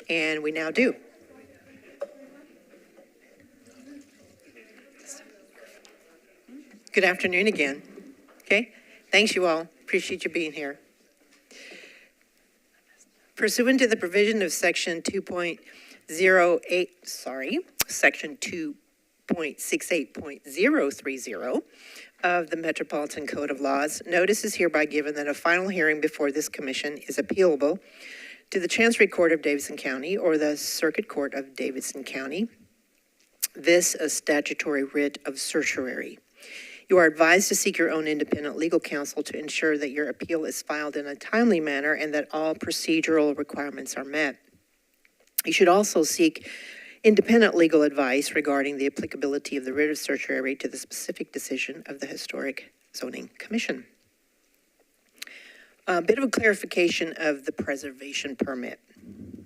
And we now do. Good afternoon again. Okay, thanks you all. Appreciate you being here. Pursuant to the provision of section 2.68.030 of the Metropolitan Code of Laws, notice is hereby given that a final hearing before this commission is appealable to the Chancery Court of Davidson County or the Circuit Court of Davidson County. This a statutory writ of certiorari. You are advised to seek your own independent legal counsel to ensure that your appeal is filed in a timely manner and that all procedural requirements are met. You should also seek independent legal advice regarding the applicability of the writ of certiorari to the specific decision of the Historic Zoning Commission. A bit of a clarification of the preservation permit.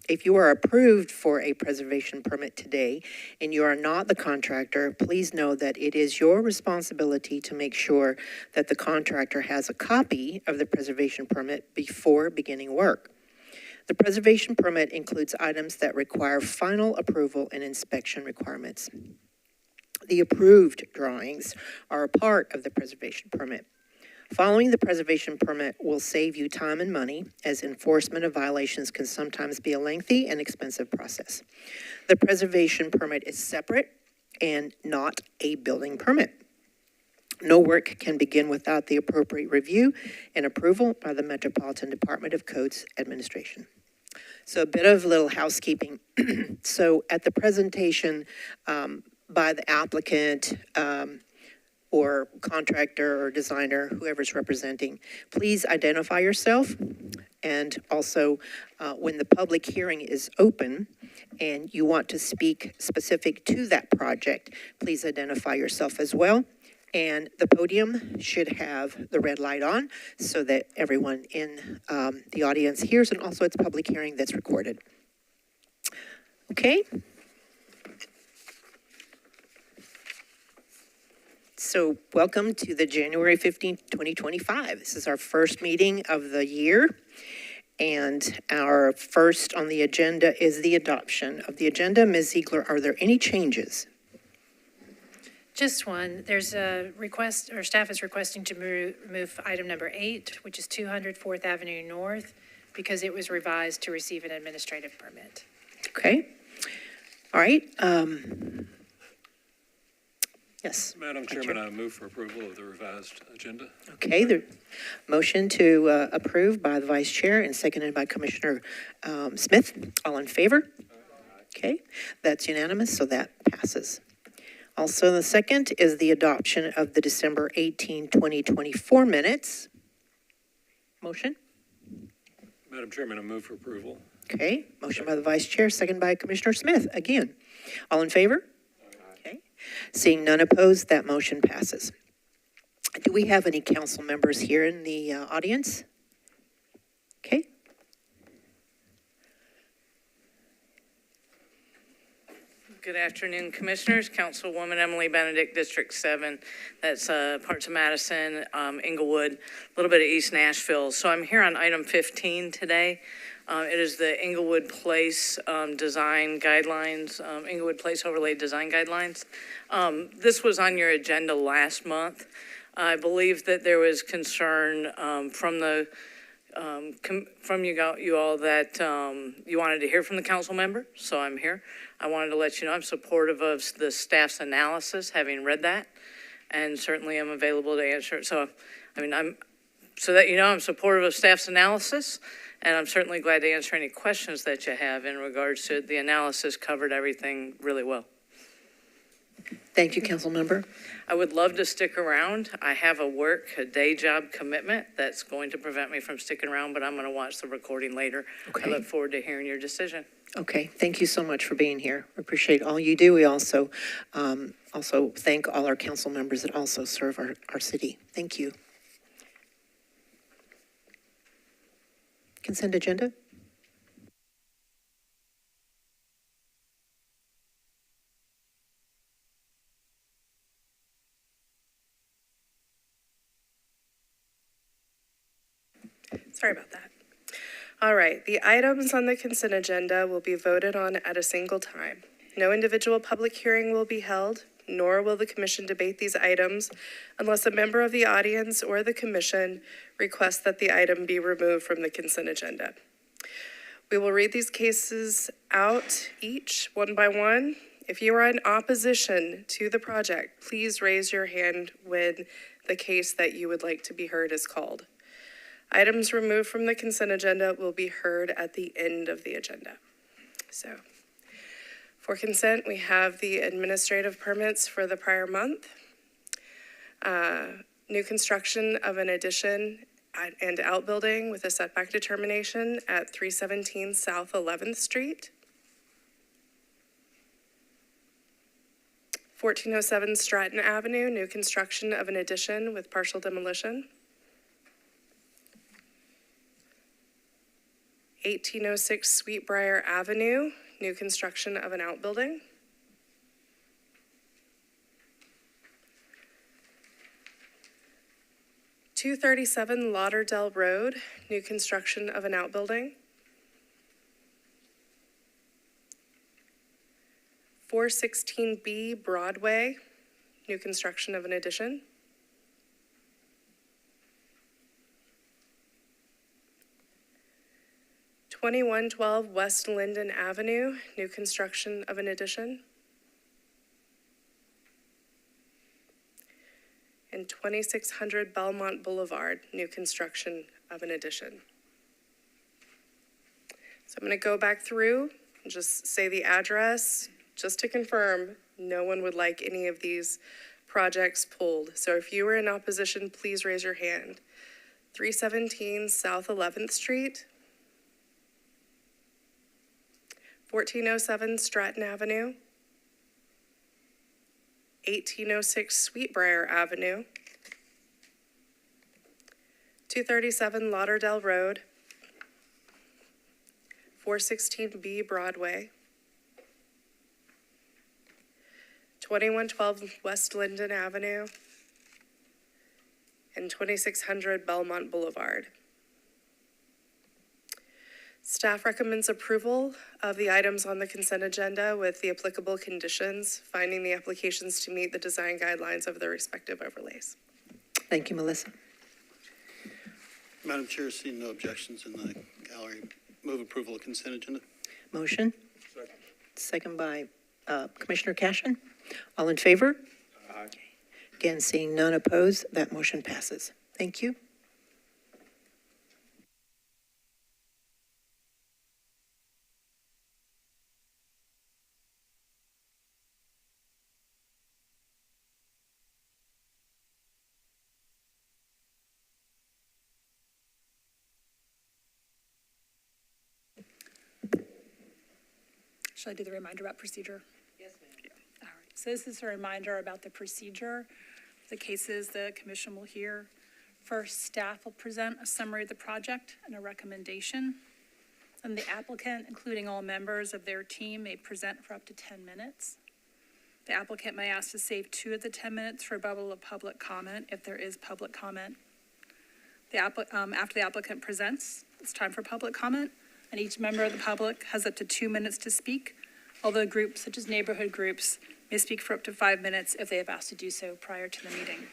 If you are approved for a preservation permit today and you are not the contractor, please know that it is your responsibility to make sure that the contractor has a copy of the preservation permit before beginning work. The preservation permit includes items that require final approval and inspection requirements. The approved drawings are a part of the preservation permit. Following the preservation permit will save you time and money, as enforcement of violations can sometimes be a lengthy and expensive process. The preservation permit is separate and not a building permit. No work can begin without the appropriate review and approval by the Metropolitan Department of Codes Administration. So a bit of little housekeeping. So at the presentation by the applicant, or contractor or designer, whoever's representing, please identify yourself. And also, when the public hearing is open and you want to speak specific to that project, please identify yourself as well. And the podium should have the red light on so that everyone in the audience hears, and also it's a public hearing that's recorded. Okay. So welcome to the January 15th, 2025. This is our first meeting of the year. And our first on the agenda is the adoption of the agenda. Ms. Ziegler, are there any changes? Just one. There's a request, or staff is requesting to remove item number 8, which is 200 4th Avenue North, because it was revised to receive an administrative permit. Okay. All right. Yes. Madam Chairman, I move for approval of the revised agenda. Okay, the motion to approve by the Vice Chair and seconded by Commissioner Smith. All in favor? Okay, that's unanimous, so that passes. Also, the second is the adoption of the December 18, 2024 minutes. Motion? Madam Chairman, I move for approval. Okay, motion by the Vice Chair, second by Commissioner Smith. Again, all in favor? Seeing none opposed, that motion passes. Do we have any council members here in the audience? Okay. Good afternoon, Commissioners. Councilwoman Emily Benedict, District 7. That's parts of Madison, Inglewood, a little bit of East Nashville. So I'm here on item 15 today. It is the Inglewood Place design guidelines, Inglewood Place overlay design guidelines. This was on your agenda last month. I believe that there was concern from you all that you wanted to hear from the council member, so I'm here. I wanted to let you know I'm supportive of the staff's analysis, having read that, and certainly I'm available to answer it. So, so that you know, I'm supportive of staff's analysis. And I'm certainly glad to answer any questions that you have in regards to the analysis. Covered everything really well. Thank you, Council Member. I would love to stick around. I have a day job commitment that's going to prevent me from sticking around, but I'm going to watch the recording later. Okay. I look forward to hearing your decision. Okay, thank you so much for being here. We appreciate all you do. We also thank all our council members that also serve our city. Thank you. Consent agenda? Sorry about that. All right, the items on the consent agenda will be voted on at a single time. No individual public hearing will be held, nor will the commission debate these items unless a member of the audience or the commission requests that the item be removed from the consent agenda. We will read these cases out each one by one. If you are in opposition to the project, please raise your hand when the case that you would like to be heard is called. Items removed from the consent agenda will be heard at the end of the agenda. So, for consent, we have the administrative permits for the prior month. New construction of an addition and outbuilding with a setback determination at 317 South 11th Street. 1407 Stratton Avenue, new construction of an addition with partial demolition. 1806 Sweetbriar Avenue, new construction of an outbuilding. .237 Lauderdale Road, new construction of an outbuilding. 416B Broadway, new construction of an addition. 2112 West Linden Avenue, new construction of an addition. And 2600 Belmont Boulevard, new construction of an addition. So I'm going to go back through and just say the address, just to confirm no one would like any of these projects pulled. So if you are in opposition, please raise your hand. 317 South 11th Street, 1407 Stratton Avenue, 1806 Sweetbriar Avenue, 237 Lauderdale Road, 416B Broadway, 2112 West Linden Avenue, and 2600 Belmont Boulevard. Staff recommends approval of the items on the consent agenda with the applicable conditions, finding the applications to meet the design guidelines of their respective overlays. Thank you, Melissa. Madam Chair, seeing no objections in the gallery, move approval of consent agenda. Motion? Second by Commissioner Cashin. All in favor? Aye. Again, seeing none opposed, that motion passes. Thank you. Should I do the reminder about procedure? Yes, ma'am. All right, so this is a reminder about the procedure, the cases the commission will hear. First, staff will present a summary of the project and a recommendation. And the applicant, including all members of their team, may present for up to 10 minutes. The applicant may ask to save 2 of the 10 minutes for rebuttal of public comment if there is public comment. After the applicant presents, it's time for public comment. And each member of the public has up to 2 minutes to speak, although groups such as neighborhood groups may speak for up to 5 minutes if they have asked to do so prior to the meeting.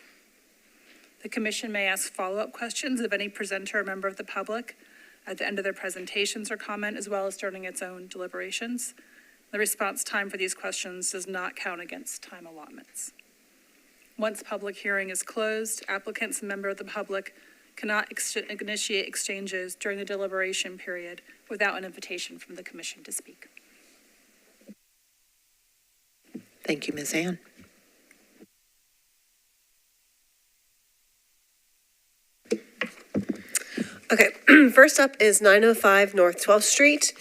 The commission may ask follow-up questions of any presenter or member of the public at the end of their presentations or comment, as well as during its own deliberations. The response time for these questions does not count against time allotments. Once public hearing is closed, applicants and members of the public cannot initiate exchanges during the deliberation period without an invitation from the commission to speak. Thank you, Ms. Ann. Okay, first up is 905 North 12th Street.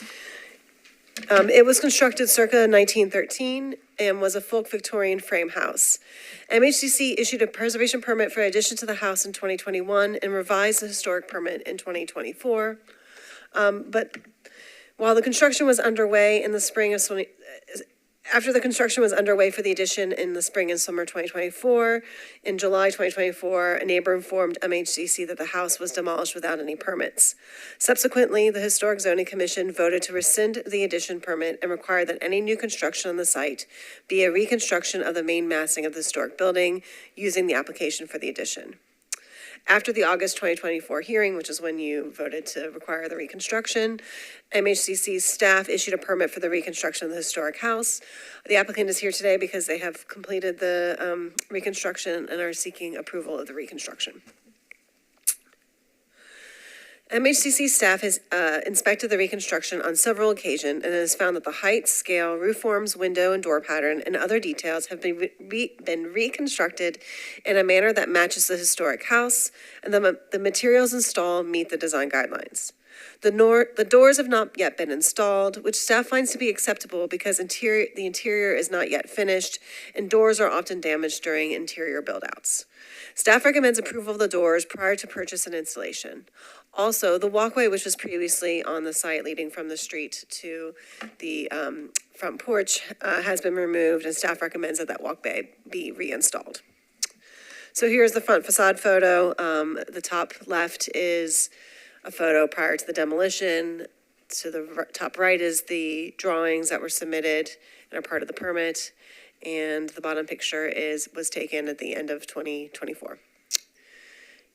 It was constructed circa 1913 and was a folk Victorian frame house. MHDC issued a preservation permit for addition to the house in 2021 and revised the historic permit in 2024. But while the construction was underway in the spring of After the construction was underway for the addition in the spring and summer 2024, in July 2024, a neighbor informed MHCC that the house was demolished without any permits. Subsequently, the Historic Zoning Commission voted to rescind the addition permit and require that any new construction on the site be a reconstruction of the main massing of the historic building using the application for the addition. After the August 2024 hearing, which is when you voted to require the reconstruction, MHCC's staff issued a permit for the reconstruction of the historic house. The applicant is here today because they have completed the reconstruction and are seeking approval of the reconstruction. MHCC staff has inspected the reconstruction on several occasions and has found that the height, scale, roof forms, window and door pattern, and other details have been reconstructed in a manner that matches the historic house, and the materials installed meet the design guidelines. The doors have not yet been installed, which staff finds to be acceptable because the interior is not yet finished, and doors are often damaged during interior build-outs. Staff recommends approval of the doors prior to purchase and installation. Also, the walkway, which was previously on the site leading from the street to the front porch, has been removed, and staff recommends that that walkway be reinstalled. So here's the front facade photo. The top left is a photo prior to the demolition. To the top right is the drawings that were submitted and are part of the permit. And the bottom picture was taken at the end of 2024.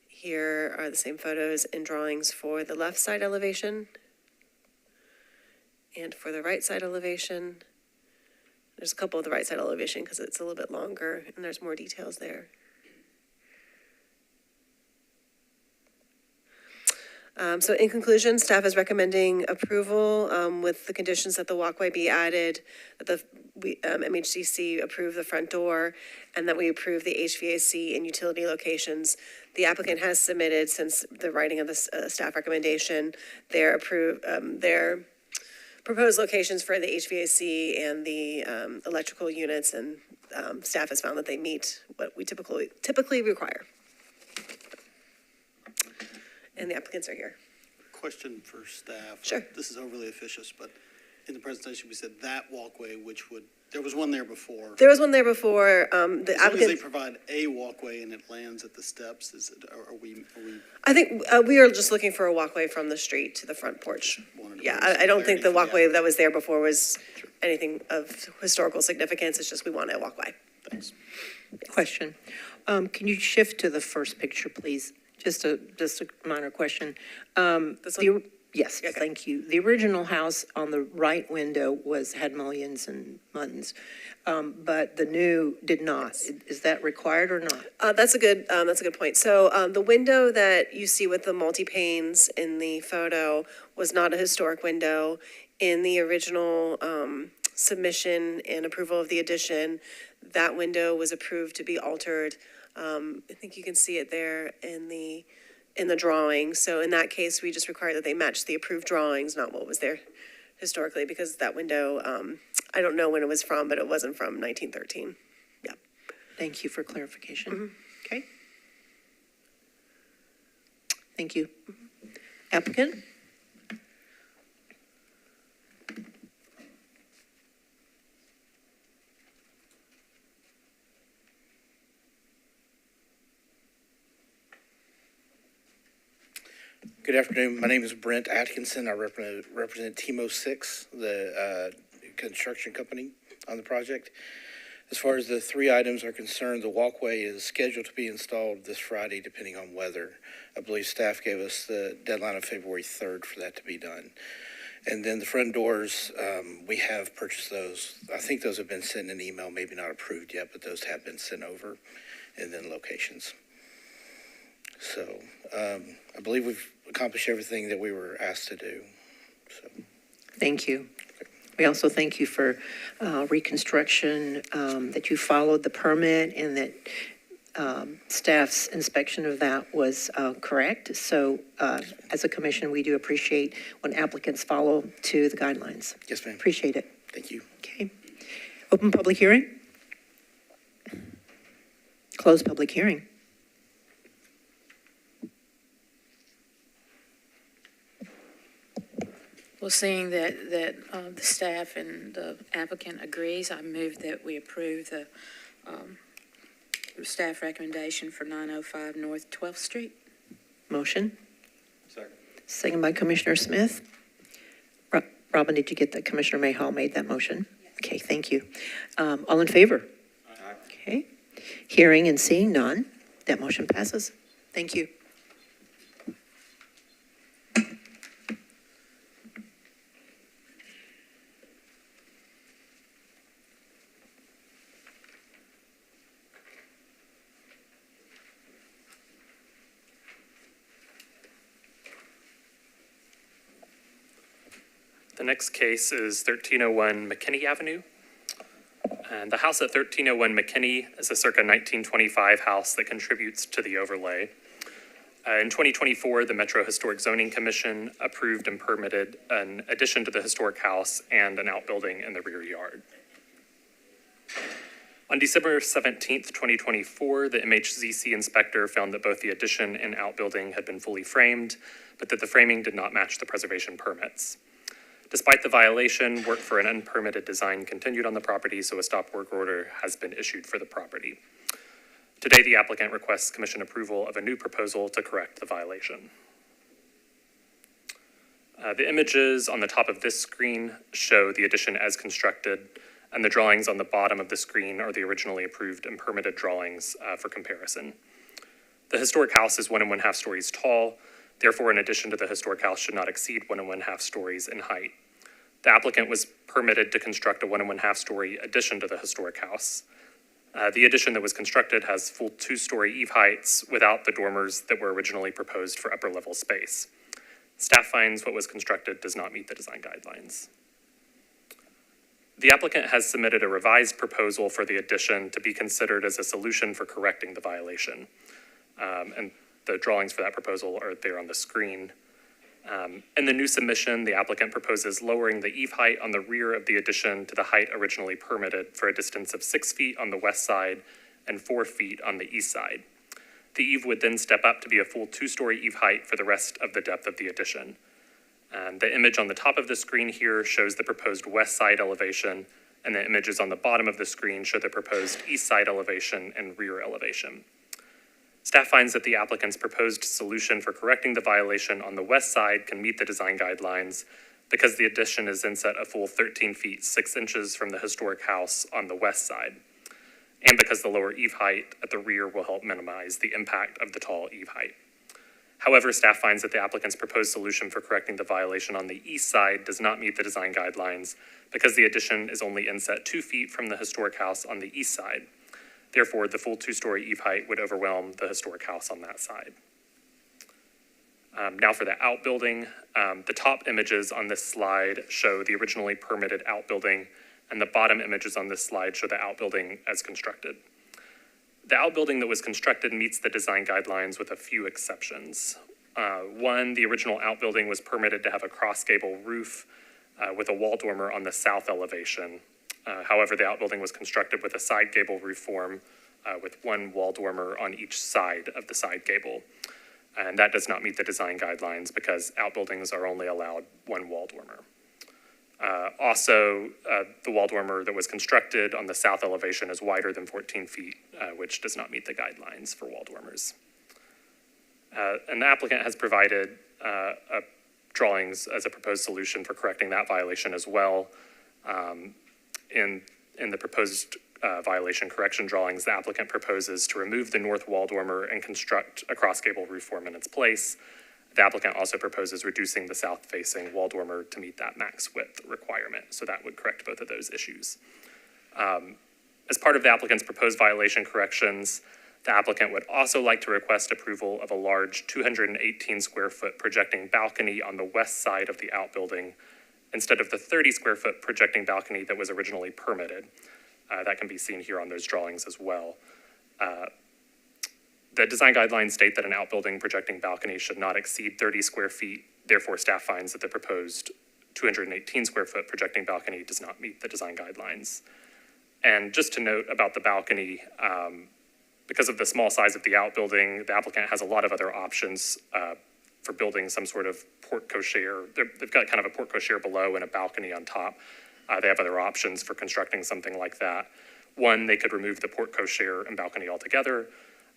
Here are the same photos and drawings for the left side elevation and for the right side elevation. There's a couple of the right side elevation because it's a little bit longer and there's more details there. So in conclusion, staff is recommending approval with the conditions that the walkway be added, that MHCC approve the front door, and that we approve the HVAC and utility locations. The applicant has submitted, since the writing of the staff recommendation, their proposed locations for the HVAC and the electrical units, and staff has found that they meet what we typically require. And the applicants are here. Question for staff. Sure. This is overly officious, but in the presentation, we said that walkway, there was one there before. There was one there before, the As long as they applicant, provide a walkway and it lands at the steps, are we? I think we are just looking for a walkway from the street to the front porch. Wanted to Yeah, bring I don't think the clarity for the walkway that was there before was anything of historical significance, it's just we want a walkway. Thanks. Question. Can you shift to the first picture, please? Just a minor question. This one? Yes, Okay. thank you. The original house on the right window had mullions and muttons, but the new did not. Is that required or not? That's a good point. So the window that you see with the multi-panes in the photo was not a historic window. In the original submission and approval of the addition, that window was approved to be altered. I think you can see it there in the drawing. So in that case, we just require that they match the approved drawings, not what was there historically, because that window, I don't know when it was from, but it wasn't from 1913. Yeah. Thank you for clarification. Okay. Thank you. Applicant? Good afternoon. My name is Brent Atkinson. I represent Team 06, the construction company on the project. As far as the three items are concerned, the walkway is scheduled to be installed this Friday, depending on weather. I believe staff gave us the deadline of February 3rd for that to be done. And then the front doors, we have purchased those. I think those have been sent in an email, maybe not approved yet, but those have been sent over, and then locations. So I believe we've accomplished everything that we were asked to do. So. Thank you. We also thank you for reconstruction, that you followed the permit and that staff's inspection of that was correct. So as a commission, we do appreciate when applicants follow to the guidelines. Yes, ma'am. Appreciate it. Thank you. Okay. Open public hearing. Close public hearing. Well, seeing that the staff and the applicant agrees, I move that we approve the staff recommendation for 905 North 12th Street. Motion? Second. Second by Commissioner Smith. Robin, did you get that? Commissioner Mayhaw made that motion? Okay, thank you. All in favor? Aye. Okay. Hearing and seeing none, that motion passes. Thank you. The next case is 1301 McKinney Avenue. And the house at 1301 McKinney is a circa 1925 house that contributes to the overlay. In 2024, the Metro Historic Zoning Commission approved and permitted an addition to the historic house and an outbuilding in the rear yard. On December 17th, 2024, the MHZC inspector found that both the addition and outbuilding had been fully framed, but that the framing did not match the preservation permits. Despite the violation, work for an unpermitted design continued on the property, so a stop work order has been issued for the property. Today, the applicant requests commission approval of a new proposal to correct the violation. The images on the top of this screen show the addition as constructed, and the drawings on the bottom of the screen are the originally approved and permitted drawings for comparison. The historic house is 1 1/2 stories tall. Therefore, an addition to the historic house should not exceed 1 1/2 stories in height. The applicant was permitted to construct a 1 1/2 story addition to the historic house. The addition that was constructed has full 2-story eave heights without the dormers that were originally proposed for upper level space. Staff finds what was constructed does not meet the design guidelines. The applicant has submitted a revised proposal for the addition to be considered as a solution for correcting the violation. And the drawings for that proposal are there on the screen. In the new submission, the applicant proposes lowering the eave height on the rear of the addition to the height originally permitted for a distance of 6 feet on the west side and 4 feet on the east side. The eave would then step up to be a full 2-story eave height for the rest of the depth of the addition. The image on the top of the screen here shows the proposed west side elevation, and the images on the bottom of the screen show the proposed east side elevation and rear elevation. Staff finds that the applicant's proposed solution for correcting the violation on the west side can meet the design guidelines because the addition is inset a full 13 feet 6 inches from the historic house on the west side, and because the lower eave height at the rear will help minimize the impact of the tall eave height. However, staff finds that the applicant's proposed solution for correcting the violation on the east side does not meet the design guidelines because the addition is only inset 2 feet from the historic house on the east side. Therefore, the full 2-story eave height would overwhelm the historic house on that side. Now for the outbuilding, the top images on this slide show the originally permitted outbuilding, and the bottom images on this slide show the outbuilding as constructed. The outbuilding that was constructed meets the design guidelines with a few exceptions. One, the original outbuilding was permitted to have a cross gable roof with a wall dormer on the south elevation. However, the outbuilding was constructed with a side gable roof form with 1 wall dormer on each side of the side gable. And that does not meet the design guidelines because outbuildings are only allowed 1 wall dormer. Also, the wall dormer that was constructed on the south elevation is wider than 14 feet, which does not meet the guidelines for wall dormers. And the applicant has provided drawings as a proposed solution for correcting that violation as well. In the proposed violation correction drawings, the applicant proposes to remove the north wall dormer and construct a cross gable roof form in its place. The applicant also proposes reducing the south-facing wall dormer to meet that max width requirement, so that would correct both of those issues. As part of the applicant's proposed violation corrections, the applicant would also like to request approval of a large 218 square foot projecting balcony on the west side of the outbuilding instead of the 30 square foot projecting balcony that was originally permitted. That can be seen here on those drawings as well. The design guidelines state that an outbuilding projecting balcony should not exceed 30 square feet. Therefore, staff finds that the proposed 218 square foot projecting balcony does not meet the design guidelines. And just to note about the balcony, because of the small size of the outbuilding, the applicant has a lot of other options for building some sort of porte cochere. They've got kind of a porte cochere below and a balcony on top. They have other options for constructing something like that. One, they could remove the porte cochere and balcony altogether,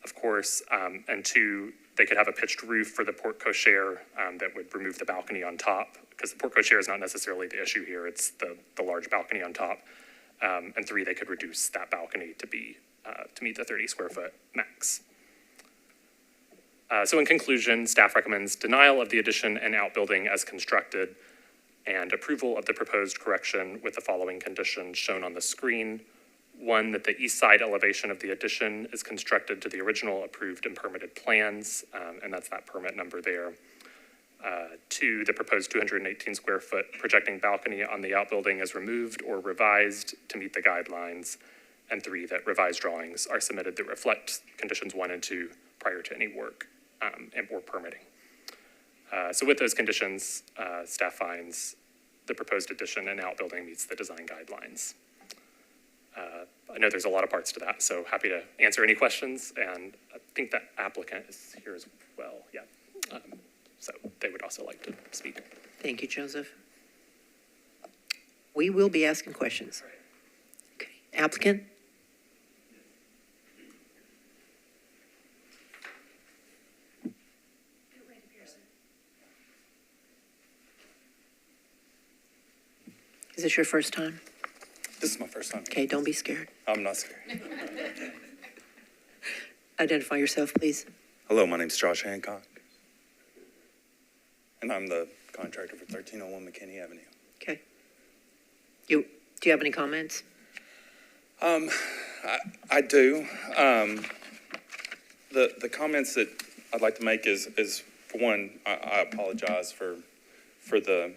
of course, and two, they could have a pitched roof for the porte cochere that would remove the balcony on top, because the porte cochere is not necessarily the issue here, it's the large balcony on top. And three, they could reduce that balcony to meet the 30 square foot max. So in conclusion, staff recommends denial of the addition and outbuilding as constructed and approval of the proposed correction with the following conditions shown on the screen. One, that the east side elevation of the addition is constructed to the original approved and permitted plans, and that's that permit number there. Two, the proposed 218 square foot projecting balcony on the outbuilding is removed or revised to meet the guidelines. And three, that revised drawings are submitted that reflect conditions 1 and 2 prior to any work or permitting. So with those conditions, staff finds the proposed addition and outbuilding meets the design guidelines. I know there's a lot of parts to that, so happy to answer any questions. And I think that applicant is here as well. Yeah. So they would also like to speak. Thank you, Joseph. We will be asking questions. Okay. Applicant? Is this your first time? This is my first time. Okay, don't be scared. I'm not scared. Identify yourself, please. Hello, my name's Josh Hancock. And I'm the contractor for 1301 McKinney Avenue. Okay. Do you have any comments? I do. The comments that I'd like to make is for one, I apologize for the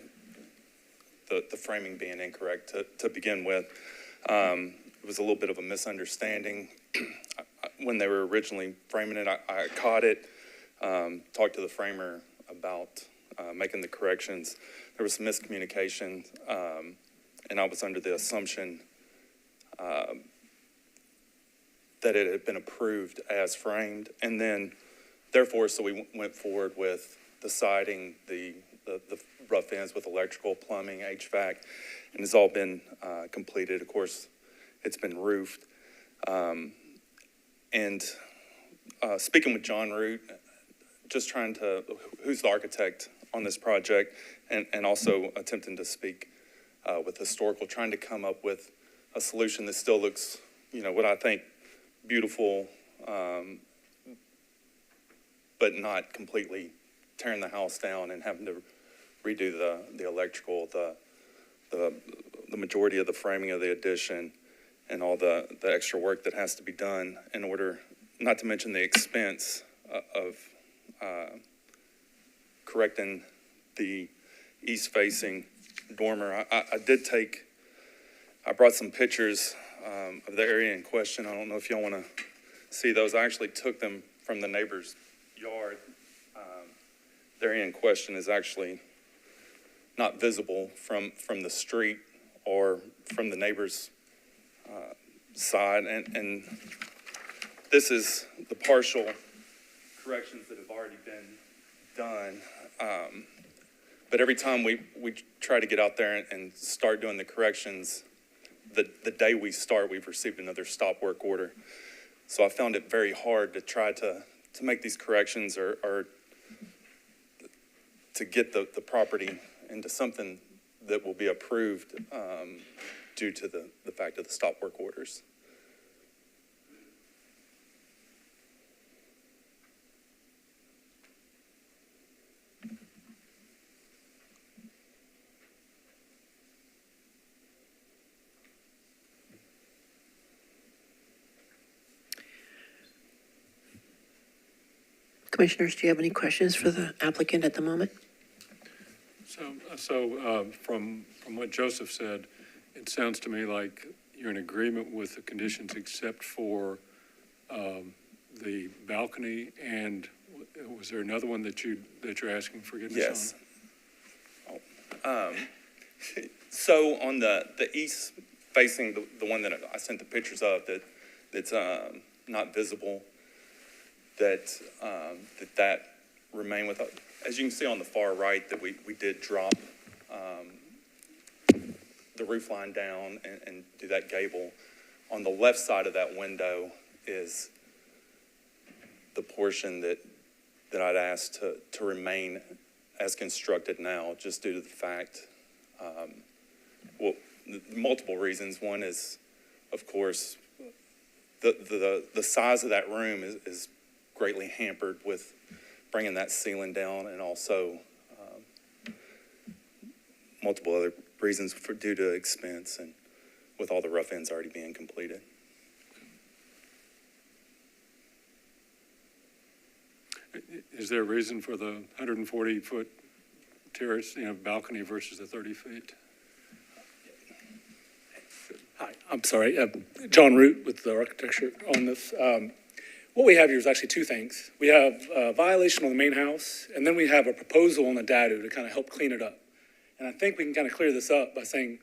framing being incorrect to begin with. It was a little bit of a misunderstanding. When they were originally framing it, I caught it, talked to the framer about making the corrections. There was some miscommunication, and I was under the assumption that it had been approved as framed. And then, therefore, so we went forward with the siding, the rough ends with electrical, plumbing, HVAC, and it's all been completed. Of course, it's been roofed. And speaking with John Root, just trying to, who's the architect on this project, and also attempting to speak with historical, trying to come up with a solution that still looks, what I think beautiful, but not completely tearing the house down and having to redo the electrical, the majority of the framing of the addition, and all the extra work that has to be done in order, not to mention the expense of correcting the east-facing dormer. I brought some pictures of the area in question. I don't know if y'all want to see those. I actually took them from the neighbor's yard. The area in question is actually not visible from the street or from the neighbor's side. And this is the partial corrections that have already been done. But every time we try to get out there and start doing the corrections, the day we start, we've received another stop work order. So I found it very hard to try to make these corrections or to get the property into something that will be approved due to the fact of the stop work orders. Commissioners, do you have any questions for the applicant at the moment? So from what Joseph said, it sounds to me like you're in agreement with the conditions except for the balcony, and was there another one that you're asking forgiveness on? Yes. So on the east facing, the one that I sent the pictures of that's not visible, that remain with as you can see on the far right, that we did drop the roof line down and do that gable. On the left side of that window is the portion that I'd asked to remain as constructed now, just due to the fact, multiple reasons. One is, of course, the size of that room is greatly hampered with bringing that ceiling down, and also multiple other reasons due to expense and with all the rough ends already being completed. Is there a reason for the 140-foot terrace, balcony versus the 30 feet? Hi, I'm sorry, John Root with the architecture on this. What we have here is actually two things. We have a violation on the main house, and then we have a proposal on the dadu to kind of help clean it up. And I think we can kind of clear this up by saying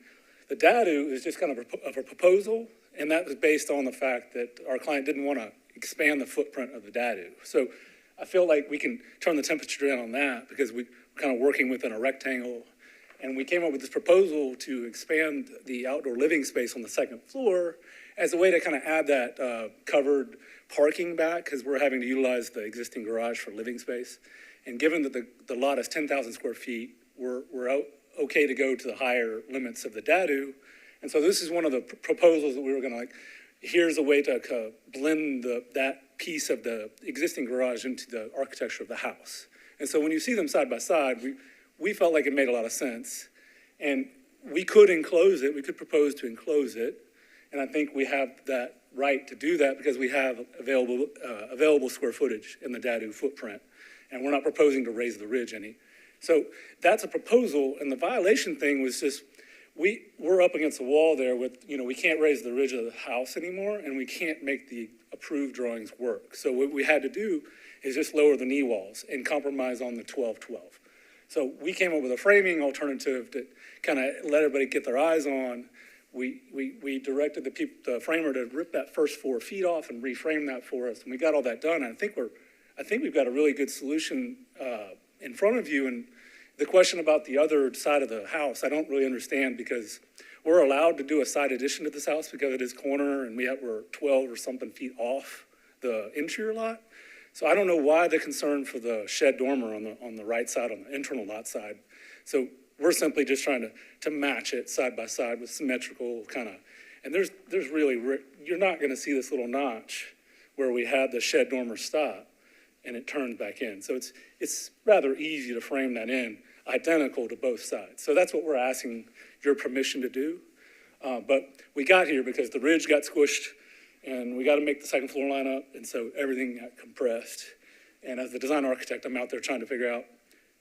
the dadu is just kind of a proposal, and that was based on the fact that our client didn't want to expand the footprint of the dadu. So I feel like we can turn the temperature down on that because we're kind of working within a rectangle. And we came up with this proposal to expand the outdoor living space on the second floor as a way to kind of add that covered parking back, because we're having to utilize the existing garage for living space. And given that the lot is 10,000 square feet, we're okay to go to the higher limits of the dadu. And so this is one of the proposals that we were going to here's a way to blend that piece of the existing garage into the architecture of the house. And so when you see them side by side, we felt like it made a lot of sense. And we could enclose it, we could propose to enclose it. And I think we have that right to do that because we have available square footage in the dadu footprint. And we're not proposing to raise the ridge any. So that's a proposal, and the violation thing was just, we're up against a wall there with, we can't raise the ridge of the house anymore, and we can't make the approved drawings work. So what we had to do is just lower the knee walls and compromise on the 12-12. So we came up with a framing alternative to kind of let everybody get their eyes on. We directed the framer to rip that first 4 feet off and reframe that for us, and we got all that done. And I think we've got a really good solution in front of you. And the question about the other side of the house, I don't really understand, because we're allowed to do a side addition to this house because it is corner, and we're 12 or something feet off the interior lot. So I don't know why the concern for the shed dormer on the right side, on the internal lot side. So we're simply just trying to match it side by side with symmetrical kind of, and there's really, you're not going to see this little notch where we had the shed dormer stop and it turns back in. So it's rather easy to frame that in, identical to both sides. So that's what we're asking your permission to do. But we got here because the ridge got squished, and we got to make the second floor line up, and so everything got compressed. And as the design architect, I'm out there trying to figure out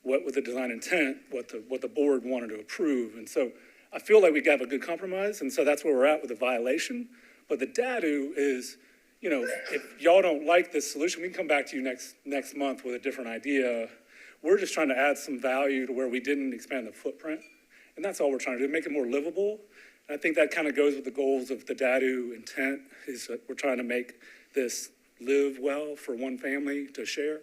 what was the design intent, what the board wanted to approve. And so I feel like we got a good compromise, and so that's where we're at with the violation. But the dadu is, if y'all don't like this solution, we can come back to you next month with a different idea. We're just trying to add some value to where we didn't expand the footprint. And that's all we're trying to do, make it more livable. And I think that kind of goes with the goals of the dadu intent, is that we're trying to make this live well for one family to share.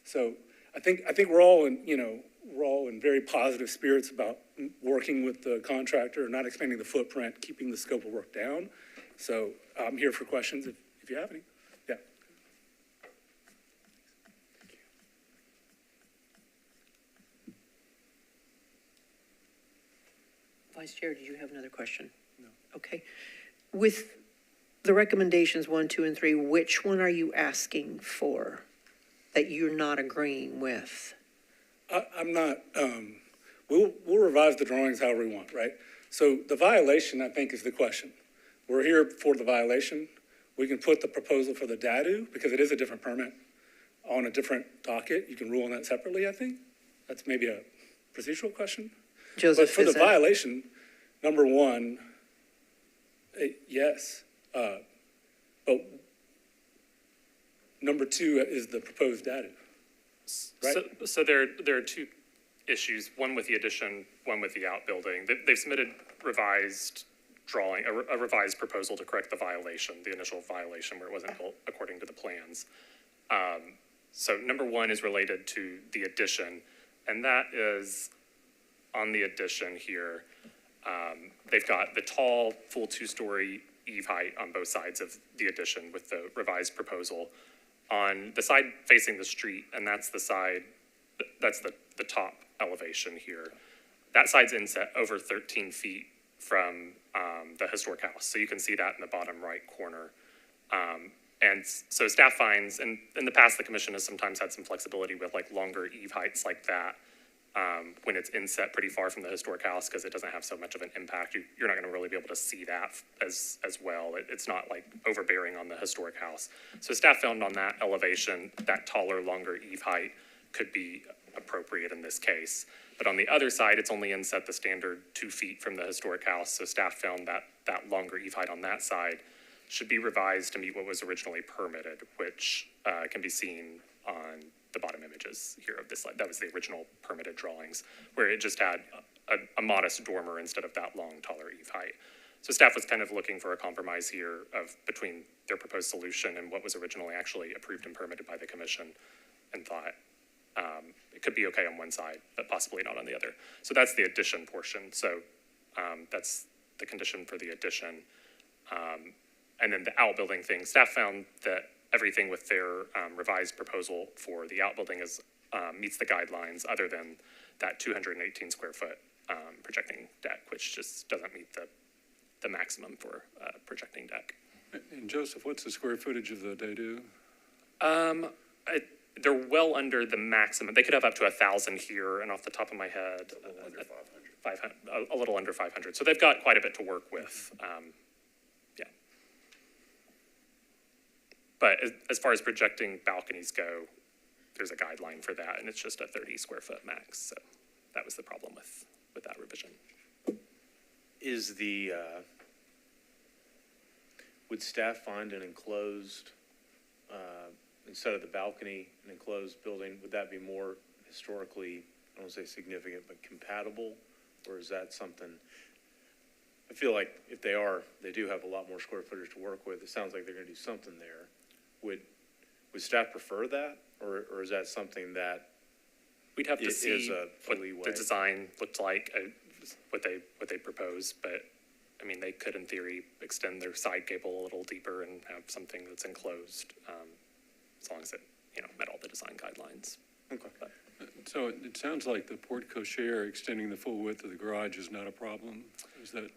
So I think we're all in very positive spirits about working with the contractor, not expanding the footprint, keeping the scope of work down. So I'm here for questions if you have any. Yeah. Vice Chair, did you have another question? No. Okay. With the recommendations 1, 2, and 3, which one are you asking for that you're not agreeing with? I'm not, we'll revise the drawings however we want, right? So the violation, I think, is the question. We're here for the violation. We can put the proposal for the dadu, because it is a different permit, on a different docket. You can rule on that separately, I think. That's maybe a procedural question. Joseph, but for the violation, number one, yes. But number two is the proposed dadu. Right? So there are two issues, one with the addition, one with the outbuilding. They've submitted revised drawing, a revised proposal to correct the violation, the initial violation where it wasn't built according to the plans. So number one is related to the addition. And that is on the addition here. They've got the tall, full two-story eave height on both sides of the addition with the revised proposal. On the side facing the street, and that's the side, that's the top elevation here. That side's inset over 13 feet from the historic house. So you can see that in the bottom right corner. And so staff finds, and in the past, the commission has sometimes had some flexibility with like longer eave heights like that when it's inset pretty far from the historic house because it doesn't have so much of an impact. You're not going to really be able to see that as well. It's not like overbearing on the historic house. So staff found on that elevation, that taller, longer eave height could be appropriate in this case. But on the other side, it's only inset the standard 2 feet from the historic house. So staff found that longer eave height on that side should be revised to meet what was originally permitted, which can be seen on the bottom images here of this slide. That was the original permitted drawings, where it just had a modest dormer instead of that long, taller eave height. So staff was kind of looking for a compromise here between their proposed solution and what was originally actually approved and permitted by the commission, and thought it could be okay on one side, but possibly not on the other. So that's the addition portion. So that's the condition for the addition. And then the outbuilding thing, staff found that everything with their revised proposal for the outbuilding meets the guidelines other than that 218 square foot projecting deck, which just doesn't meet the maximum for projecting deck. And Joseph, what's the square footage of the dado? They're well under the maximum. They could have up to 1,000 here, and off the top of my head, a little under 500. So they've got quite a bit to work with. Yeah. But as far as projecting balconies go, there's a guideline for that, and it's just a 30 square foot max. So that was the problem with that revision. Is would staff find an enclosed, instead of the balcony, an enclosed building, would that be more historically, I don't want to say significant, but compatible? Or is that something, I feel like if they do have a lot more square footage to work with. It sounds like they're going to do something there. Would staff prefer that? Or is that something that we'd have to see what leeway? The design looked like, what they proposed, but I mean, they could in theory extend their side gable a little deeper and have something that's enclosed, as long as it, met all the design guidelines. Okay. So it sounds like the porte cochere extending the full width of the garage is not a problem. Is that?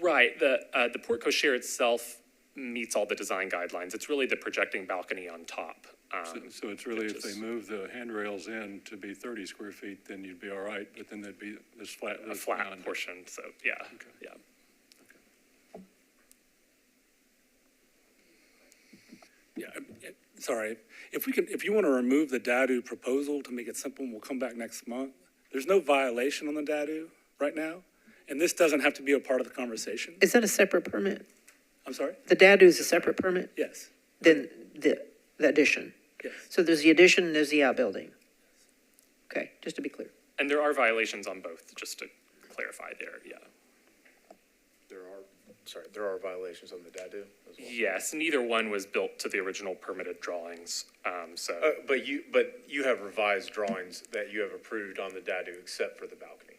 Right. The porte cochere itself meets all the design guidelines. It's really the projecting balcony on top. So it's really, if they move the handrails in to be 30 square feet, then you'd be all right, but then there'd be this flat portion. So yeah, okay. Yeah. Yeah, sorry. If you want to remove the DADU proposal to make it simple, and we'll come back next month. There's no violation on the DADU right now, and this doesn't have to be a part of the conversation. Is that a separate permit? I'm sorry? The DADU is a separate permit? Yes. Then the addition? Yes. So there's the addition and there's the outbuilding? Okay, just to be clear. And there are violations on both, just to clarify there, yeah. There are violations on the DADU as well? Yes, neither one was built to the original permitted drawings, so. But you have revised drawings that you have approved on the DADU except for the balcony?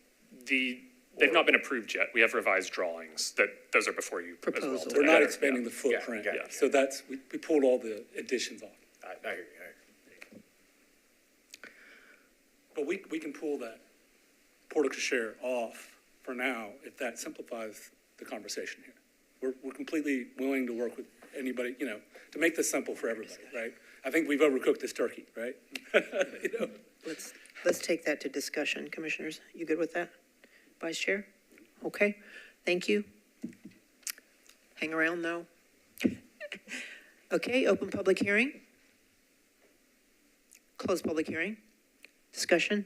They've not been approved yet. We have revised drawings those are before you as well. Proposal. We're not expanding the footprint. Got it. So we pulled all the additions off. I hear you. But we can pull that porte cochere off for now if that simplifies the conversation here. We're completely willing to work with anybody, to make this simple for everybody, right? I think we've overcooked this turkey, right? Let's take that to discussion, commissioners. You good with that? Vice Chair? Okay, thank you. Hang around though. Okay, open public hearing. Close public hearing. Discussion.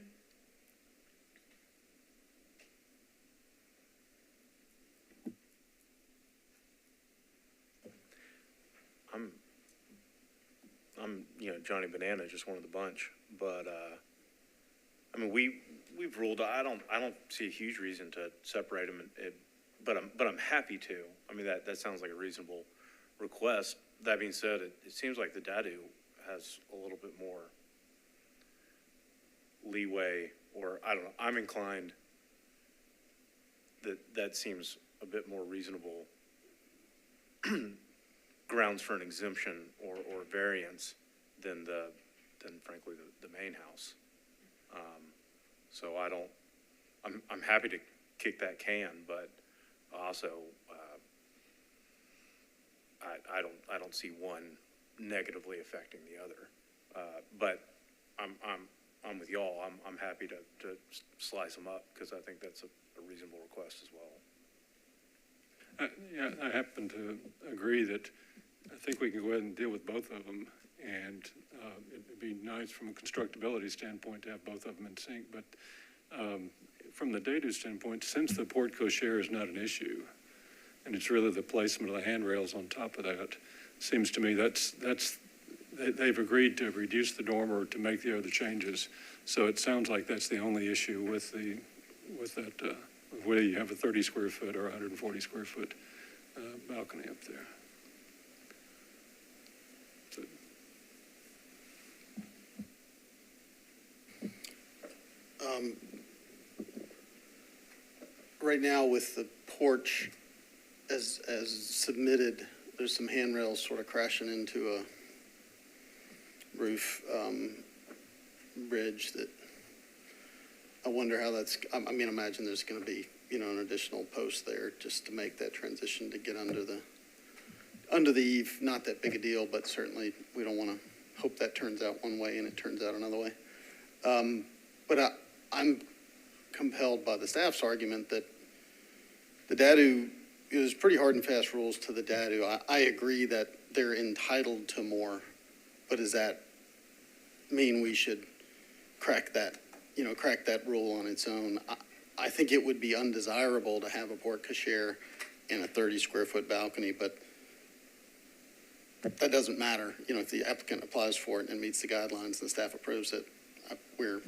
I'm Johnny Banana, just one of the bunch, but, we've ruled, I don't see a huge reason to separate them, but I'm happy to. That sounds like a reasonable request. That being said, it seems like the DADU has a little bit more leeway or I don't know, I'm inclined that seems a bit more reasonable grounds for an exemption or variance than frankly the main house. So I'm happy to kick that can, but also, I don't see one negatively affecting the other. But I'm with y'all. I'm happy to slice them up because I think that's a reasonable request as well. Yeah, I happen to agree that I think we can go ahead and deal with both of them. And it'd be nice from a constructability standpoint to have both of them in sync. But from the data standpoint, since the porte cochere is not an issue, and it's really the placement of the handrails on top of that, seems to me they've agreed to reduce the dormer to make the other changes. So it sounds like that's the only issue with that, whether you have a 30 square foot or 140 square foot balcony up there. So, right now with the porch as submitted, there's some handrails sort of crashing into a roof bridge that I wonder how that's, I mean, imagine there's going to be, an additional post there just to make that transition to get under the eave. Not that big a deal, but certainly we don't want to hope that turns out one way and it turns out another way. But I'm compelled by the staff's argument that the DADU, there's pretty hard and fast rules to the DADU. I agree that they're entitled to more, but does that mean we should crack that rule on its own? I think it would be undesirable to have a porte cochere in a 30 square foot balcony, but that doesn't matter. If the applicant applies for it and meets the guidelines and the staff approves it, we're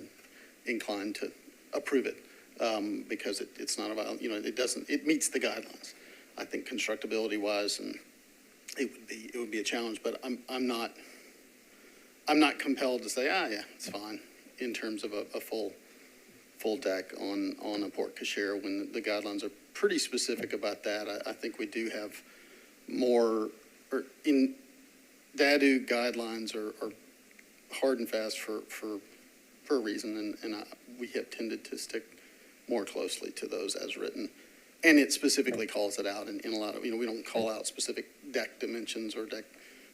inclined to approve it because it's not about, it meets the guidelines. I think constructability wise, and it would be a challenge, but I'm not compelled to say, yeah, it's fine in terms of a full deck on a porte cochere when the guidelines are pretty specific about that. I think we do have more, or in DADU guidelines are hard and fast for a reason, and we have tended to stick more closely to those as written. And it specifically calls it out in a lot of, we don't call out specific deck dimensions or deck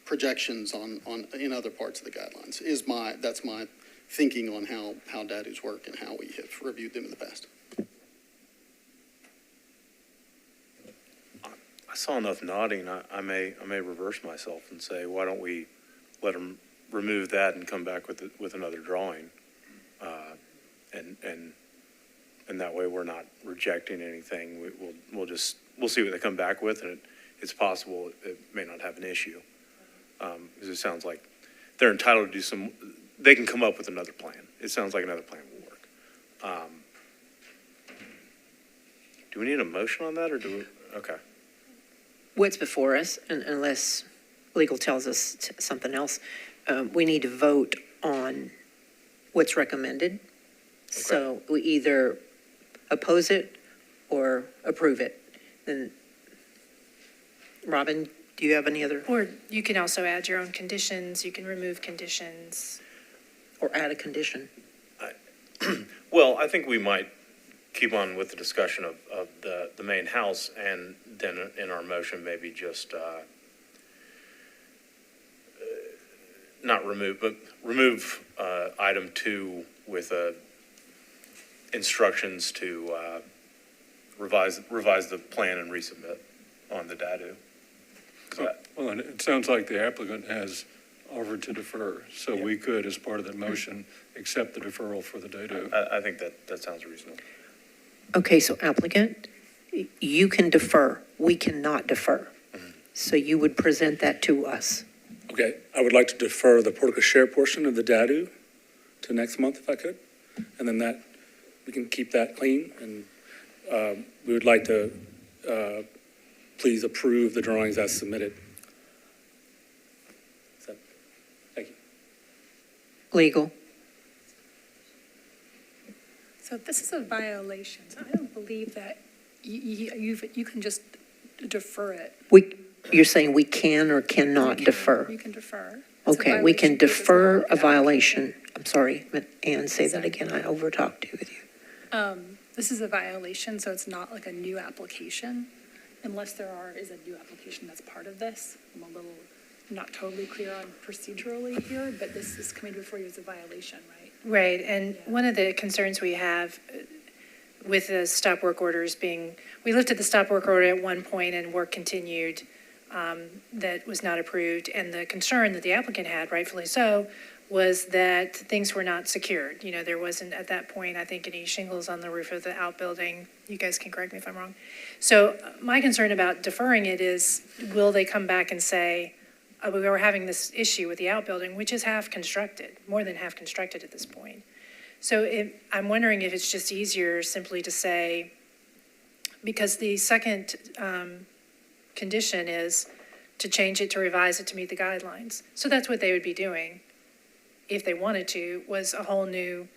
projections in other parts of the guidelines. That's my thinking on how DADUs work and how we have reviewed them in the past. I saw enough nodding. I may reverse myself and say, why don't we let them remove that and come back with another drawing, and that way we're not rejecting anything. We'll see what they come back with, and it's possible it may not have an issue, because it sounds like they're entitled to do they can come up with another plan. It sounds like another plan will work. Do we need a motion on that, or do we? Okay. What's before us, unless legal tells us something else, we need to vote on what's recommended. Okay. So we either oppose it or approve it. Then, Robin, do you have any other? Or you can also add your own conditions. You can remove conditions. Or add a condition. Well, I think we might keep on with the discussion of the main house, and then in our motion maybe just not remove, but remove item 2 with instructions to revise the plan and resubmit on the DADU. Well, and it sounds like the applicant has offered to defer, so we could, as part of the motion, accept the deferral for the DADU. I think that sounds reasonable. Okay, so applicant, you can defer. We cannot defer. Mm-hmm. So you would present that to us. Okay, I would like to defer the porte cochere portion of the DADU to next month if I could. And then we can keep that clean. And we would like to please approve the drawings as submitted. Legal. So this is a violation, so I don't believe that you can just defer it. You're saying we can or cannot defer? You can defer. It's a Okay, we can violation because it's not defer on a the violation. I'm sorry, Ann, say that again. I overtalked you with you. This is a violation, so it's not like a new application, unless is a new application that's part of this. I'm a little not totally clear on procedurally here, but this is coming before you as a violation, right? Right, and one of the concerns we have with the stop work orders being, we lifted the stop work order at one point and work continued that was not approved. And the concern that the applicant had, rightfully so, was that things were not secured. You know, there wasn't at that point, I think, any shingles on the roof of the outbuilding. You guys can correct me if I'm wrong. So my concern about deferring it is, will they come back and say, we were having this issue with the outbuilding, which is half constructed, more than half constructed at this point. So I'm wondering if it's just easier simply to say, because the second condition is to change it, to revise it to meet the guidelines. So that's what they would be doing if they wanted to, was a whole new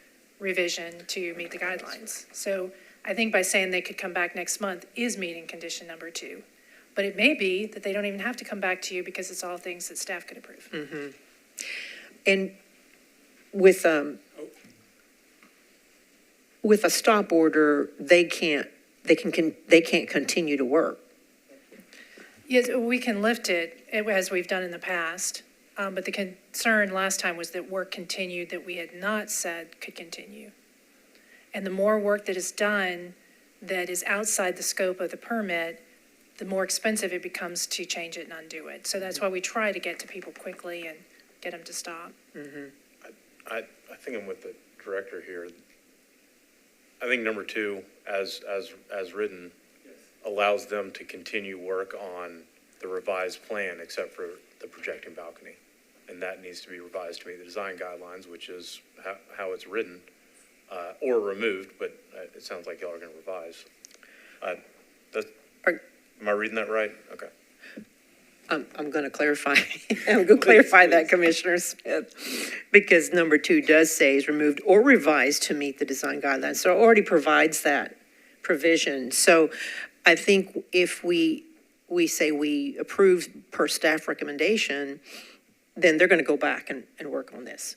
revision to meet the guidelines. So I think by saying they could come back next month is meeting condition number 2. But it may be that they don't even have to come back to you because it's all things that staff could approve. Mm-hmm. And with a stop order, they can't continue to work. Yes, we can lift it, as we've done in the past. But the concern last time was that work continued that we had not said could continue. And the more work that is done that is outside the scope of the permit, the more expensive it becomes to change it and undo it. So that's why we try to get to people quickly and get them to stop. Mm-hmm. I think I'm with the director here. I think number 2, as written, allows them to continue work on the revised plan except for the projecting balcony. And that needs to be revised to meet the design guidelines, which is how it's written, or removed, but it sounds like y'all are going to revise. Am I reading that right? Okay. I'm going to clarify. I'm going to clarify that, Commissioner Smith, because number 2 does say is removed or revised to meet the design guidelines. So it already provides that provision. So I think if we say we approve per staff recommendation, then they're going to go back and work on this,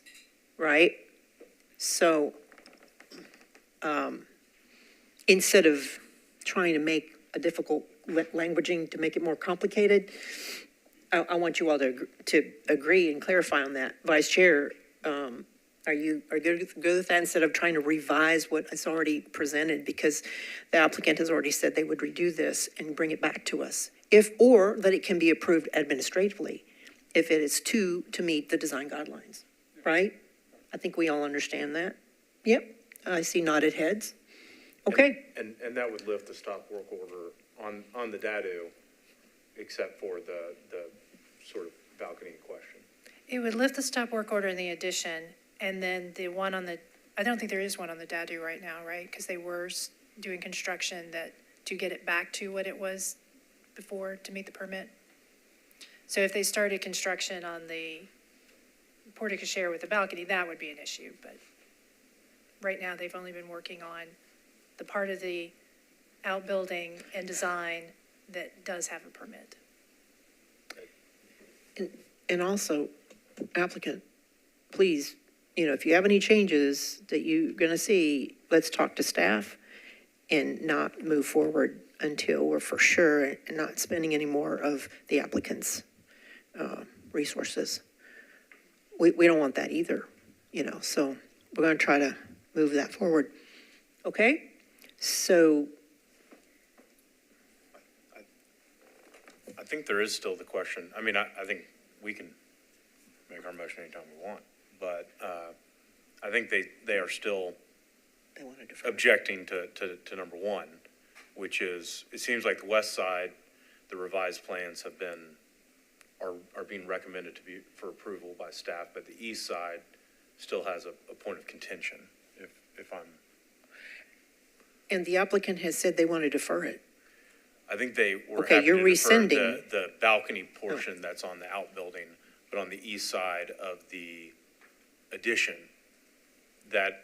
right? So instead of trying to make a difficult languaging to make it more complicated, I want you all to agree and clarify on that. Vice Chair, are you good with that instead of trying to revise what is already presented, because the applicant has already said they would redo this and bring it back to us, or that it can be approved administratively if it is to meet the design guidelines, right? I think we all understand that. Yep, I see nodded heads. Okay. And that would lift the stop work order on the DADU, except for the sort of balcony in question. It would lift the stop work order in the addition, and then the one on the, I don't think there is one on the DADU right now, right? Because they were doing construction to get it back to what it was before to meet the permit. So if they started construction on the porte cochere with the balcony, that would be an issue. But right now, they've only been working on the part of the outbuilding and design that does have a permit. And also, applicant, please, if you have any changes that you're going to see, let's talk to staff and not move forward until we're for sure and not spending any more of the applicant's resources. We don't want that either, so we're going to try to move that forward. Okay? So I think there is still the question. I mean, I think we can make our motion anytime we want, but I think they are still objecting to number 1, which is, it seems like the west side, the revised plans are being recommended to be for approval by staff, but the east side still has a point of contention, if I'm. And the applicant has said they want to defer it. I think they were Okay, happy you're to rescinding. defer the balcony portion that's on the outbuilding, but on the east side of the addition, that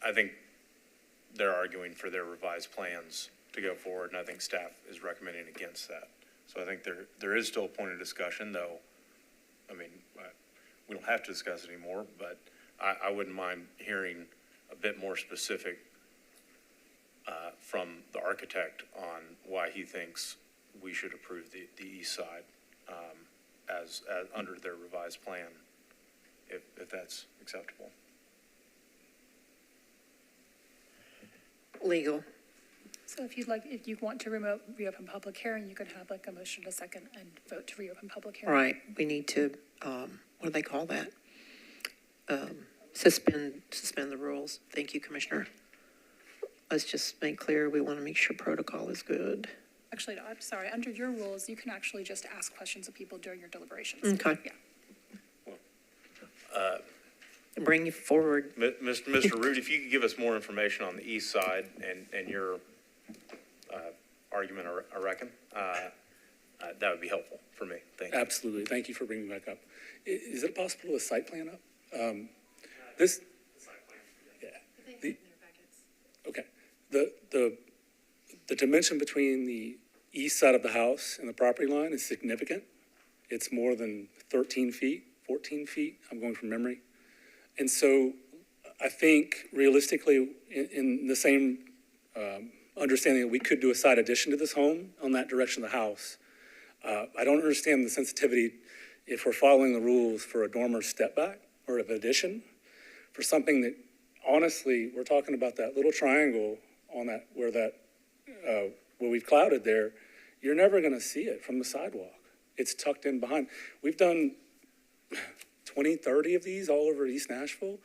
I think they're arguing for their revised plans to go forward, and I think staff is recommending against that. So I think there is still a point of discussion, though. I mean, we don't have to discuss it anymore, but I wouldn't mind hearing a bit more specific from the architect on why he thinks we should approve the east side as under their revised plan, if that's acceptable. Legal. So if you want to reopen public hearing, you could have like a motion to second and vote to reopen public hearing. Right, we need to, what do they call that? Suspend the rules. Thank you, Commissioner. Let's just make clear, we want to make sure protocol is good. Actually, no, I'm sorry, under your rules, you can actually just ask questions of people during your deliberations. Okay. Yeah. Bring you forward. Mr. Root, if you could give us more information on the east side and your argument, I reckon, that would be helpful for me. Thank you. Absolutely. Thank you for bringing me back up. Is it possible to put a site plan up? This, yeah. Okay. The dimension between the east side of the house and the property line is significant. It's more than 13 feet, 14 feet. I'm going from memory. And so I think realistically, in the same understanding that we could do a side addition to this home on that direction of the house, I don't understand the sensitivity if we're following the rules for a dormer step back or of addition for something that, honestly, we're talking about that little triangle on that, where we've clouded there, you're never gonna see it from the sidewalk. It's tucked in behind. We've done 20, 30 of these all over East Nashville.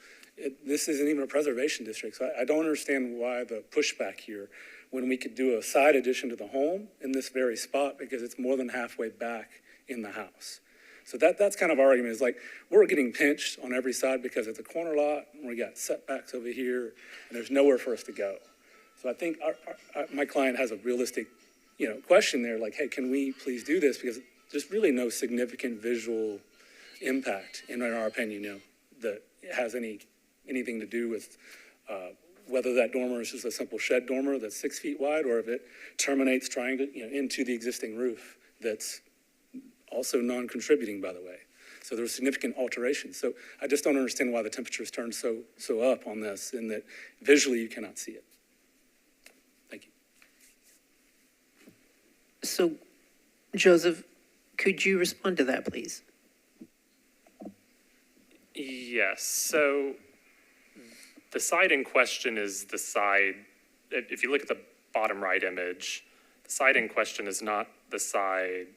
This isn't even a preservation district, so I don't understand why the pushback here when we could do a side addition to the home in this very spot because it's more than halfway back in the house. So that's kind of our argument, is like, we're getting pinched on every side because it's a corner lot, and we got setbacks over here, and there's nowhere for us to go. So I think my client has a realistic, question there, like, hey, can we please do this? Because there's really no significant visual impact, in our opinion, that has anything to do with whether that dormer is just a simple shed dormer that's 6 feet wide, or if it terminates into the existing roof that's also non-contributing, by the way. So there's significant alterations. So I just don't understand why the temperature's turned so up on this, in that visually you cannot see it. Thank you. So, Joseph, could you respond to that, please? Yes, so the side in question is the side, if you look at the bottom right image, the side in question is not the side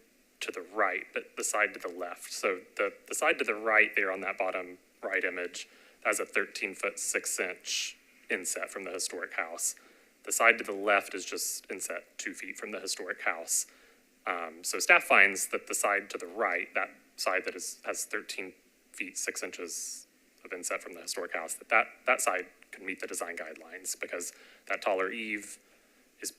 to the right, but the side to the left. So the side to the right there on that bottom right image has a 13-foot 6-inch inset from the historic house. The side to the left is just inset 2 feet from the historic house. So staff finds that the side to the right, that side that has 13 feet 6 inches of inset from the historic house, that side can meet the design guidelines because that taller eave is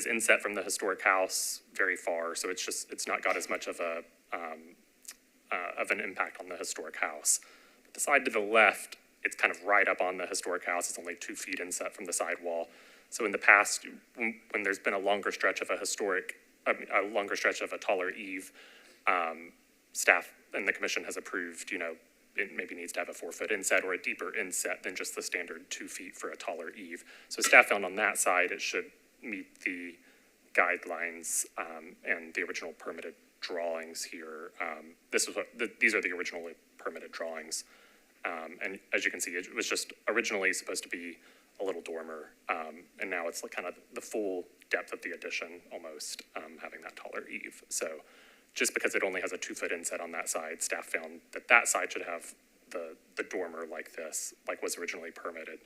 inset from the historic house very far, so it's not got as much of an impact on the historic house. But the side to the left, it's kind of right up on the historic house. It's only 2 feet inset from the sidewall. So in the past, when there's been a longer stretch of a taller eave, staff and the commission has approved, it maybe needs to have a 4-foot inset or a deeper inset than just the standard 2 feet for a taller eave. So staff found on that side it should meet the guidelines and the original permitted drawings here. These are the originally permitted drawings. And as you can see, it was just originally supposed to be a little dormer, and now it's like kind of the full depth of the addition almost, having that taller eave. So just because it only has a 2-foot inset on that side, staff found that side should have the dormer like this, like was originally permitted.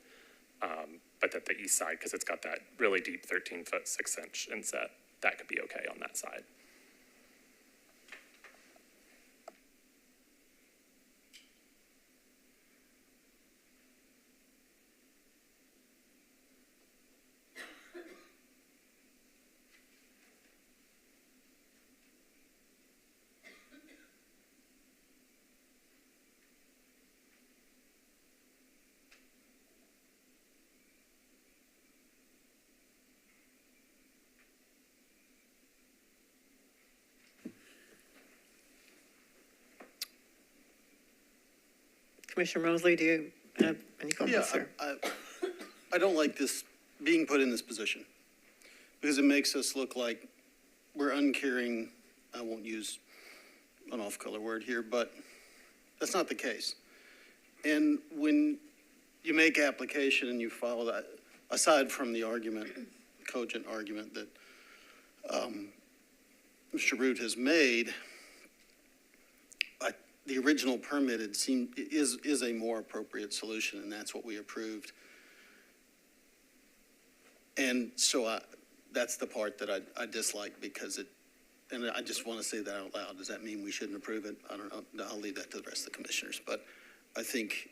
But that the east side, because it's got that really deep 13-foot 6-inch inset, that could be okay on that side. Commissioner Mosley, do you have any comments there? I don't like this, being put in this position, because it makes us look like we're uncaring. I won't use an off-color word here, but that's not the case. And when you make application and you follow that, aside from the argument, cogent argument that Mr. Root has made, the original permit is a more appropriate solution, and that's what we approved. And so that's the part that I dislike, because and I just want to say that out loud. Does that mean we shouldn't approve it? I don't know. I'll leave that to the rest of the commissioners. But I think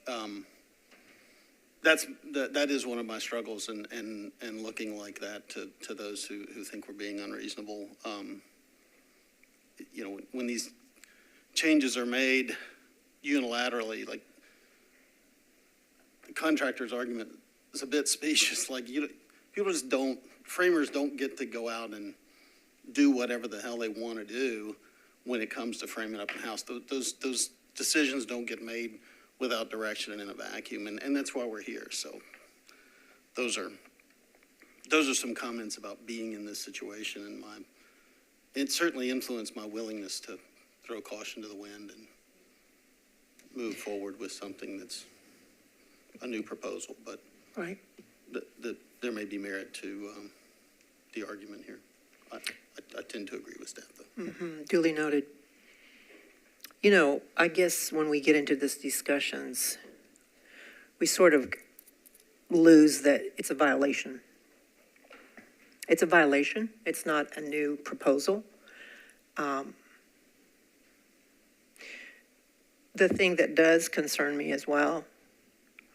that is one of my struggles, and looking like that to those who think we're being unreasonable. When these changes are made unilaterally, like the contractor's argument is a bit specious. Like framers don't get to go out and do whatever the hell they want to do when it comes to framing up a house. Those decisions don't get made without direction and in a vacuum, and that's why we're here. So those are some comments about being in this situation, and it certainly influenced my willingness to throw caution to the wind and move forward with something that's a new proposal. But Right. There may be merit to the argument here. I tend to agree with staff, though. Mm-hmm. Duly noted. I guess when we get into these discussions, we sort of lose that it's a violation. It's a violation. It's not a new proposal. The thing that does concern me as well,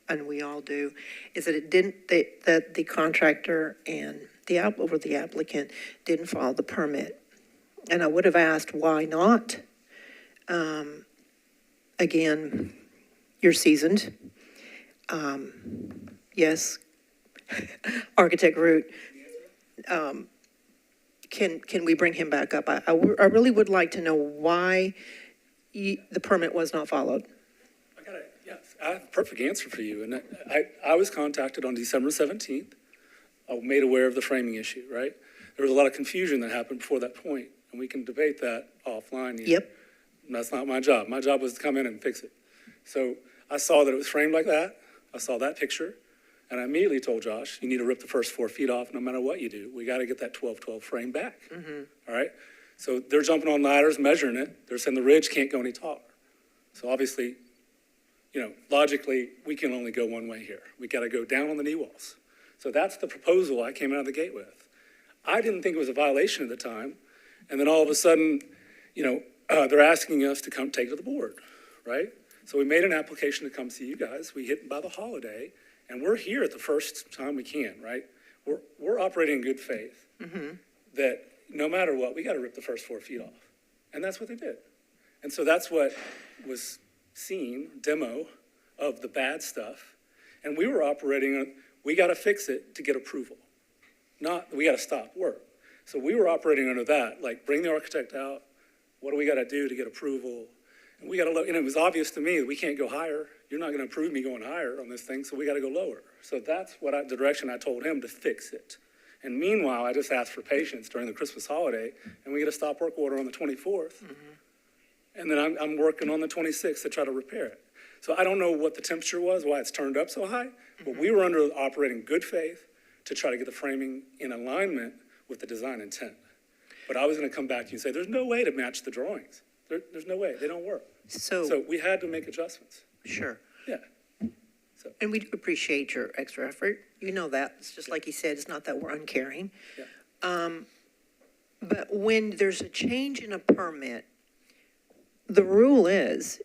and we all do, is that that the contractor and the applicant didn't follow the permit. And I would have asked, why not? Again, you're seasoned. Yes, Architect Root. Can we bring him back up? I really would like to know why the permit was not followed. Yes, I have a perfect answer for you. And I was contacted on December 17th. I was made aware of the framing issue, right? There was a lot of confusion that happened before that point, and we can debate that offline. Yep. And that's not my job. My job was to come in and fix it. So I saw that it was framed like that. I saw that picture, and I immediately told Josh, you need to rip the first 4 feet off no matter what you do. We got to get that 12-12 frame back. Mm-hmm. All right? So they're jumping on ladders, measuring it. They're saying the ridge can't go any taller. So obviously, logically, we can only go one way here. We got to go down on the knee walls. So that's the proposal I came out of the gate with. I didn't think it was a violation at the time. And then all of a sudden, they're asking us to come take it to the board, right? So we made an application to come see you guys. We hit by the holiday, and we're here at the first time we can, right? We're operating in good faith that no matter what, we got to rip the first 4 feet off. And that's what they did. And so that's what was seen, demo of the bad stuff. And we were operating on, we got to fix it to get approval. Not, we got to stop work. So we were operating under that, like bring the architect out. What do we got to do to get approval? And we got to look, and it was obvious to me that we can't go higher. You're not going to approve me going higher on this thing, so we got to go lower. So that's the direction I told him to fix it. And meanwhile, I just asked for patience during the Christmas holiday, and we get a stop work order on the 24th. And then I'm working on the 26th to try to repair it. So I don't know what the temperature was, why it's turned up so high, but we were operating good faith to try to get the framing in alignment with the design intent. But I was going to come back to you and say, there's no way to match the drawings. There's no way. They don't work. So we had to make adjustments. Sure. Yeah. And we appreciate your extra effort. You know that. It's just like he said, it's not that we're uncaring. Yeah. But when there's a change in a permit, the rule is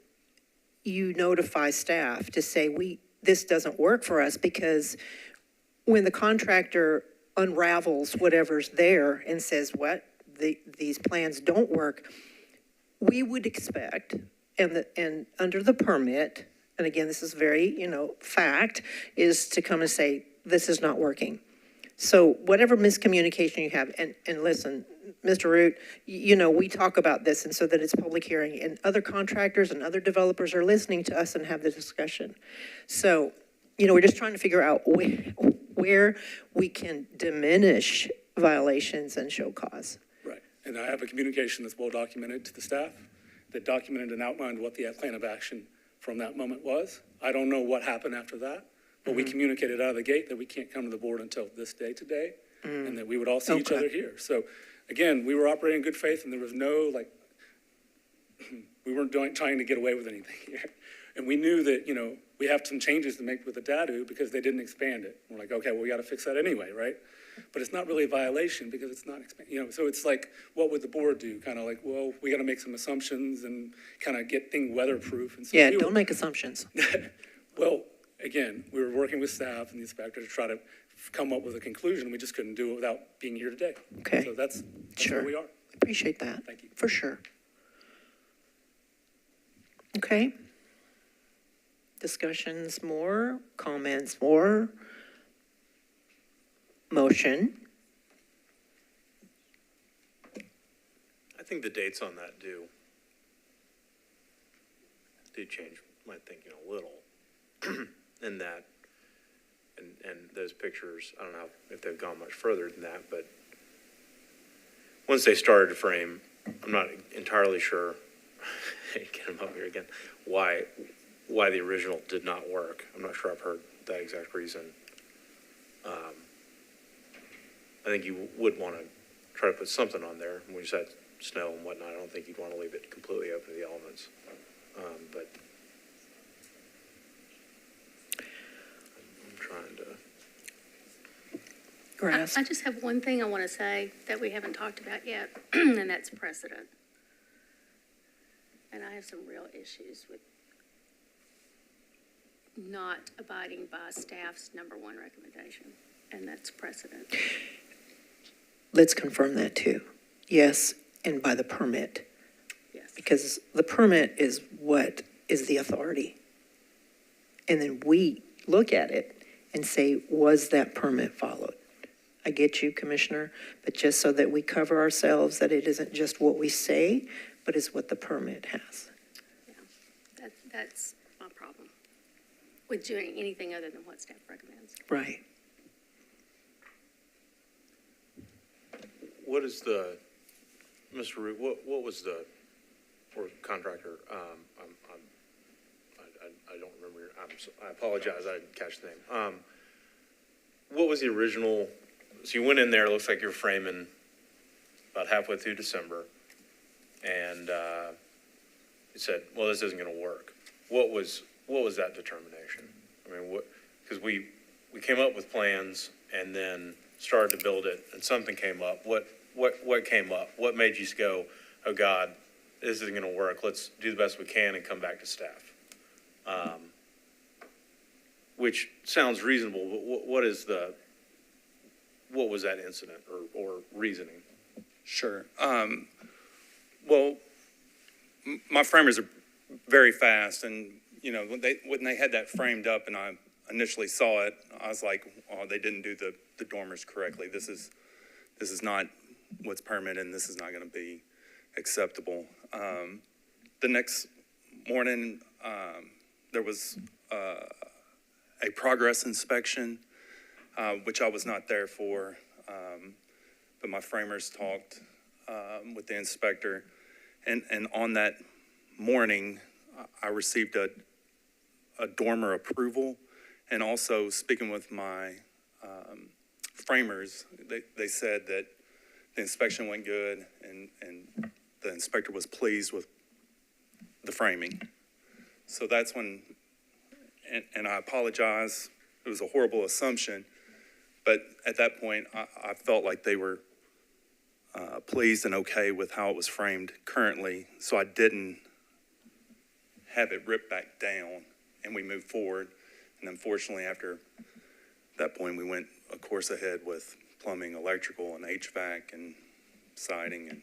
you notify staff to say, this doesn't work for us, because when the contractor unravels whatever's there and says, these plans don't work, we would expect, and under the permit, and again, this is very, fact, is to come and say, this is not working. So whatever miscommunication you have, and listen, Mr. Root, you know, we talk about this and so that it's public hearing, and other contractors and other developers are listening to us and have the discussion. So, you know, we're just trying to figure out where we can diminish violations and show cause. Right. And I have a communication that's well documented to the staff that documented and outlined what the plan of action from that moment was. I don't know what happened after that, but we communicated out of the gate that we can't come to the board until this day today, and that we would all see each other here. So again, we were operating in good faith, and there was no, we weren't trying to get away with anything here. And we knew that, you know, we have some changes to make with the DADU because they didn't expand it. We're like, okay, well, we got to fix that anyway, right? But it's not really a violation because it's not expanded, you know, so it's like, what would the board do? Kind of like, well, we got to make some assumptions and kind of get things weatherproof. And so Yeah, don't make assumptions. Well, again, we were working with staff and the inspector to try to come up with a conclusion. We just couldn't do it without being here today. Okay. So that's Sure. where we are. Appreciate that. Thank you. For sure. Okay. Discussions more, comments more, motion. I think the dates on that do change my thinking a little. In that, and those pictures, I don't know if they've gone much further than that, but once they started to frame, I'm not entirely sure, get them up here again, why the original did not work. I'm not sure I've heard that exact reason. I think you would want to try to put something on there. When you said snow and whatnot, I don't think you'd want to leave it completely open to the elements. But I'm trying to. Grass. I just have one thing I want to say that we haven't talked about yet, and that's precedent. And I have some real issues with not abiding by staff's number one recommendation, and that's precedent. Let's confirm that too. Yes, and by the permit. Yes. Because the permit is what is the authority. And then we look at it and say, was that permit followed? I get you, Commissioner, but just so that we cover ourselves, that it isn't just what we say, but it's what the permit has. Yeah, that's my problem with doing anything other than what staff recommends. Right. What is the, Mr. Root, what was the, or contractor, I don't remember your, I apologize, I didn't catch the name. What was the original, so you went in there, it looks like you're framing about halfway through December, and you said, well, this isn't gonna work. What was that determination? I mean, because we came up with plans and then started to build it, and something came up. What came up? What made you go, oh God, this isn't gonna work, let's do the best we can and come back to staff? Which sounds reasonable, but what was that incident or reasoning? Sure. Well, my framers are very fast, and you know when they had that framed up, and I initially saw it, I was like, "Oh, they didn't do the dormers correctly. This is not what's permitted, and this is not going to be acceptable." The next morning, there was a progress inspection, which I was not there for, but my framers talked with the inspector, and on that morning, I received a dormer approval, and also speaking with my framers, they said that the inspection went good, and the inspector was pleased with the framing. So that's when, and I apologize, it was a horrible assumption, but at that point, I felt like they were pleased and okay with how it was framed currently, so I didn't have it ripped back down, and we moved forward. And unfortunately, after that point, we went a course ahead with plumbing, electrical, and HVAC, and siding, and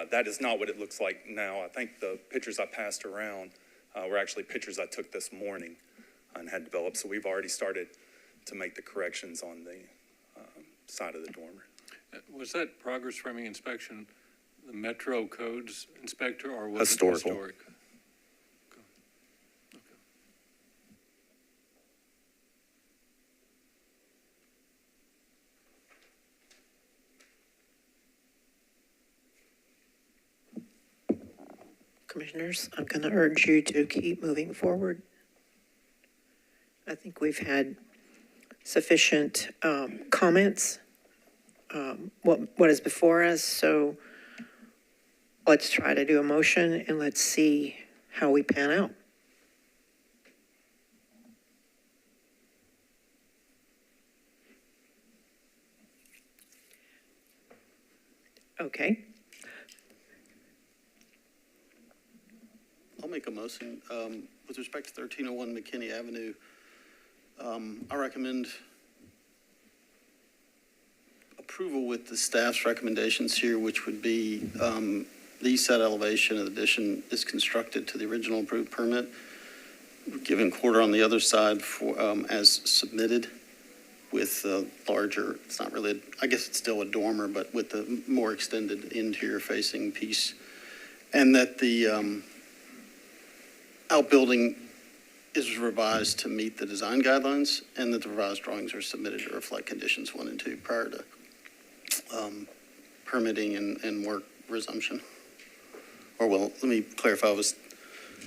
that is not what it looks like now. I think the pictures I passed around were actually pictures I took this morning and had developed, so we've already started to make the corrections on the side of the dormer. Was that progress framing inspection the Metro Codes inspector or was it Historical. historic? Commissioners, I'm going to urge you to keep moving forward. I think we've had sufficient comments, what is before us, so let's try to do a motion and let's see how we pan out. Okay. I'll make a motion. With respect to 1301 McKinney Avenue, I recommend approval with the staff's recommendations here, which would be the east side elevation of the addition is constructed to the original approved permit, given quarter on the other side for as submitted with larger, it's not really, I guess it's still a dormer, but with the more extended interior facing piece. And that the outbuilding is revised to meet the design guidelines, and that the revised drawings are submitted to reflect conditions 1 and 2 prior to permitting and work resumption. Or well, let me clarify with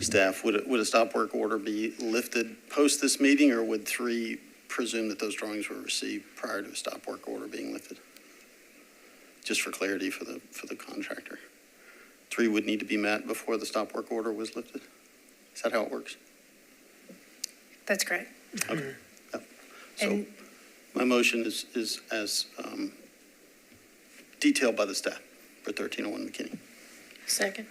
staff, would a stop work order be lifted post this meeting, or would 3 presume that those drawings were received prior to a stop work order being lifted? Just for clarity for the contractor. 3 would need to be met before the stop work order was lifted? Is that how it works? That's correct. Okay. Yeah. So And- my motion is as detailed by the staff for 1301 McKinney. Second.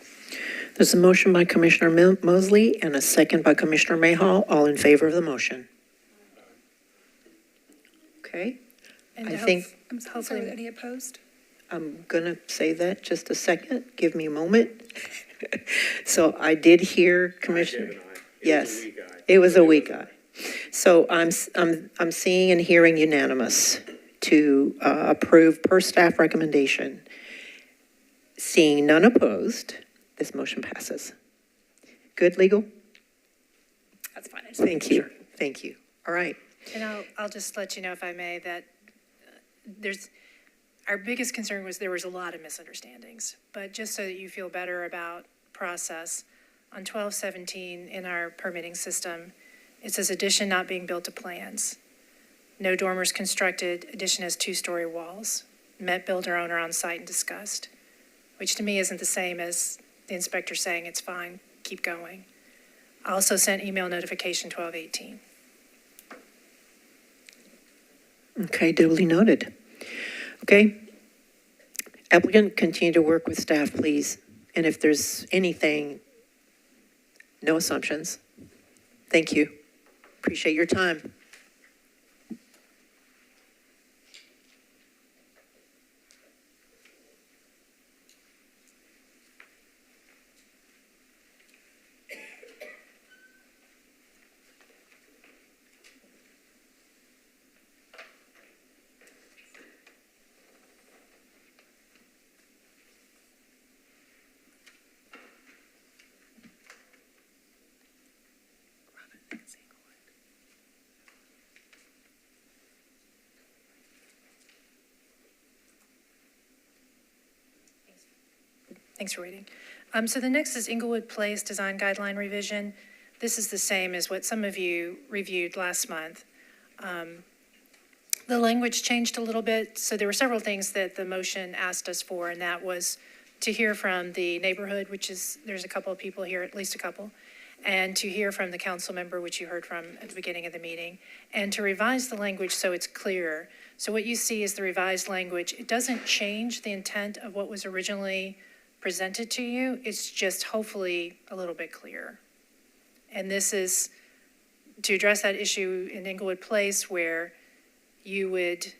There's a motion by Commissioner Mosley and a second by Commissioner Mayhaw. All in favor of the motion? Okay, And I think I'm sorry, any opposed? I'm gonna say that just a second. Give me a moment. So I did hear Commissioner. Yes, it was a weak eye. So I'm seeing and hearing unanimous to approve per staff recommendation. Seeing none opposed, this motion passes. Good, legal? That's fine. Thank you, thank you. All right. And I'll just let you know, if I may, that our biggest concern was there was a lot of misunderstandings. But just so that you feel better about process, on 1217 in our permitting system, it says addition not being built to plans. No dormers constructed, addition has 2-story walls. Met builder owner on site and discussed, which to me isn't the same as the inspector saying it's fine, keep going. I also sent email notification 1218. Okay, duly noted. Okay. Applicant, continue to work with staff, please. And if there's anything, no assumptions. Thank you. Appreciate your time. Thanks for waiting. So the next is Inglewood Place Design Guideline Revision. This is the same as what some of you reviewed last month. The language changed a little bit, so there were several things that the motion asked us for, and that was to hear from the neighborhood, which is, there's a couple of people here, at least a couple, and to hear from the council member, which you heard from at the beginning of the meeting, and to revise the language so it's clearer. So what you see is the revised language. It doesn't change the intent of what was originally presented to you. It's just hopefully a little bit clearer. And this is to address that issue in Inglewood Place where you would,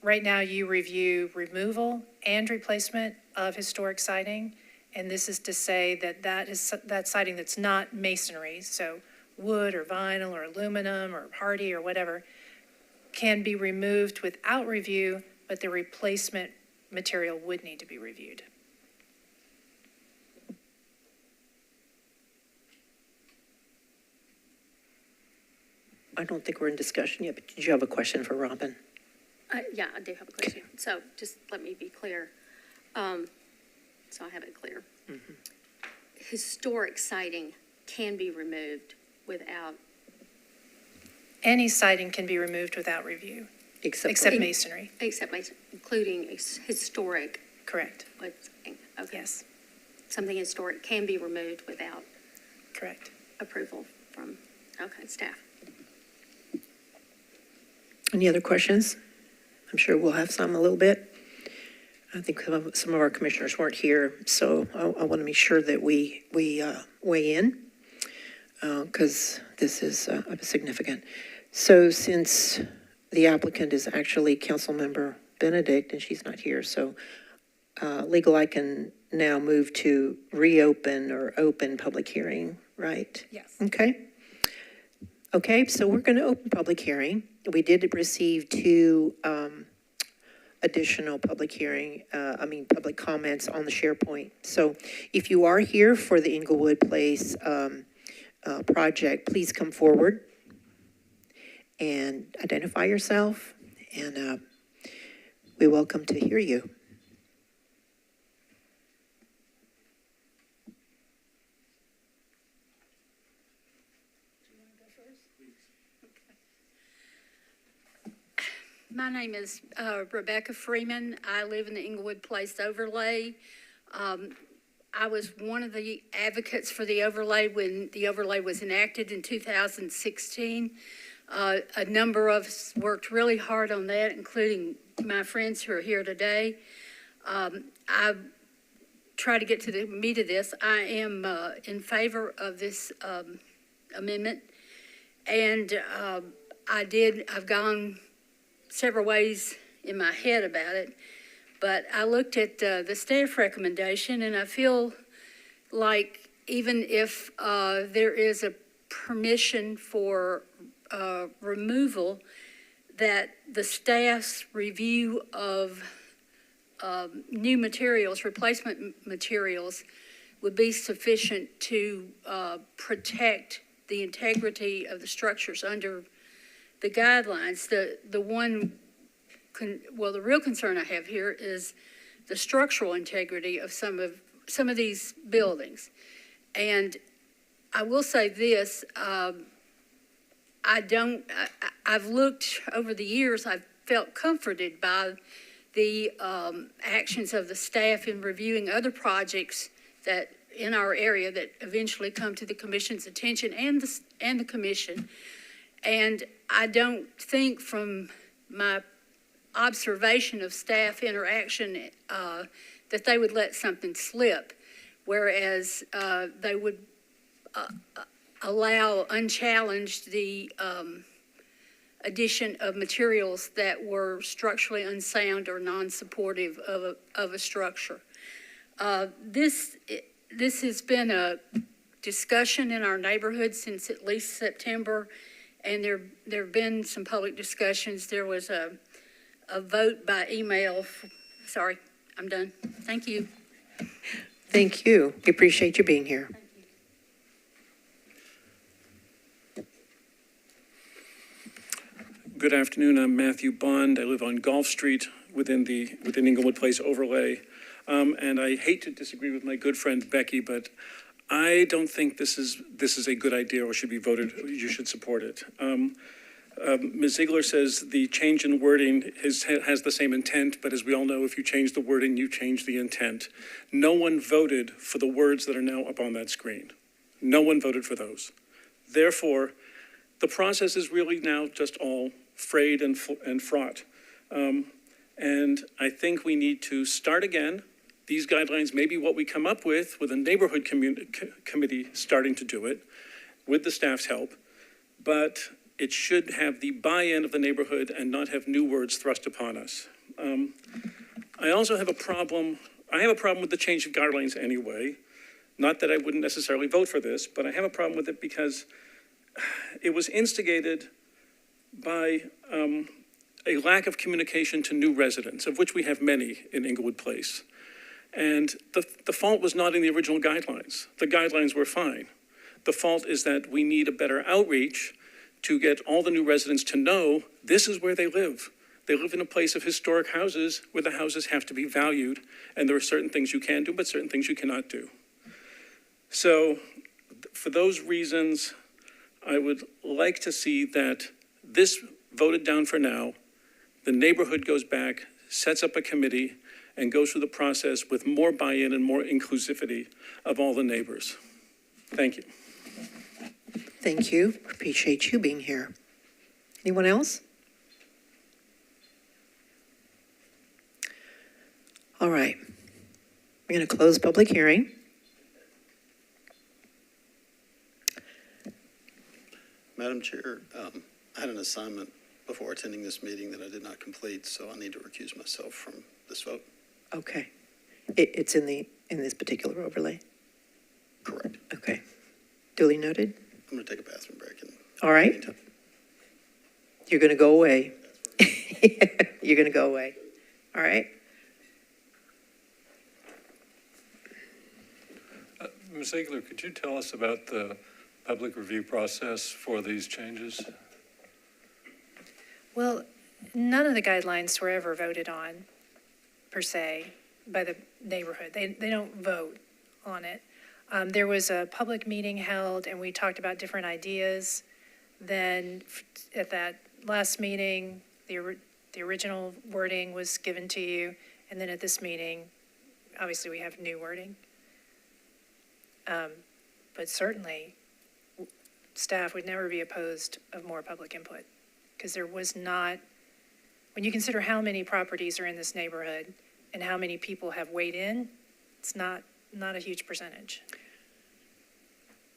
right now you review removal and replacement of historic siding. And this is to say that that siding that's not masonry, so wood or vinyl or aluminum or hardy or whatever, can be removed without review, but the replacement material would need to be reviewed. I don't think we're in discussion yet, but did you have a question for Robin? Yeah, I do have a question. So just let me be clear. So I have it clear. Historic siding can be removed without, Any siding can be removed without review, except masonry. including historic. Correct. Okay. Yes, Something historic can be removed without correct. approval from, staff. Any other questions? I'm sure we'll have some a little bit. I think some of our commissioners weren't here, so I want to make sure that we weigh in, because this is significant. So since the applicant is actually Councilmember Benedict, and she's not here, so legal, I can now move to reopen or open public hearing, right? Yes. Okay, so we're going to open public hearing. We did receive two additional public comments on the SharePoint. So if you are here for the Inglewood Place project, please come forward and identify yourself, and we welcome to hear you. My name is Rebecca Freeman. I live in the Inglewood Place overlay. I was one of the advocates for the overlay when the overlay was enacted in 2016. A number of us worked really hard on that, including my friends who are here today. I try to get to the meat of this. I am in favor of this amendment, and I've gone several ways in my head about it, but I looked at the staff recommendation, and I feel like even if there is a permission for removal, that the staff's review of new materials, replacement materials, would be sufficient to protect the integrity of the structures under the guidelines. The real concern I have here is the structural integrity of some of these buildings. And I will say this, I've looked over the years, I've felt comforted by the actions of the staff in reviewing other projects that in our area that eventually come to the commission's attention and the commission. And I don't think from my observation of staff interaction that they would let something slip, whereas they would allow unchallenged the addition of materials that were structurally unsound or non-supportive of a structure. This has been a discussion in our neighborhood since at least September. And there have been some public discussions. There was a vote by email. Sorry, I'm done. Thank you. Thank you. We appreciate you being here. Good afternoon. I'm Matthew Bond. I live on Gulf Street within Inglewood Place overlay. And I hate to disagree with my good friend Becky, but I don't think this is a good idea or should be voted. You should support it. Ms. Ziegler says the change in wording has the same intent, but as we all know, if you change the wording, you change the intent. No one voted for the words that are now up on that screen. No one voted for those. Therefore, the process is really now just all frayed and fraught. And I think we need to start again. These guidelines may be what we come up with a neighborhood committee starting to do it with the staff's help, but it should have the buy-in of the neighborhood and not have new words thrust upon us. I also have a problem. I have a problem with the change of guidelines anyway. Not that I wouldn't necessarily vote for this, but I have a problem with it because it was instigated by a lack of communication to new residents, of which we have many in Inglewood Place. And the fault was not in the original guidelines. The guidelines were fine. The fault is that we need a better outreach to get all the new residents to know this is where they live. They live in a place of historic houses where the houses have to be valued, and there are certain things you can do, but certain things you cannot do. So for those reasons, I would like to see that this voted down for now, the neighborhood goes back, sets up a committee, and goes through the process with more buy-in and more inclusivity of all the neighbors. Thank you. Thank you. Appreciate you being here. Anyone else? All right. We're going to close public hearing. Madam Chair, I had an assignment before attending this meeting that I did not complete, so I need to recuse myself from this vote. Okay. It's in this particular overlay? Correct. Okay. Duly noted. I'm going to take a bathroom break. All right. You're going to go away. You're going to go away. All right. Ms. Ziegler, could you tell us about the public review process for these changes? Well, none of the guidelines were ever voted on, per se, by the neighborhood. They don't vote on it. There was a public meeting held, and we talked about different ideas. Then at that last meeting, the original wording was given to you, and then at this meeting, obviously we have new wording. But certainly, staff would never be opposed of more public input, because there was not, when you consider how many properties are in this neighborhood and how many people have weighed in, it's not a huge percentage.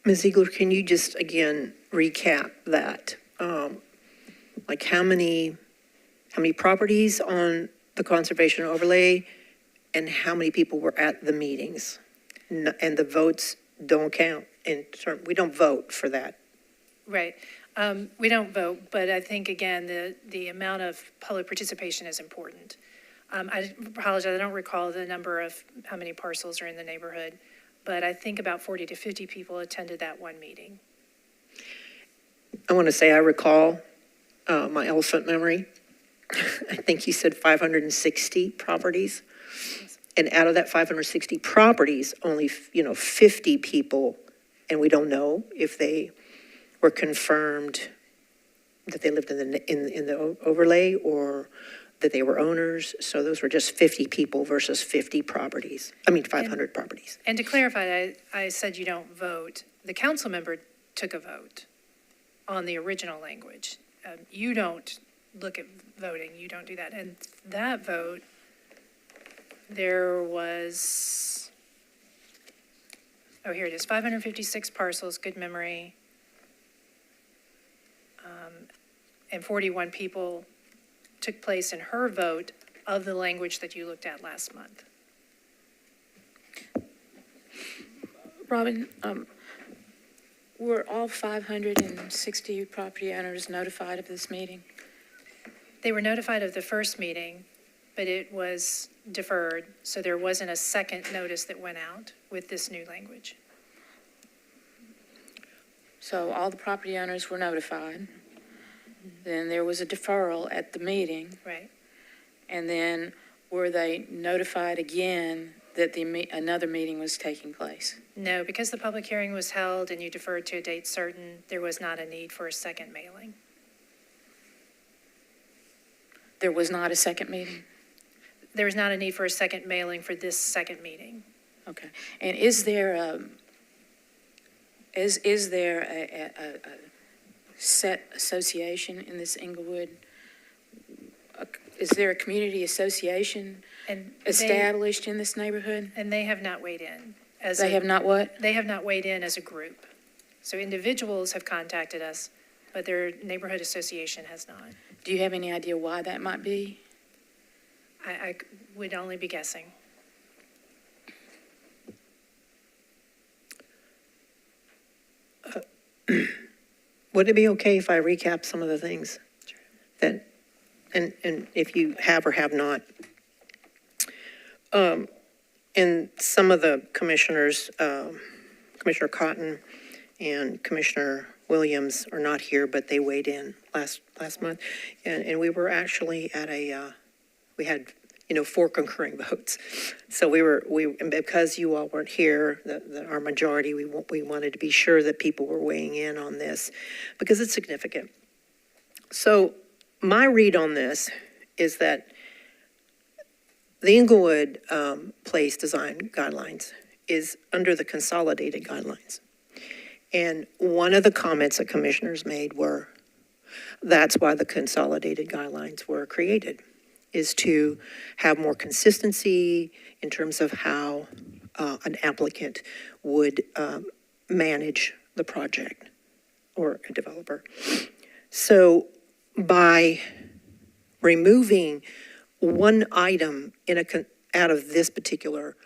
Ms. Ziegler, can you just, again, recap that? Like how many properties on the conservation overlay and how many people were at the meetings? And the votes don't count we don't vote for that. Right. We don't vote, but I think, again, the amount of public participation is important. I apologize, I don't recall the number of how many parcels are in the neighborhood, but I think about 40 to 50 people attended that one meeting. I want to say I recall my elephant memory. I think you said 560 properties. And out of that 560 properties, only 50 people, and we don't know if they were confirmed that they lived in the overlay or that they were owners. So those were just 50 people versus 50 properties. 500 properties. And to clarify, I said you don't vote. The council member took a vote on the original language. You don't look at voting. You don't do that. And that vote, there was, here it is, 556 parcels, good memory. And 41 people took place in her vote of the language that you looked at last month. Robin, were all 560 property owners notified of this meeting? They were notified of the first meeting, but it was deferred, so there wasn't a second notice that went out with this new language. So all the property owners were notified. Then there was a deferral at the meeting. Right. And then were they notified again that another meeting was taking place? No, because the public hearing was held and you deferred to a date certain, there was not a need for a second mailing. There was not a second meeting? There was not a need for a second mailing for this second meeting. Okay. And is there a set association in this Inglewood? Is there a community association established in this neighborhood? And they have not weighed in. They have not what? They have not weighed in as a group. So individuals have contacted us, but their neighborhood association has not. Do you have any idea why that might be? I would only be guessing. Would it be okay if I recap some of the things that and if you have or have not. And some of the commissioners, Commissioner Cotton and Commissioner Williams are not here, but they weighed in last month. And we were actually at we had, 4 concurring votes. So and because you all weren't here, our majority, we wanted to be sure that people were weighing in on this because it's significant. So my read on this is that the Inglewood Place Design Guidelines is under the consolidated guidelines. And one of the comments that commissioners made were, that's why the consolidated guidelines were created, is to have more consistency in terms of how an applicant would manage the project or a developer. So by removing one item out of this particular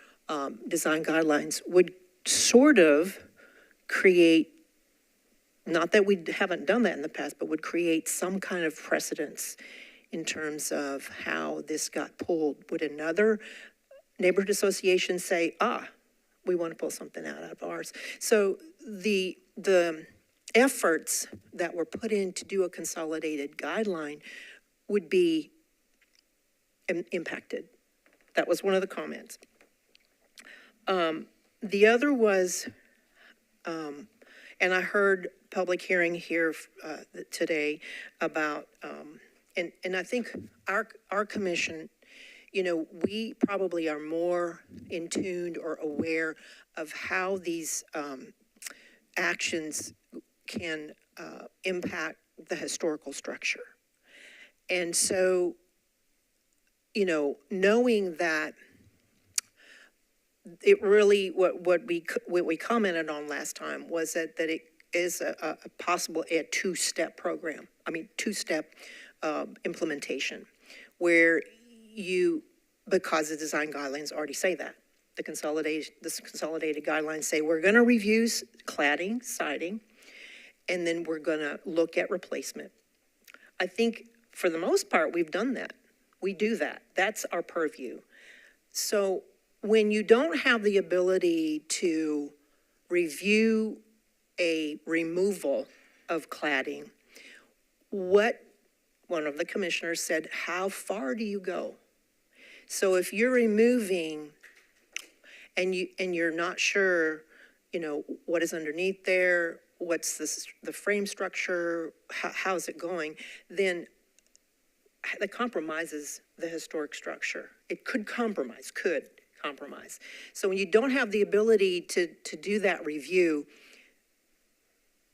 design guidelines would sort of create, not that we haven't done that in the past, but would create some kind of precedence in terms of how this got pulled. Would another neighborhood association say, we want to pull something out of ours? So the efforts that were put in to do a consolidated guideline would be impacted. That was one of the comments. The other was, and I heard public hearing here today about, and I think our commission, we probably are more in tune or aware of how these actions can impact the historical structure. And so, knowing that it really, what we commented on last time was that it is a possible two-step program. Two-step implementation, where because the design guidelines already say that. The consolidated guidelines say we're going to review cladding, siding, and then we're going to look at replacement. I think for the most part, we've done that. We do that. That's our purview. So when you don't have the ability to review a removal of cladding, one of the commissioners said, how far do you go? So if you're removing and you're not sure, what is underneath there, what's the frame structure, how's it going, then that compromises the historic structure. It could compromise. So when you don't have the ability to do that review,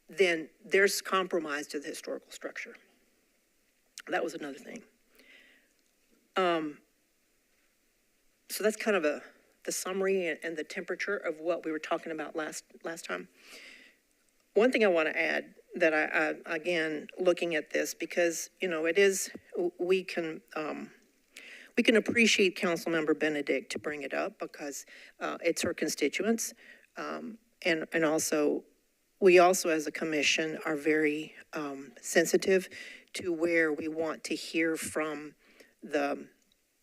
then there's compromise to the historical structure. That was another thing. So that's kind of the summary and the temperature of what we were talking about last time. One thing I want to add that I again, looking at this, because, it is, we can appreciate Councilmember Benedict to bring it up because it's her constituents. And also, we also as a commission are very sensitive to where we want to hear from the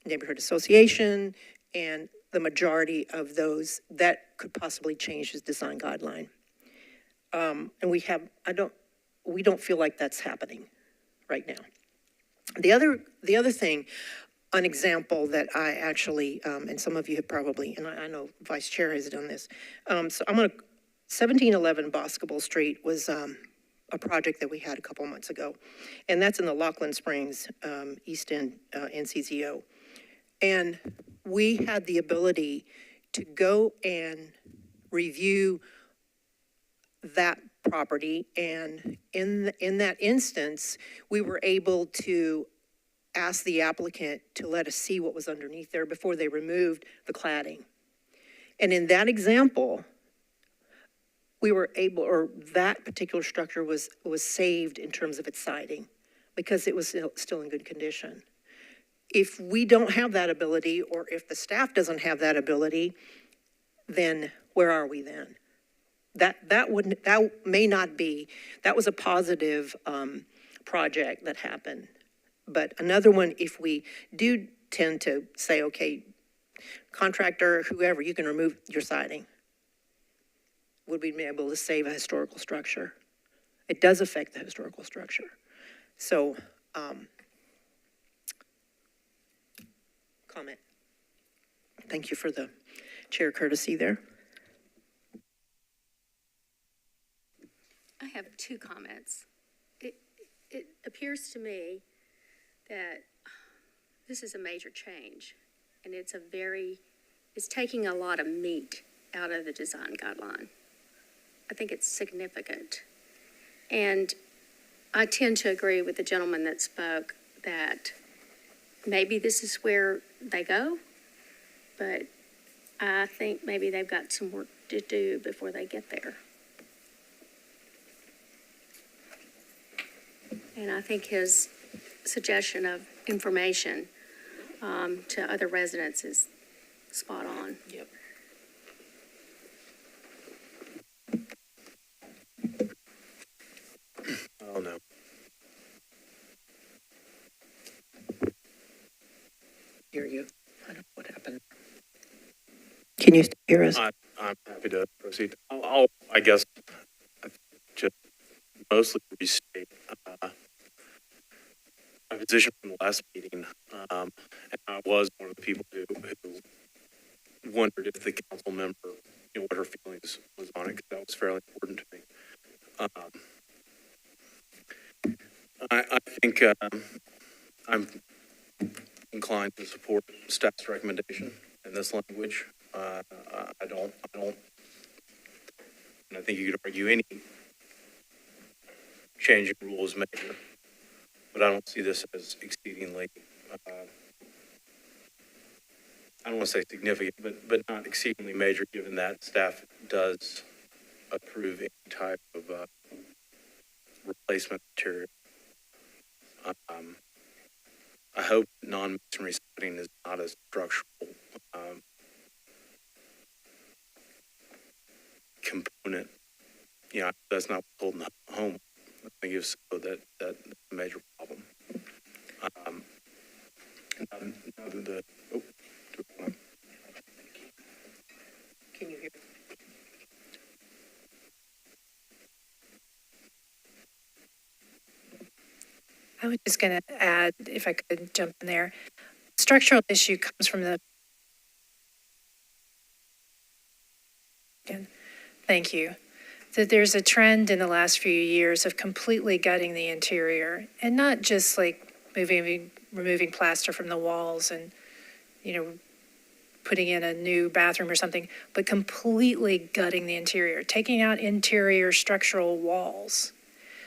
neighborhood association and the majority of those that could possibly change his design guideline. And we don't feel like that's happening right now. The other thing, an example that I actually, and some of you have probably, and I know Vice Chair has done this. So 1711 Boscobel Street was a project that we had a couple months ago. And that's in the Laughlin Springs, East End, NCZO. And we had the ability to go and review that property, and in that instance, we were able to ask the applicant to let us see what was underneath there before they removed the cladding. And in that example, we were able, or that particular structure was saved in terms of its siding because it was still in good condition. If we don't have that ability, or if the staff doesn't have that ability, then where are we then? That may not be, that was a positive project that happened. But another one, if we do tend to say, okay, contractor, whoever, you can remove your siding, would we be able to save a historical structure? It does affect the historical structure. So, comment. Thank you for the chair courtesy there. I have two comments. It appears to me that this is a major change, and it's taking a lot of meat out of the design guideline. I think it's significant. And I tend to agree with the gentleman that spoke that maybe this is where they go, but I think maybe they've got some work to do before they get there. And I think his suggestion of information to other residents is spot on. Yep. Oh, no. Hear you. I don't know what happened. Can you hear us? I'm happy to proceed. I guess, just mostly restate my position from the last meeting. And I was one of the people who wondered if the council member, what her feelings was on it, because that was fairly important to me. I think I'm inclined to support staff's recommendation in this language. I don't, and I think you could argue any change in rules major, but I don't see this as exceedingly, I don't want to say significant, but not exceedingly major, given that staff does approve any type of replacement material. I hope non-masonry siding is not a structural component. That's not what's holding the home. I think if so, that's a major problem. Can you hear? I was just going to add, if I could jump in there, structural issue comes from the, thank you, that there's a trend in the last few years of completely gutting the interior, and not just like removing plaster from the walls and, putting in a new bathroom or something, but completely gutting the interior, taking out interior structural walls.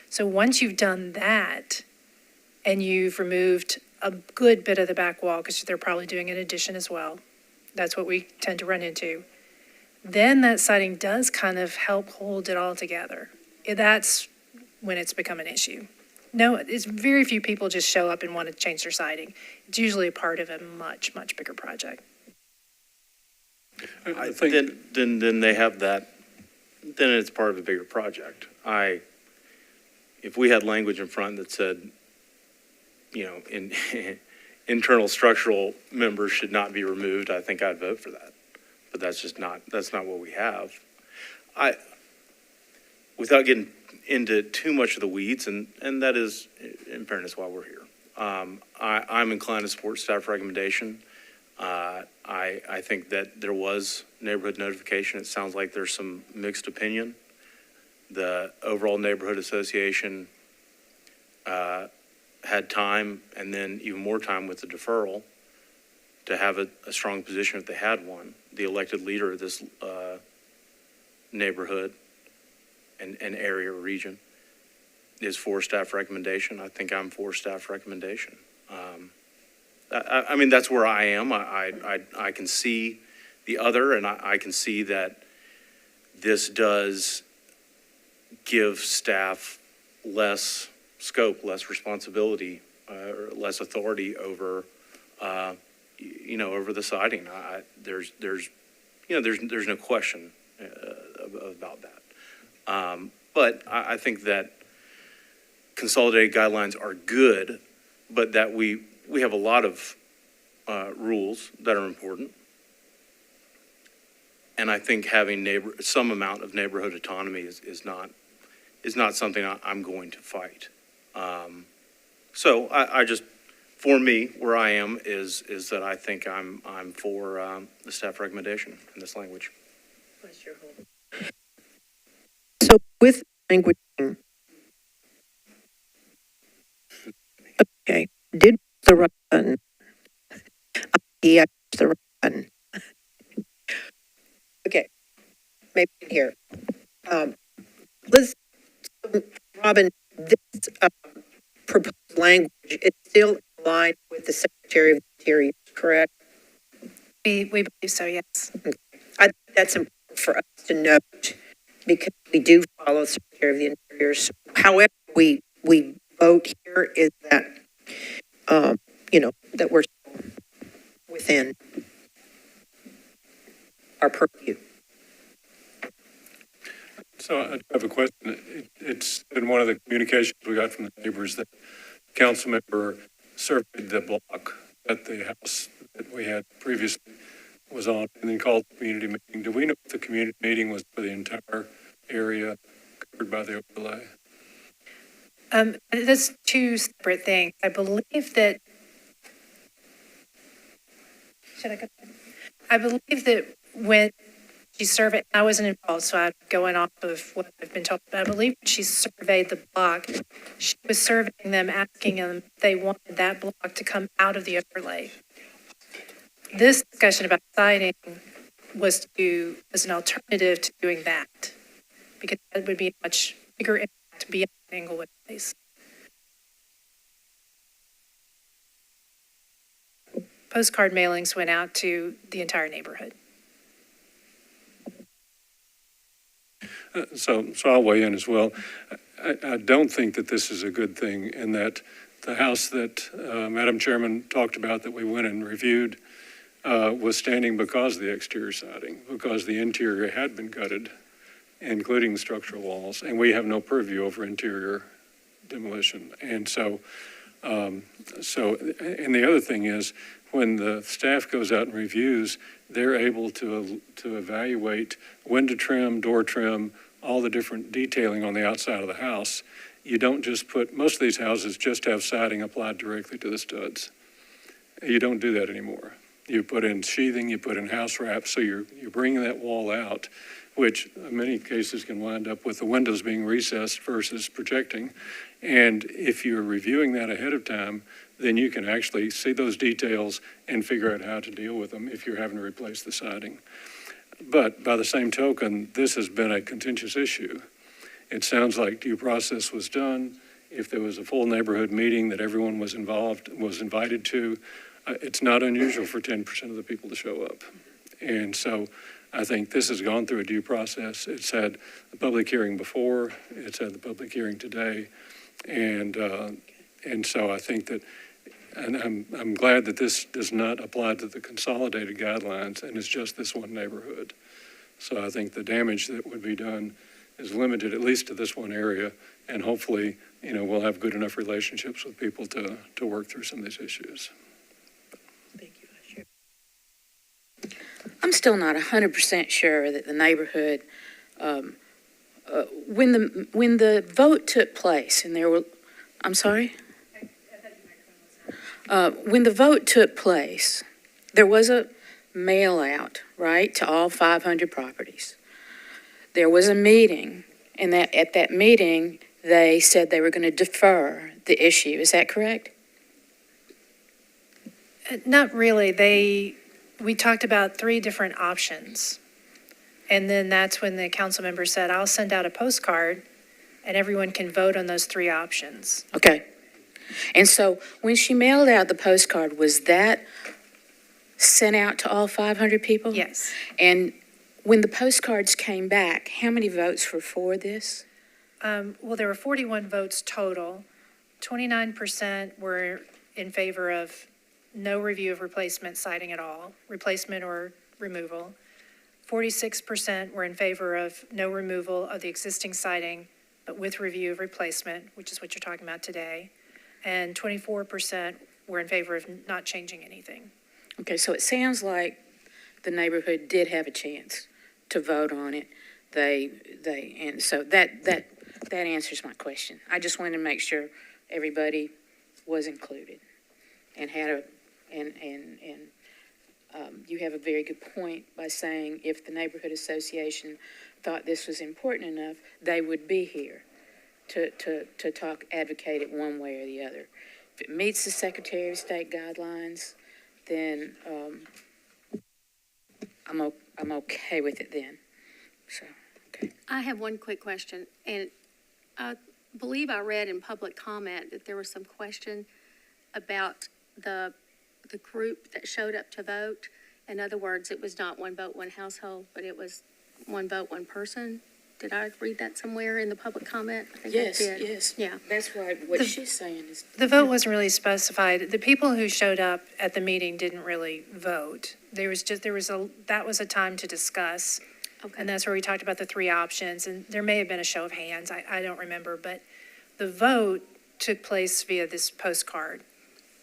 So once you've done that, and you've removed a good bit of the back wall, because they're probably doing an addition as well. That's what we tend to run into. Then that siding does kind of help hold it all together. That's when it's become an issue. No, it's very few people just show up and want to change their siding. It's usually a part of a much, much bigger project. I think Then they have that, then it's part of a bigger project. If we had language in front that said, internal structural members should not be removed, I think I'd vote for that. But that's not what we have. Without getting into too much of the weeds, and that is, in fairness, why we're here. I'm inclined to support staff recommendation. I think that there was neighborhood notification. It sounds like there's some mixed opinion. The overall neighborhood association had time, and then even more time with the deferral, to have a strong position if they had one. The elected leader of this neighborhood and area or region is for staff recommendation. I think I'm for staff recommendation. I mean, that's where I am. I can see the other, and I can see that this does give staff less scope, less responsibility, or less authority over, over the siding. There's no question about that. But I think that consolidated guidelines are good but that we have a lot of rules that are important. And I think having some amount of neighborhood autonomy is not something I'm going to fight. So I just, for me, where I am is that I think I'm for the staff recommendation in this language. So with language, okay, did the right button. Yeah, the right button. Okay, maybe here. Let's, Robin, this proposed language is still in line with the Secretary of the Interior, correct? We believe so, yes. I think that's important for us to note because we do follow Secretary of the Interior. So however we vote here is that, that we're within our purview. So I have a question. It's in one of the communications we got from the neighbors that council member surveyed the block that the house that we had previously was on and then called the community meeting. Do we know if the community meeting was for the entire area covered by the overlay? That's two separate things. I believe that, I believe that when she surveyed, I wasn't involved, so I'm going off of what I've been told, but I believe she surveyed the block. She was surveying them, asking them if they wanted that block to come out of the overlay. This discussion about siding was as an alternative to doing that, because that would be a much bigger impact beyond Englewood Place. Postcard mailings went out to the entire neighborhood. So I'll weigh in as well. I don't think that this is a good thing in that the house that Madam Chairman talked about that we went and reviewed was standing because of the exterior siding, because the interior had been gutted, including structural walls, and we have no purview over interior demolition. And so and the other thing is, when the staff goes out and reviews, they're able to evaluate window trim, door trim, all the different detailing on the outside of the house. You don't just most of these houses just have siding applied directly to the studs. You don't do that anymore. You put in sheathing, you put in house wrap, so you're bringing that wall out, which in many cases can wind up with the windows being recessed versus projecting. And if you're reviewing that ahead of time, then you can actually see those details and figure out how to deal with them if you're having to replace the siding. But by the same token, this has been a contentious issue. It sounds like due process was done. If there was a full neighborhood meeting that everyone was invited to, it's not unusual for 10% of the people to show up. And so I think this has gone through a due process. It's had a public hearing before, it's had the public hearing today. And so I think that, and I'm glad that this does not apply to the consolidated guidelines and it's just this one neighborhood. So I think the damage that would be done is limited at least to this one area, and hopefully, we'll have good enough relationships with people to work through some of these issues. Thank you. I'm still not 100% sure that the neighborhood, when the vote took place and there were, I'm sorry? When the vote took place, there was a mail out, right, to all 500 properties. There was a meeting, and at that meeting, they said they were going to defer the issue. Is that correct? Not really. We talked about 3 different options. And then that's when the council member said, I'll send out a postcard and everyone can vote on those 3 options. Okay. And so when she mailed out the postcard, was that sent out to all 500 people? Yes. And when the postcards came back, how many votes were for this? Well, there were 41 votes total. 29% were in favor of no review of replacement siding at all, replacement or removal. 46% were in favor of no removal of the existing siding, but with review of replacement, which is what you're talking about today. and 24% were in favor of not changing anything. Okay, so it sounds like the neighborhood did have a chance to vote on it. And so that answers my question. I just wanted to make sure everybody was included and you have a very good point by saying if the neighborhood association thought this was important enough, they would be here to advocate it one way or the other. If it meets the Secretary of State guidelines, then I'm okay with it then. So, okay. I have one quick question, and I believe I read in public comment that there was some question about the group that showed up to vote. In other words, it was not one vote, one household, but it was one vote, one person. Did I read that somewhere in the public comment? I think I did. Yes. Yeah. That's why what she's saying is. The vote wasn't really specified. The people who showed up at the meeting didn't really vote. That was a time to discuss. Okay. And that's where we talked about the three options, and there may have been a show of hands, I don't remember, but the vote took place via this postcard.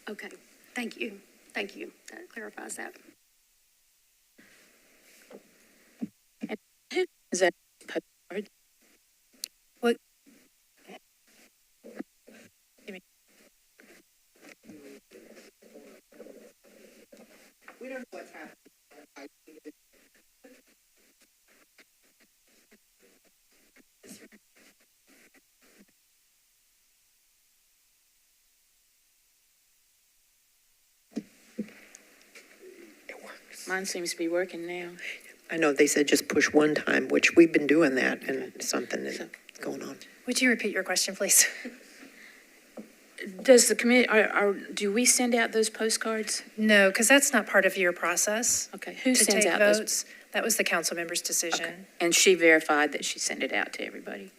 Okay. Thank you. Thank you. That clarifies that. Is that postcard? What? We don't know what's happening. Mine seems to be working now. I know they said just push one time, which we've been doing that, and something is going on. Would you repeat your question, please? Does the committee, do we send out those postcards? No, because that's not part of your process. Okay, who To sends take out those? votes. That was the council member's decision. Okay. And she verified that she sent it out to everybody?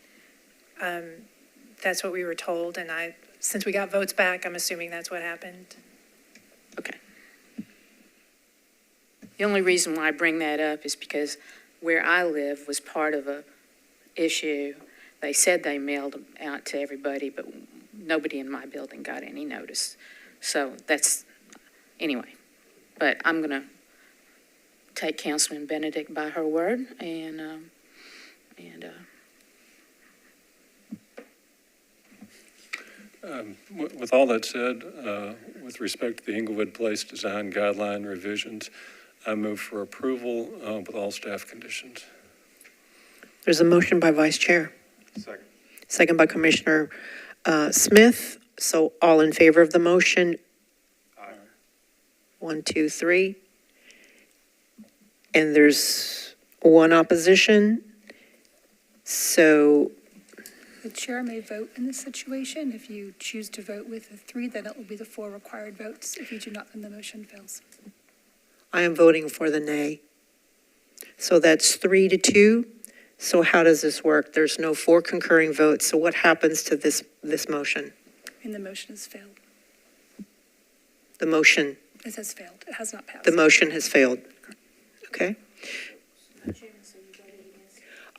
That's what we were told, and since we got votes back, I'm assuming that's what happened. Okay. The only reason why I bring that up is because where I live was part of a issue. They said they mailed them out to everybody, but nobody in my building got any notice. So anyway. But I'm going to take Councilman Benedict by her word With all that said, with respect to the Inglewood Place Design Guideline revisions, I move for approval with all staff conditions. There's a motion by Vice Chair. Second. Second by Commissioner Smith. So all in favor of the motion? Aye. 1, 2, 3. And there's one opposition. So The chair may vote in this situation. If you choose to vote with the 3, then it will be the 4 required votes. If you do not, then the motion fails. I am voting for the nay. So that's 3-2. So how does this work? There's no 4 concurring votes. So what happens to this motion? And the motion has failed. The motion, It has failed. It has not passed. the motion has failed. Okay?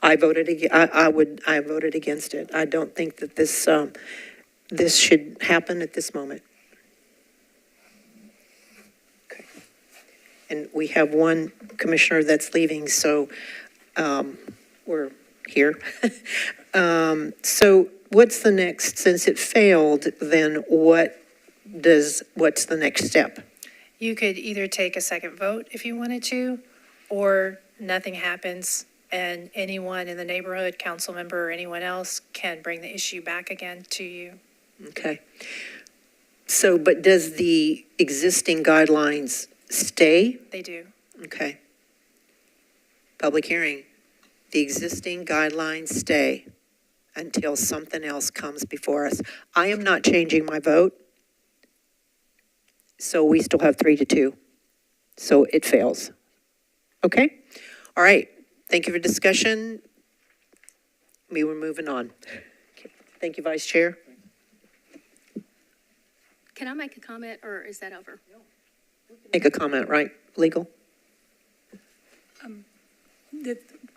I voted I voted against it. I don't think that this should happen at this moment. Okay. And we have one commissioner that's leaving, so we're here. So what's the next, since it failed, then what's the next step? You could either take a second vote if you wanted to, or nothing happens and anyone in the neighborhood, council member or anyone else can bring the issue back again to you. Okay. So, but does the existing guidelines stay? They do. Okay. Public hearing. The existing guidelines stay until something else comes before us. I am not changing my vote. So we still have 3-2. So it fails. Okay? All right. Thank you for discussion. We were moving on. Thank you, Vice Chair. Can I make a comment, or is that over? Make a comment, right? Legal?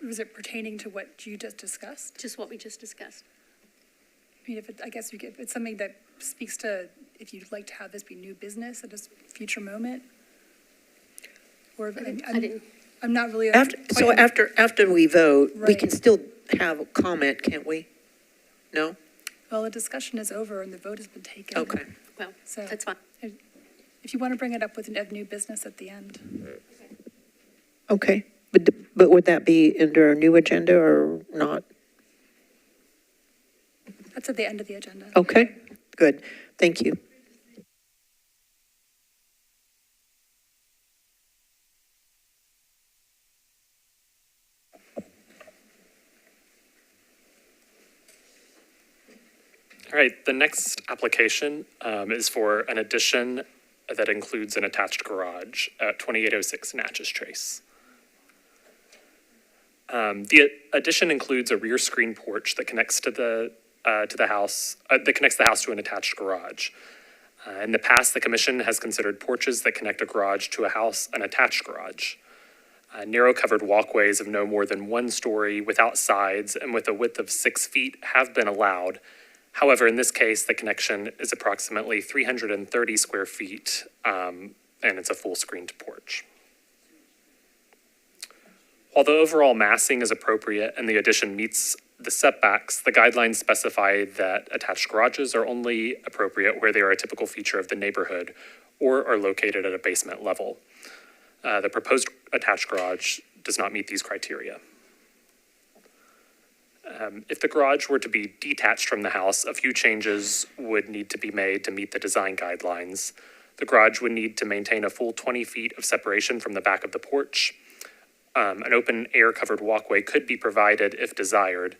Was it pertaining to what you just discussed? Just what we just discussed. I mean, I guess if it's something that speaks to, if you'd like to have this be new business at a future moment? Or, I'm not really. After we vote, we Right. can still have a comment, can't we? No? Well, the discussion is over and the vote has been taken. Okay. Well, So that's fine. if you want to bring it up with a new business at the end. Okay, but would that be under a new agenda or not? That's at the end of the agenda. Okay, good, thank you. All right, the next application is for an addition that includes an attached garage at 2806 Natchez Trace. The addition includes a rear screen porch that connects to the house to an attached garage. In the past, the commission has considered porches that connect a garage to a house an attached garage. Narrow covered walkways of no more than 1 story without sides and with a width of 6 feet have been allowed. However, in this case, the connection is approximately 330 square feet, and it's a full screened porch. While the overall massing is appropriate and the addition meets the setbacks, the guidelines specify that attached garages are only appropriate where they are a typical feature of the neighborhood or are located at a basement level. The proposed attached garage does not meet these criteria. If the garage were to be detached from the house, a few changes would need to be made to meet the design guidelines. The garage would need to maintain a full 20 feet of separation from the back of the porch. An open air covered walkway could be provided if desired,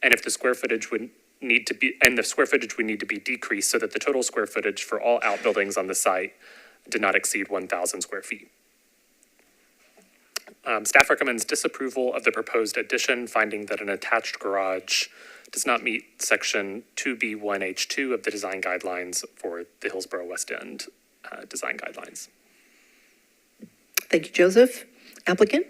and if the square footage would need to be decreased so that the total square footage for all outbuildings on the site did not exceed 1,000 square feet. Staff recommends disapproval of the proposed addition, finding that an attached garage does not meet section 2B1H2 of the design guidelines for the Hillsborough West End design guidelines. Thank you, Joseph. Applicant?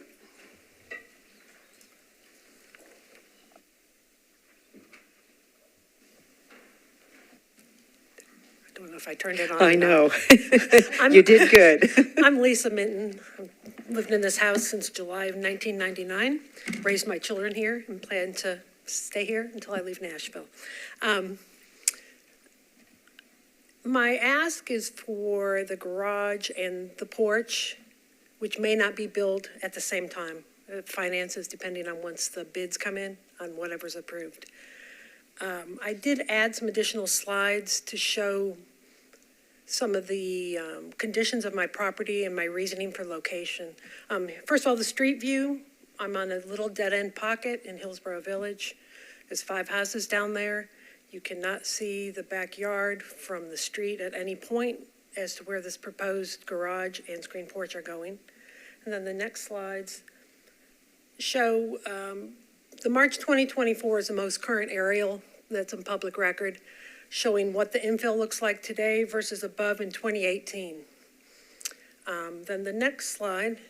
I don't know if I turned it on. I know. I'm- You did good. I'm Lisa Minton. I've lived in this house since July of 1999, raised my children here and plan to stay here until I leave Nashville. My ask is for the garage and the porch, which may not be built at the same time. Finances, depending on once the bids come in, on whatever's approved. I did add some additional slides to show some of the conditions of my property and my reasoning for location. First of all, the street view, I'm on a little dead-end pocket in Hillsborough Village. There's 5 houses down there. You cannot see the backyard from the street at any point as to where this proposed garage and screen porch are going. And then the next slides show the March 2024 is the most current aerial that's in public record, showing what the infill looks like today versus above in 2018. Then the next slide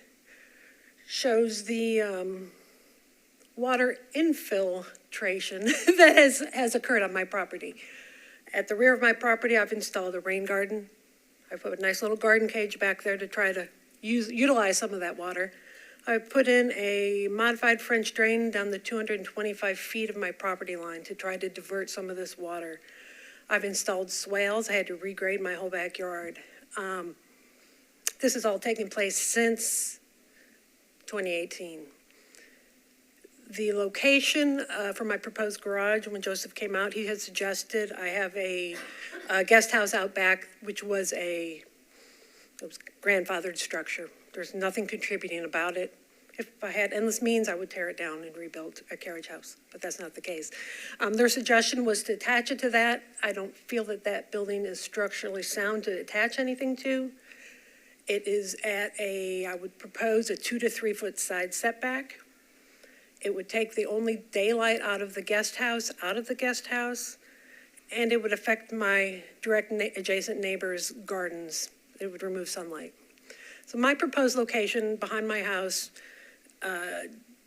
shows the water infiltration that has occurred on my property. At the rear of my property, I've installed a rain garden. I put a nice little garden cage back there to try to utilize some of that water. I put in a modified French drain down the 225 feet of my property line to try to divert some of this water. I've installed swales. I had to regrade my whole backyard. This has all taken place since 2018. The location for my proposed garage, when Joseph came out, he had suggested I have a guest house out back, which was it was grandfathered structure. There's nothing contributing about it. If I had endless means, I would tear it down and rebuild a carriage house, but that's not the case. Their suggestion was to attach it to that. I don't feel that that building is structurally sound to attach anything to. It is at I would propose a 2 to 3 foot side setback. It would take the only daylight out of the guest house, and it would affect my direct adjacent neighbors' gardens. It would remove sunlight. So my proposed location behind my house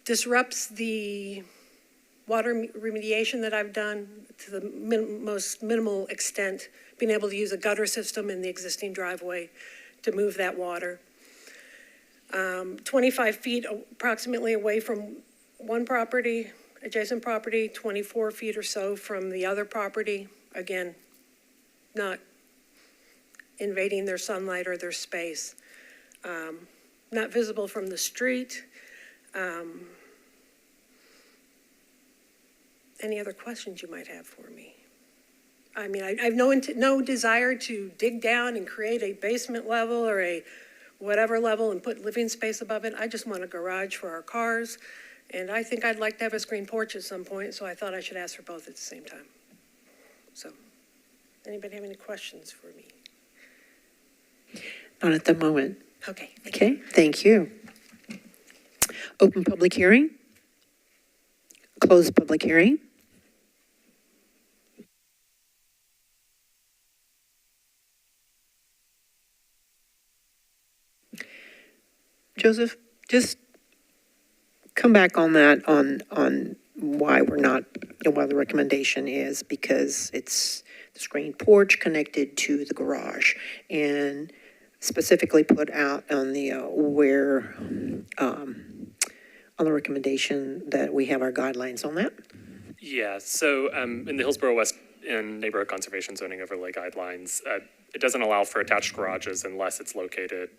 disrupts the water remediation that I've done to the most minimal extent, being able to use a gutter system in the existing driveway to move that water. 25 feet approximately away from one property, adjacent property, 24 feet or so from the other property. Again, not invading their sunlight or their space. Not visible from the street. Any other questions you might have for me? I mean, I have no desire to dig down and create a basement level or a whatever level and put living space above it. I just want a garage for our cars. And I think I'd like to have a screen porch at some point, so I thought I should ask for both at the same time. So, anybody have any questions for me? Not at the moment. Okay. Okay, thank you. Open public hearing. Close public hearing. Joseph, just come back on that, on why we're not, and why the recommendation is because it's the screen porch connected to the garage, and specifically put out on the on the recommendation that we have our guidelines on that. Yeah, so in the Hillsborough West in neighborhood conservation zoning overlay guidelines, it doesn't allow for attached garages unless it's located.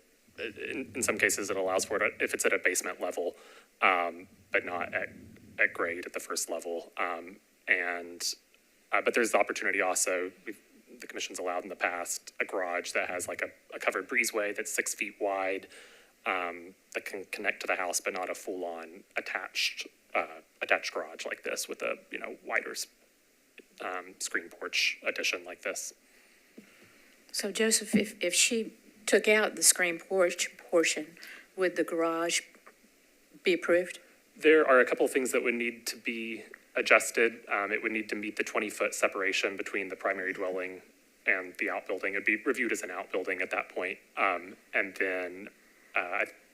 In some cases, it allows for it if it's at a basement level, but not at grade at the first level. But there's the opportunity also, the commission's allowed in the past, a garage that has like a covered breezeway that's 6 feet wide that can connect to the house, but not a full-on attached garage like this with a wider screen porch addition like this. So Joseph, if she took out the screen porch portion, would the garage be approved? There are a couple of things that would need to be adjusted. It would need to meet the 20-foot separation between the primary dwelling and the outbuilding. It'd be reviewed as an outbuilding at that point. And then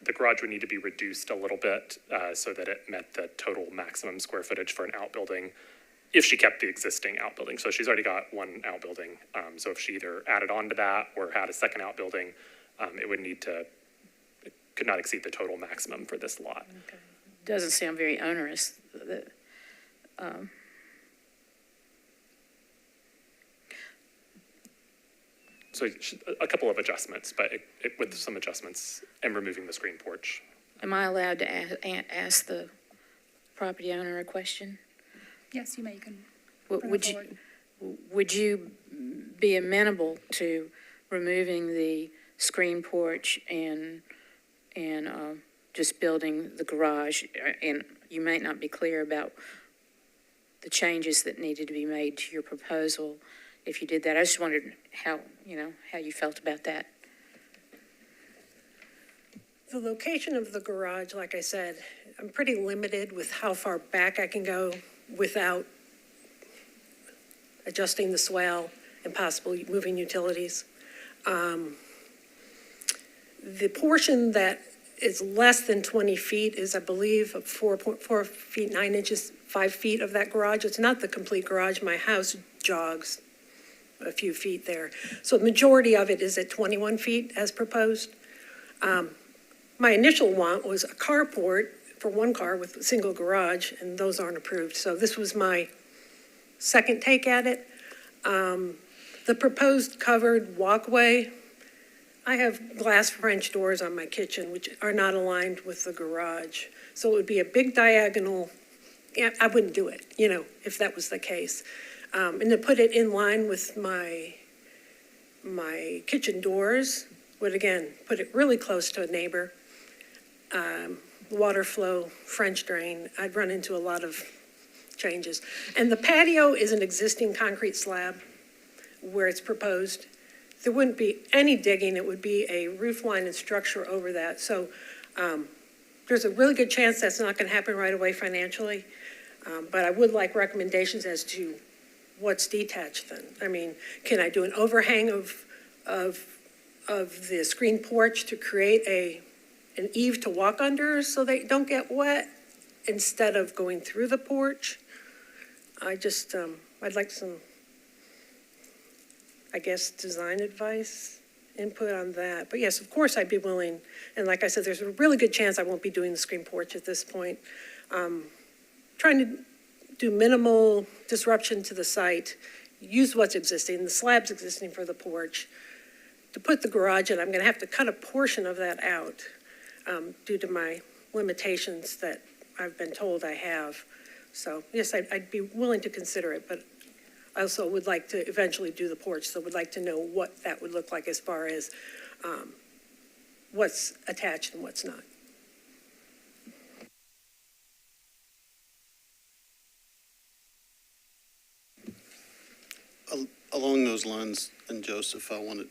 the garage would need to be reduced a little bit so that it met the total maximum square footage for an outbuilding if she kept the existing outbuilding. So she's already got one outbuilding. So if she either added on to that or had a second outbuilding, it could not exceed the total maximum for this lot. Okay. Doesn't sound very onerous. So a couple of adjustments, but with some adjustments and removing the screen porch. Am I allowed to ask the property owner a question? Yes, you may. You can. Would you be amenable to removing the screen porch and just building the garage? And you may not be clear about the changes that needed to be made to your proposal if you did that. I just wondered how you felt about that. The location of the garage, like I said, I'm pretty limited with how far back I can go without adjusting the swale and possibly moving utilities. The portion that is less than 20 feet is, I believe, 4 feet 9 inches, 5 feet of that garage. It's not the complete garage. My house jogs a few feet there. So the majority of it is at 21 feet as proposed. My initial want was a carport for one car with a single garage, and those aren't approved. So this was my second take at it. The proposed covered walkway, I have glass French doors on my kitchen, which are not aligned with the garage. So it would be a big diagonal. Yeah, I wouldn't do it, if that was the case. And to put it in line with my kitchen doors would, again, put it really close to a neighbor. Water flow, French drain, I'd run into a lot of changes. And the patio is an existing concrete slab where it's proposed. There wouldn't be any digging. It would be a roof line and structure over that. So there's a really good chance that's not going to happen right away financially. But I would like recommendations as to what's detached then. I mean, can I do an overhang of the screen porch to create an eave to walk under so they don't get wet instead of going through the porch? I just, I'd like some, I guess, design advice, input on that. But yes, of course, I'd be willing, and like I said, there's a really good chance I won't be doing the screen porch at this point. Trying to do minimal disruption to the site, use what's existing, the slab's existing for the porch. To put the garage in, I'm gonna have to cut a portion of that out due to my limitations that I've been told I have. So yes, I'd be willing to consider it, but I also would like to eventually do the porch, so would like to know what that would look like as far as what's attached and what's not. Along those lines, and Joseph, I wanted,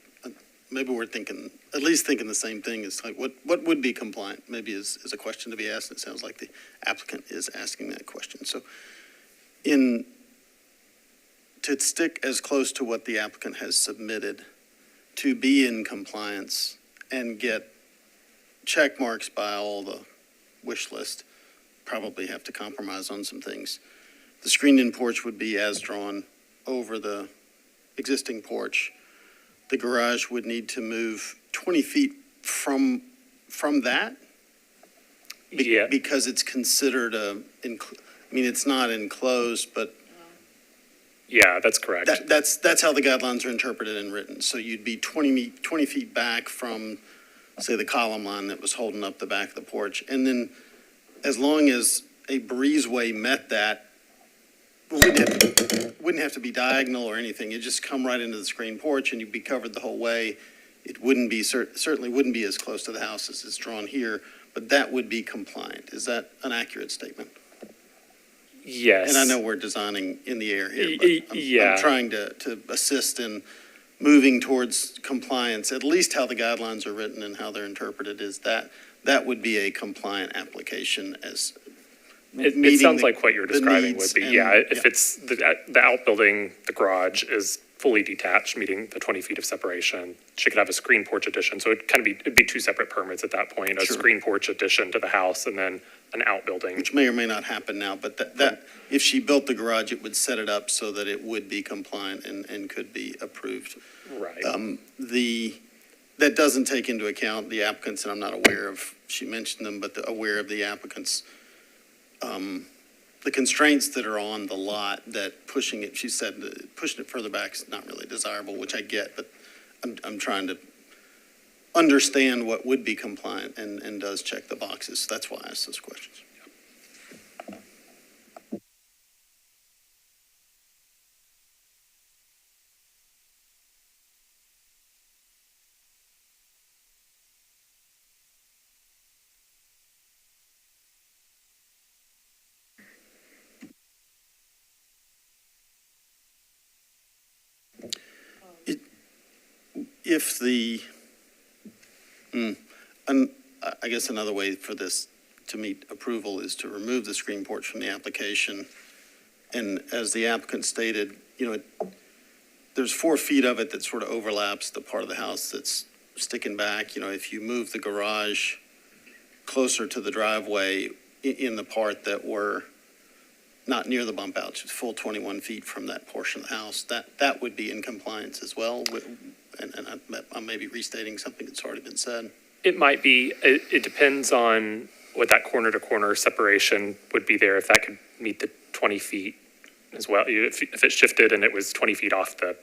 maybe we're thinking, at least thinking the same thing. It's like, what would be compliant? Maybe is a question to be asked. It sounds like the applicant is asking that question. So to stick as close to what the applicant has submitted, to be in compliance and get check marks by all the wish list, probably have to compromise on some things. The screened-in porch would be as drawn over the existing porch. The garage would need to move 20 feet from that? Yeah. Because it's considered it's not enclosed, but Yeah, that's correct. that's how the guidelines are interpreted and written. So you'd be 20 feet back from, say, the column line that was holding up the back of the porch. And then as long as a breezeway met that, wouldn't have to be diagonal or anything. You'd just come right into the screen porch and you'd be covered the whole way. It wouldn't be, certainly wouldn't be as close to the house as it's drawn here, but that would be compliant. Is that an accurate statement? Yes. And I know we're designing in the air here, but yeah. I'm trying to assist in moving towards compliance, at least how the guidelines are written and how they're interpreted, is that would be a compliant application as It sounds like what you're describing would needs be, and- if it's the outbuilding, the garage is fully detached, meeting the 20 feet of separation. She could have a screen porch addition, so it'd be two separate permits at that point, a Sure. screen porch addition to the house and then an outbuilding. Which may or may not happen now, but that if she built the garage, it would set it up so that it would be compliant and could be approved. Right. That doesn't take into account the applicants, and I'm not aware of, she mentioned them, but aware of the applicants' the constraints that are on the lot, that pushing it, she said, pushing it further back is not really desirable, which I get, but I'm trying to understand what would be compliant and does check the boxes. That's why I asked those questions. If I guess another way for this to meet approval is to remove the screen porch from the application. And as the applicant stated, there's 4 feet of it that sort of overlaps the part of the house that's sticking back. If you move the garage closer to the driveway in the part that were not near the bump outs, it's full 21 feet from that portion of the house, that would be in compliance as well. And I may be restating something that's already been said. It might be, it depends on what that corner-to-corner separation would be there, if that could meet the 20 feet as well. If it shifted and it was 20 feet off the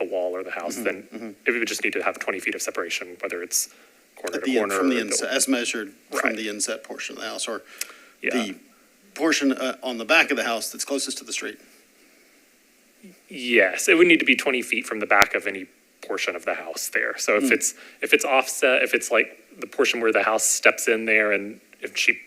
wall or the house, then it would just need to have 20 feet of separation, whether it's corner-to-corner. From the inset, as measured from the inset portion of the house, or the portion on the back of the house that's closest to the street. Yes, it would need to be 20 feet from the back of any portion of the house there. So if it's offset, if it's like the portion where the house steps in there, and if she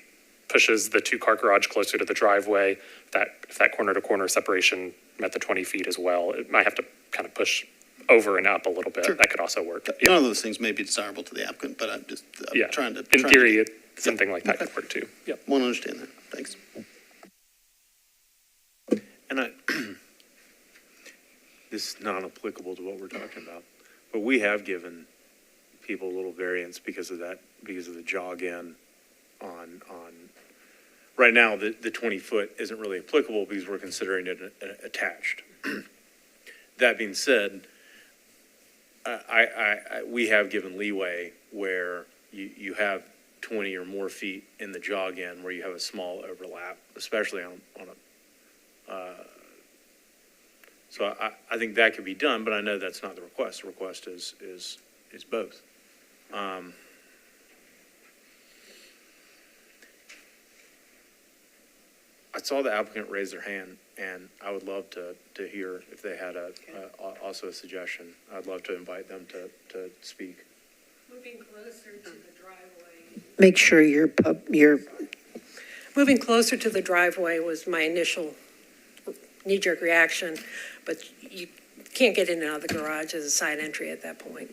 pushes the 2-car garage closer to the driveway, if that corner-to-corner separation met the 20 feet as well, it might have to kind of push over and up a little bit. Sure. That could also work. None of those things may be desirable to the applicant, but I'm just trying to. In theory, something like that could work too. Yep. Want to understand that. Thanks. And this is non-applicable to what we're talking about, but we have given people a little variance because of that, because of the jog in on right now, the 20-foot isn't really applicable because we're considering it attached. That being said, we have given leeway where you have 20 or more feet in the jog in where you have a small overlap, especially on a, so I think that could be done, but I know that's not the request. The request is both. I saw the applicant raise their hand, and I would love to hear if they had also a suggestion. I'd love to invite them to speak. Moving closer to the driveway. Make sure your Moving closer to the driveway was my initial knee-jerk reaction, but you can't get in and out of the garage as a side entry at that point.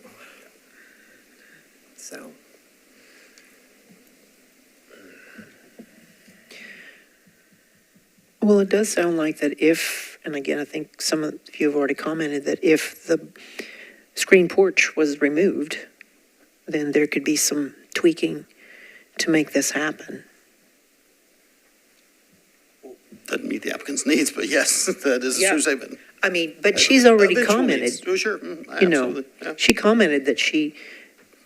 So. Well, it does sound like that if, and again, I think some of you have already commented that if the screen porch was removed, then there could be some tweaking to make this happen. Doesn't meet the applicant's needs, but yes, that is a true statement. I mean, but she's already Eventual commented, needs. Oh, sure, you know, absolutely. Yeah. she commented that she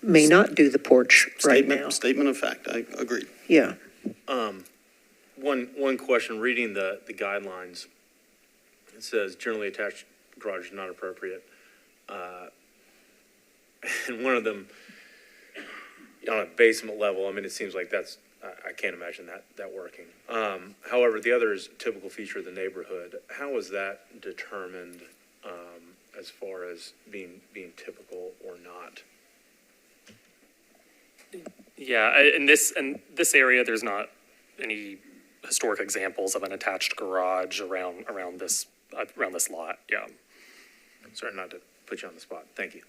may not do the porch right now. Statement of fact, I agree. Yeah. One question, reading the guidelines, it says generally attached garage is not appropriate. And one of them, on a basement level, I mean, it seems like that's, I can't imagine that working. However, the other is typical feature of the neighborhood. How is that determined as far as being typical or not? Yeah, in this area, there's not any historic examples of an attached garage around this lot. Yeah. Sorry not to put you on the spot. Thank you.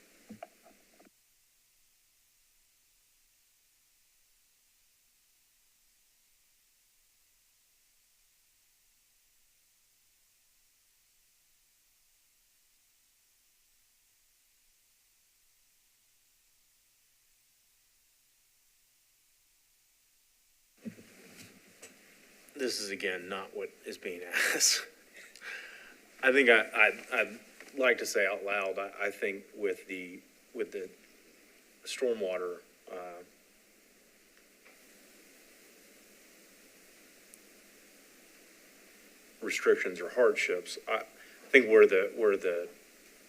This is, again, not what is being asked. I think I'd like to say out loud, I think with the stormwater restrictions or hardships, I think where the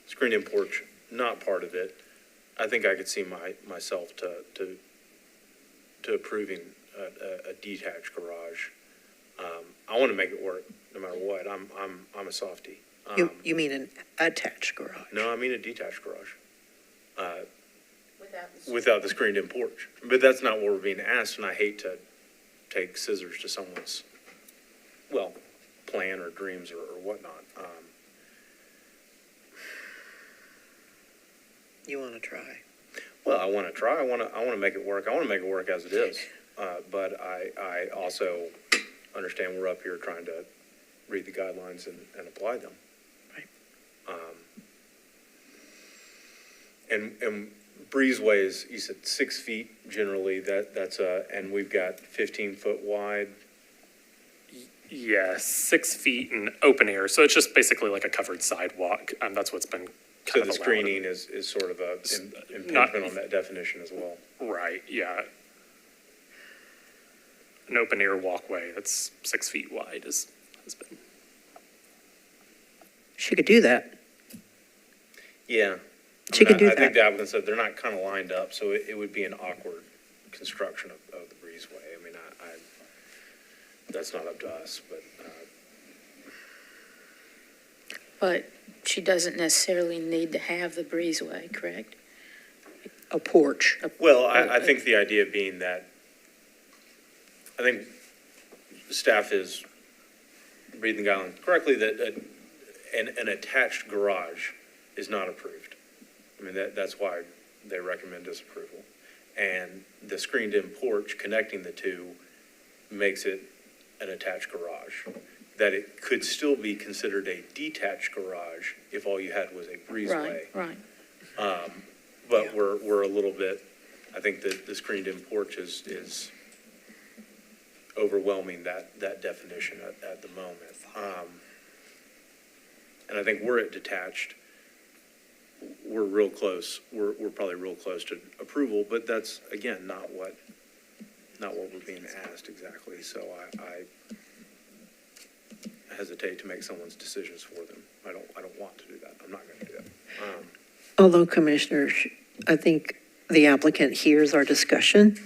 screened-in porch not part of it, I think I could see myself to approving a detached garage. I want to make it work no matter what. I'm a softie. You mean an attached garage? No, I mean a detached garage. Without the screened-in porch. But that's not what we're being asked, and I hate to take scissors to someone's, well, plan or dreams or whatnot. You want to try? Well, I want to try. I want to make it work. I want to make it work as it is. But I also understand we're up here trying to read the guidelines and apply them. Right. And breezeways, you said 6 feet generally, that's and we've got 15-foot wide. Yeah, 6 feet in open air. So it's just basically like a covered sidewalk. That's what's been So kind the of allowed. screening is sort of a impingement on that definition as well. Right, yeah. An open air walkway that's 6 feet wide has been. She could do that. Yeah. She could do I think that. the applicant said they're not kind of lined up, so it would be an awkward construction of the breezeway. I mean, I that's not up to us, but. But she doesn't necessarily need to have the breezeway, correct? A porch. Well, I think the idea being that, I think staff is reading the guidelines correctly, that an attached garage is not approved. I mean, that's why they recommend disapproval. And the screened-in porch connecting the two makes it an attached garage. That it could still be considered a detached garage if all you had was a breezeway. Right. But we're a little bit, I think that the screened-in porch is overwhelming that definition at the moment. And I think we're at detached. We're real close. We're probably real close to approval, but that's, again, not what we're being asked exactly. So I hesitate to make someone's decisions for them. I don't want to do that. I'm not going to do that. Although, Commissioners, I think the applicant hears our discussion.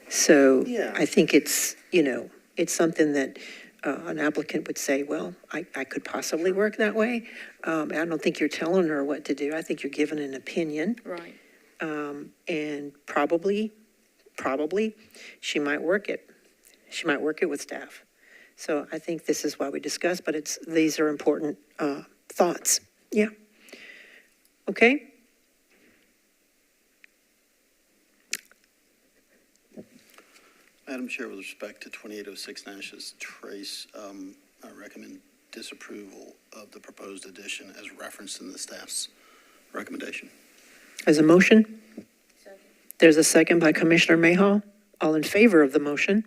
So I think it's, it's something that an applicant would say, well, I could possibly work that way. I don't think you're telling her what to do. I think you're giving an opinion. Right. And probably, she might work it. She might work it with staff. So I think this is why we discuss, but these are important thoughts. Yeah. Okay. Madam Chair, with respect to 2806 Nash's Trace, I recommend disapproval of the proposed addition as referenced in the staff's recommendation. As a motion? Second. There's a second by Commissioner Mayhaw. All in favor of the motion?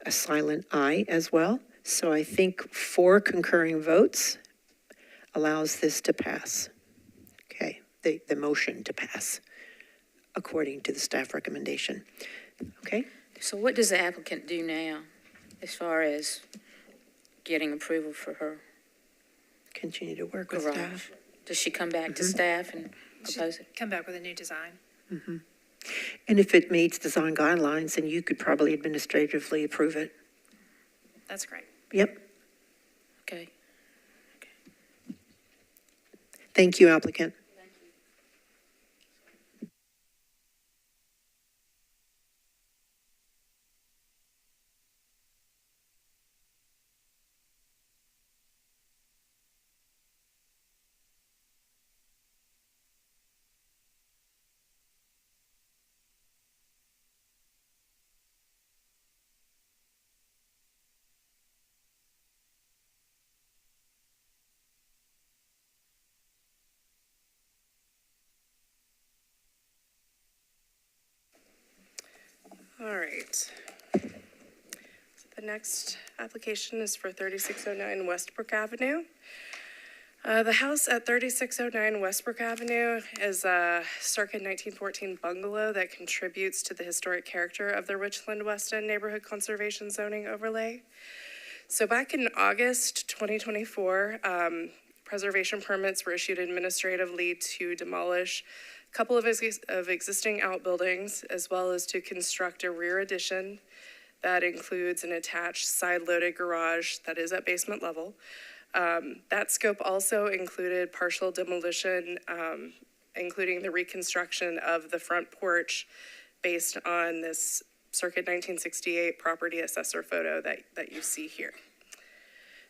A silent aye as well. So I think 4 concurring votes allows this to pass. Okay, the motion to pass according to the staff recommendation. Okay? So what does the applicant do now as far as getting approval for her Continue to work with garage? staff. Does she come back to staff and propose it? Come back with a new design. Mm-hmm. And if it meets design guidelines, then you could probably administratively approve it. That's great. Yep. Okay. Thank you, applicant. All right. So the next application is for 3609 Westbrook Avenue. The house at 3609 Westbrook Avenue is a circa 1914 bungalow that contributes to the historic character of the Richland West End Neighborhood Conservation Zoning Overlay. So back in August 2024, preservation permits were issued administratively to demolish a couple of existing outbuildings, as well as to construct a rear addition that includes an attached side-loaded garage that is at basement level. That scope also included partial demolition, including the reconstruction of the front porch based on this circa 1968 property assessor photo that you see here.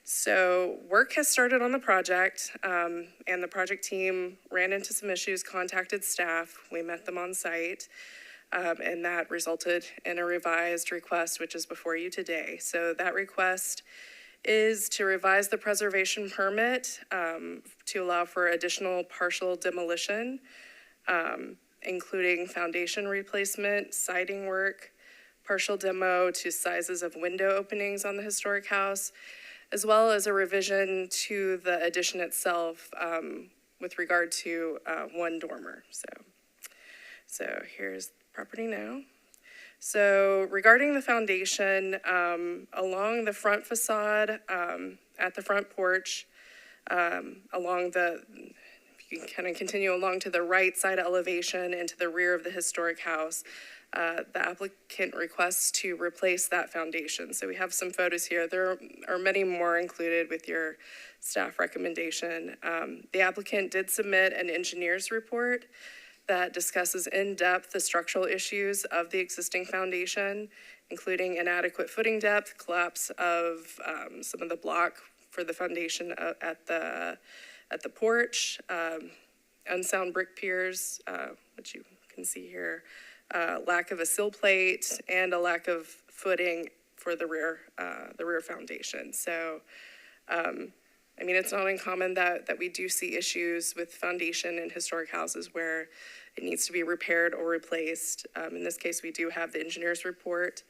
So work has started on the project, and the project team ran into some issues, contacted staff. We met them on site, and that resulted in a revised request, which is before you today. So that request is to revise the preservation permit to allow for additional partial demolition, including foundation replacement, siding work, partial demo to sizes of window openings on the historic house, as well as a revision to the addition itself with regard to one dormer. So here's the property now. So regarding the foundation, along the front facade, at the front porch, along the, if you can kind of continue along to the right side elevation and to the rear of the historic house, the applicant requests to replace that foundation. So we have some photos here. There are many more included with your staff recommendation. The applicant did submit an engineer's report that discusses in depth the structural issues of the existing foundation, including inadequate footing depth, collapse of some of the block for the foundation at the porch, unsound brick piers, which you can see here, lack of a sill plate, and a lack of footing for the rear foundation. So I mean, it's not uncommon that we do see issues with foundation in historic houses where it needs to be repaired or replaced. In this case, we do have the engineer's report.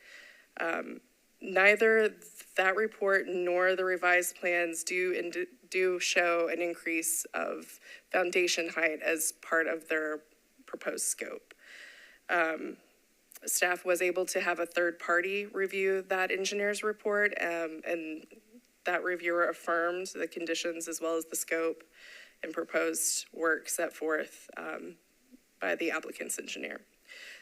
Neither that report nor the revised plans do show an increase of foundation height as part of their proposed scope. Staff was able to have a third party review that engineer's report, and that reviewer affirmed the conditions as well as the scope and proposed work set forth by the applicant's engineer.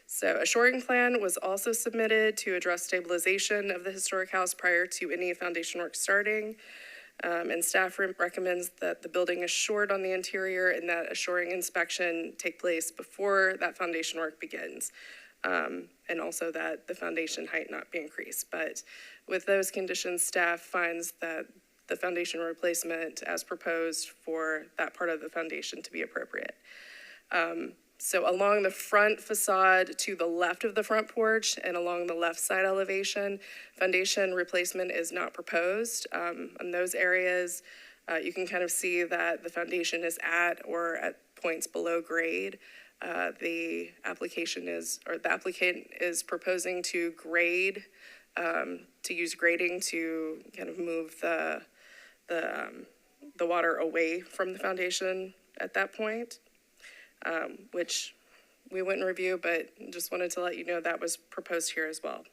So a shoring plan was also submitted to address stabilization of the historic house prior to any foundation work starting. And staff recommends that the building is shored on the interior and that a shoring inspection take place before that foundation work begins. And also that the foundation height not be increased. But with those conditions, staff finds that the foundation replacement as proposed for that part of the foundation to be appropriate. So along the front facade to the left of the front porch and along the left side elevation, foundation replacement is not proposed. In those areas, you can kind of see that the foundation is at or at points below grade. The applicant is proposing to grade, to use grading to kind of move the water away from the foundation at that point. Which we wouldn't review, but just wanted to let you know that was proposed here as well.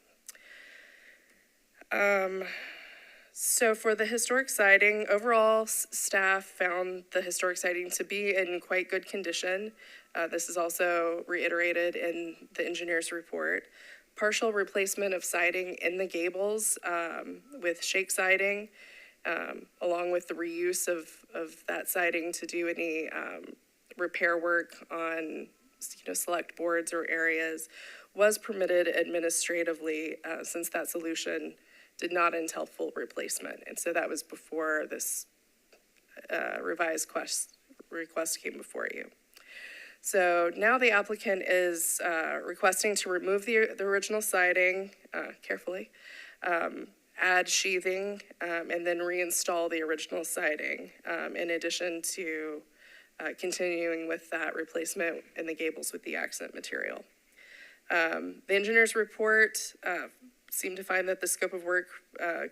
So for the historic siding, overall staff found the historic siding to be in quite good condition. This is also reiterated in the engineer's report. Partial replacement of siding in the gables with shake siding, along with the reuse of that siding to do any repair work on select boards or areas was permitted administratively since that solution did not entail full replacement. And so that was before this revised request came before you. So now the applicant is requesting to remove the original siding carefully, add sheathing, and then reinstall the original siding in addition to continuing with that replacement in the gables with the accent material. The engineer's report seemed to find that the scope of work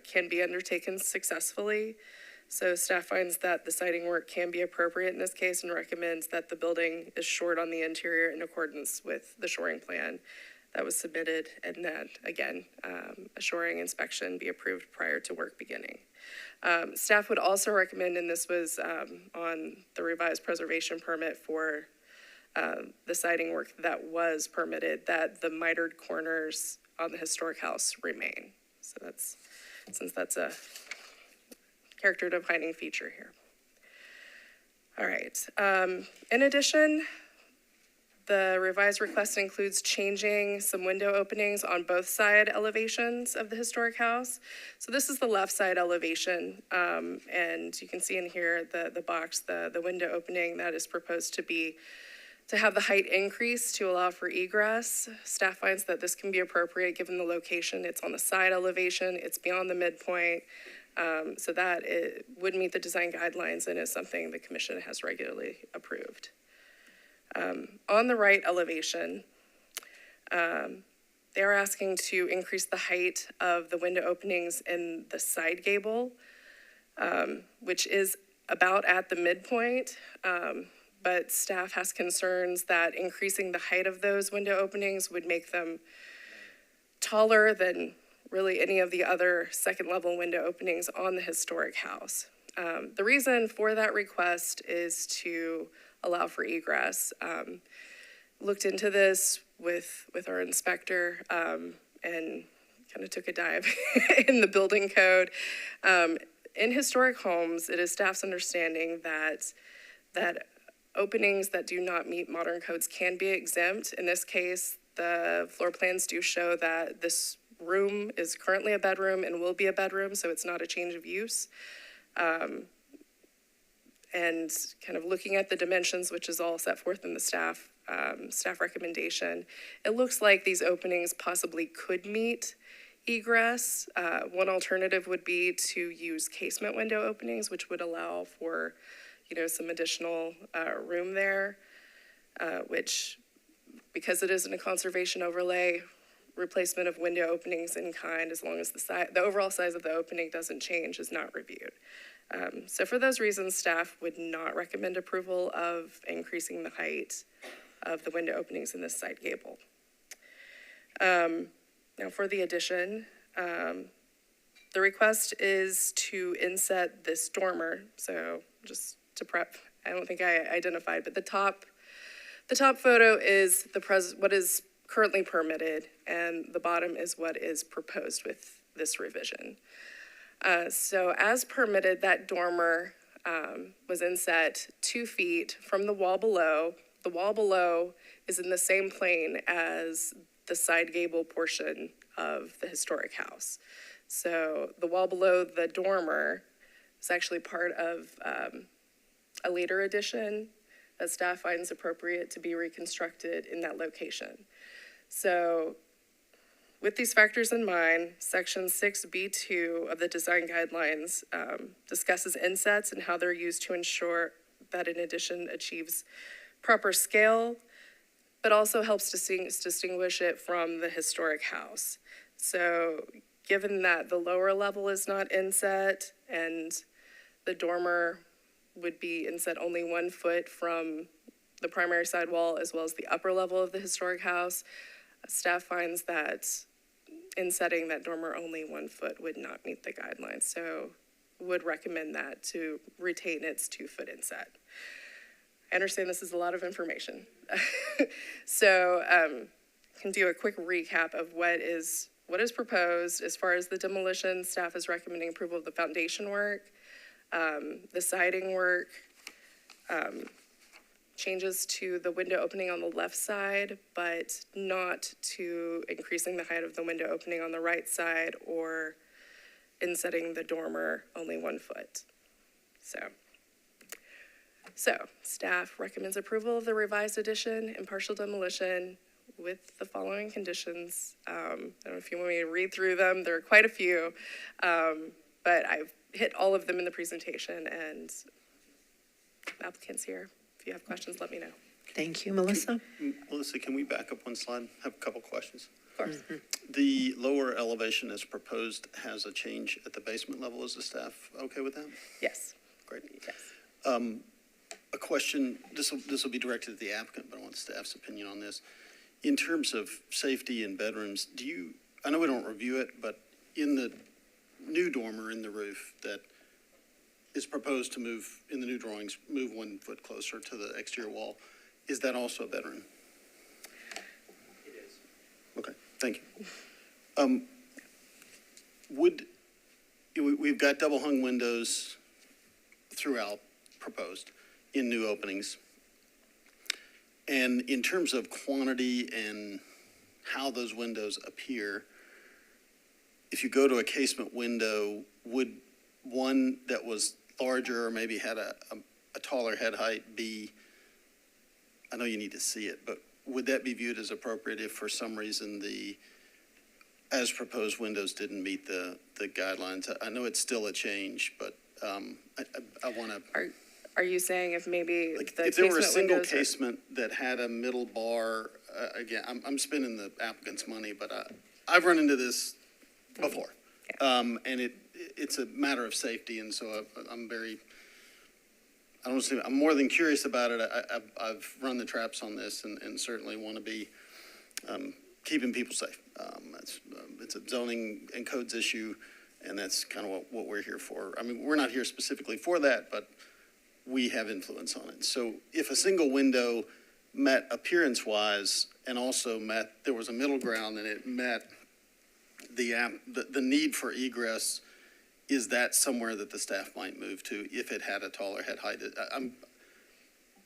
can be undertaken successfully. So staff finds that the siding work can be appropriate in this case and recommends that the building is shored on the interior in accordance with the shoring plan that was submitted, and that, again, a shoring inspection be approved prior to work beginning. Staff would also recommend, and this was on the revised preservation permit for the siding work that was permitted, that the mitered corners on the historic house remain. So that's, since that's a character defining feature here. All right. In addition, the revised request includes changing some window openings on both side elevations of the historic house. So this is the left side elevation, and you can see in here the box, the window opening that is proposed to have the height increase to allow for egress. Staff finds that this can be appropriate given the location. It's on the side elevation, it's beyond the midpoint, so that it would meet the design guidelines and is something the commission has regularly approved. On the right elevation, they're asking to increase the height of the window openings in the side gable, which is about at the midpoint, but staff has concerns that increasing the height of those window openings would make them taller than really any of the other second level window openings on the historic house. The reason for that request is to allow for egress. Looked into this with our inspector and kind of took a dive in the building code. In historic homes, it is staff's understanding that openings that do not meet modern codes can be exempt. In this case, the floor plans do show that this room is currently a bedroom and will be a bedroom, so it's not a change of use. And kind of looking at the dimensions, which is all set forth in the staff recommendation, it looks like these openings possibly could meet egress, one alternative would be to use casement window openings, which would allow for, some additional room there, which, because it isn't a conservation overlay, replacement of window openings in kind, as long as the overall size of the opening doesn't change, is not reviewed. So for those reasons, staff would not recommend approval of increasing the height of the window openings in this side gable. Now for the addition, the request is to inset this dormer. So just to prep, I don't think I identified, but the top photo is what is currently permitted, and the bottom is what is proposed with this revision. So as permitted, that dormer was inset 2 feet from the wall below. The wall below is in the same plane as the side gable portion of the historic house. So the wall below the dormer is actually part of a later addition that staff finds appropriate to be reconstructed in that location. So with these factors in mind, section 6B2 of the design guidelines discusses insets and how they're used to ensure that an addition achieves proper scale, but also helps distinguish it from the historic house. So given that the lower level is not inset and the dormer would be inset only 1 foot from the primary side wall as well as the upper level of the historic house, staff finds that insetting that dormer only 1 foot would not meet the guidelines. So would recommend that to retain its 2 foot inset. I understand this is a lot of information. So can do a quick recap of what is proposed. As far as the demolition, staff is recommending approval of the foundation work, the siding work, changes to the window opening on the left side, but not to increasing the height of the window opening on the right side or insetting the dormer only 1 foot. So staff recommends approval of the revised addition and partial demolition with the following conditions. I don't know if you want me to read through them. There are quite a few, but I've hit all of them in the presentation, and the applicant's here. If you have questions, let me know. Thank you, Melissa. Melissa, can we back up one slide? I have a couple questions. Of course. The lower elevation as proposed has a change at the basement level. Is the staff okay with that? Yes. Great. Yes. A question, this will be directed at the applicant, but I want staff's opinion on this. In terms of safety in bedrooms, I know we don't review it, but in the new dormer in the roof that is proposed to move, in the new drawings, move 1 foot closer to the exterior wall, is that also a bedroom? It is. Okay, thank you. We've got double hung windows throughout proposed in new openings. And in terms of quantity and how those windows appear, if you go to a casement window, would one that was larger or maybe had a taller head height be, I know you need to see it, but would that be viewed as appropriate if for some reason the as proposed windows didn't meet the guidelines? I know it's still a change, but I want to. Are you saying if maybe if there were a single casement that had a middle bar, again, I'm spending the applicant's money, but I've run into this before. And it's a matter of safety, and so I'm more than curious about it. I've run the traps on this and certainly want to be keeping people safe. It's a zoning and codes issue, and that's kind of what we're here for. I mean, we're not here specifically for that, but we have influence on it. So if a single window met appearance-wise and also there was a middle ground and it met the need for egress, is that somewhere that the staff might move to if it had a taller head height? I'm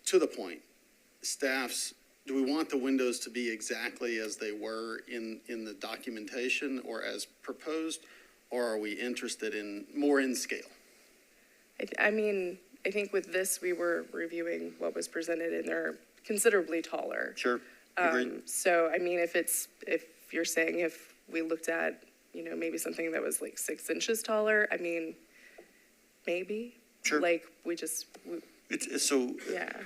to the point. Do we want the windows to be exactly as they were in the documentation or as proposed, or are we interested in more in scale? I think with this, we were reviewing what was presented, and they're considerably taller. Sure, agreed. So, if you're saying if we looked at maybe something that was like 6 inches taller. I mean, maybe. Sure. Like, So, yeah.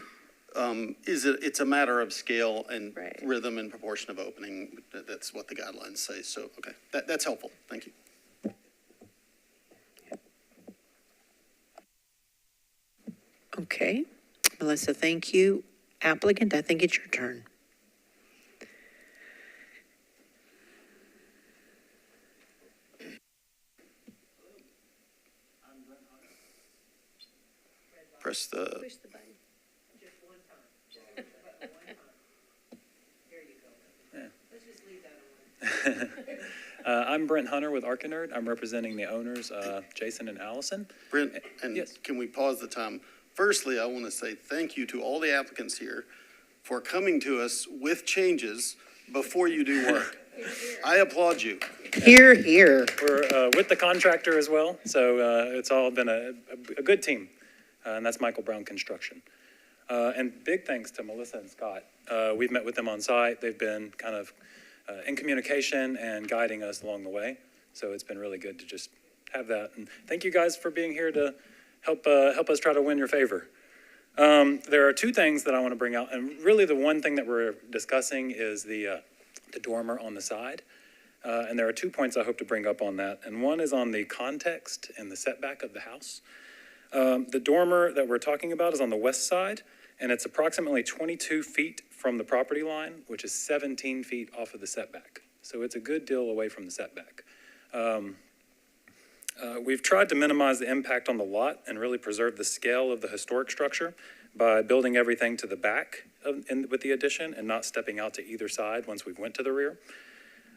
it's a matter of scale and Right. rhythm and proportion of opening. That's what the guidelines say. So, okay, that's helpful. Thank you. Okay, Melissa, thank you. Applicant, I think it's your turn. Press the, Push the button. I'm Brent Hunter with ArcaNerd. I'm representing the owners, Jason and Allison. Brent, and Yes. can we pause the time? Firstly, I want to say thank you to all the applicants here for coming to us with changes before you do work. I applaud you. Here, here. We're with the contractor as well, so it's all been a good team, and that's Michael Brown Construction. And big thanks to Melissa and Scott. We've met with them on site. They've been kind of in communication and guiding us along the way, so it's been really good to just have that. And thank you guys for being here to help us try to win your favor. There are two things that I want to bring out, and really the one thing that we're discussing is the dormer on the side. And there are 2 points I hope to bring up on that. And one is on the context and the setback of the house. The dormer that we're talking about is on the west side, and it's approximately 22 feet from the property line, which is 17 feet off of the setback. So it's a good deal away from the setback. We've tried to minimize the impact on the lot and really preserve the scale of the historic structure by building everything to the back with the addition and not stepping out to either side once we've went to the rear.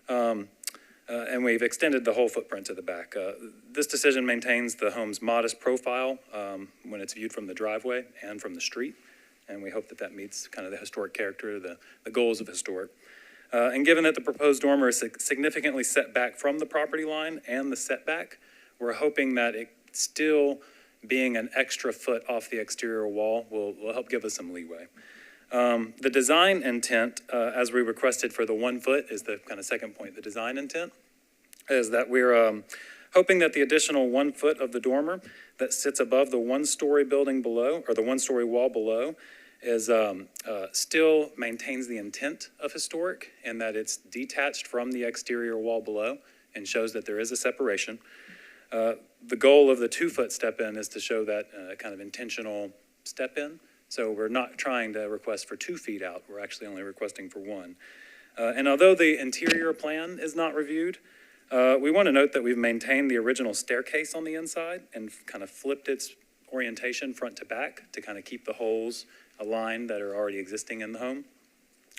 And we've extended the whole footprint to the back. This decision maintains the home's modest profile when it's viewed from the driveway and from the street. And we hope that that meets kind of the historic character, the goals of historic. And given that the proposed dormer is significantly set back from the property line and the setback, we're hoping that it still being an extra foot off the exterior wall will help give us some leeway. The design intent, as we requested for the 1 foot, is the kind of second point. The design intent is that we're hoping that the additional 1 foot of the dormer that sits above the 1-story building below, or the 1-story wall below, is still maintains the intent of historic in that it's detached from the exterior wall below and shows that there is a separation. The goal of the 2-foot step-in is to show that kind of intentional step-in. So we're not trying to request for 2 feet out. We're actually only requesting for 1. And although the interior plan is not reviewed, we want to note that we've maintained the original staircase on the inside and kind of flipped its orientation front to back to kind of keep the holes aligned that are already existing in the home.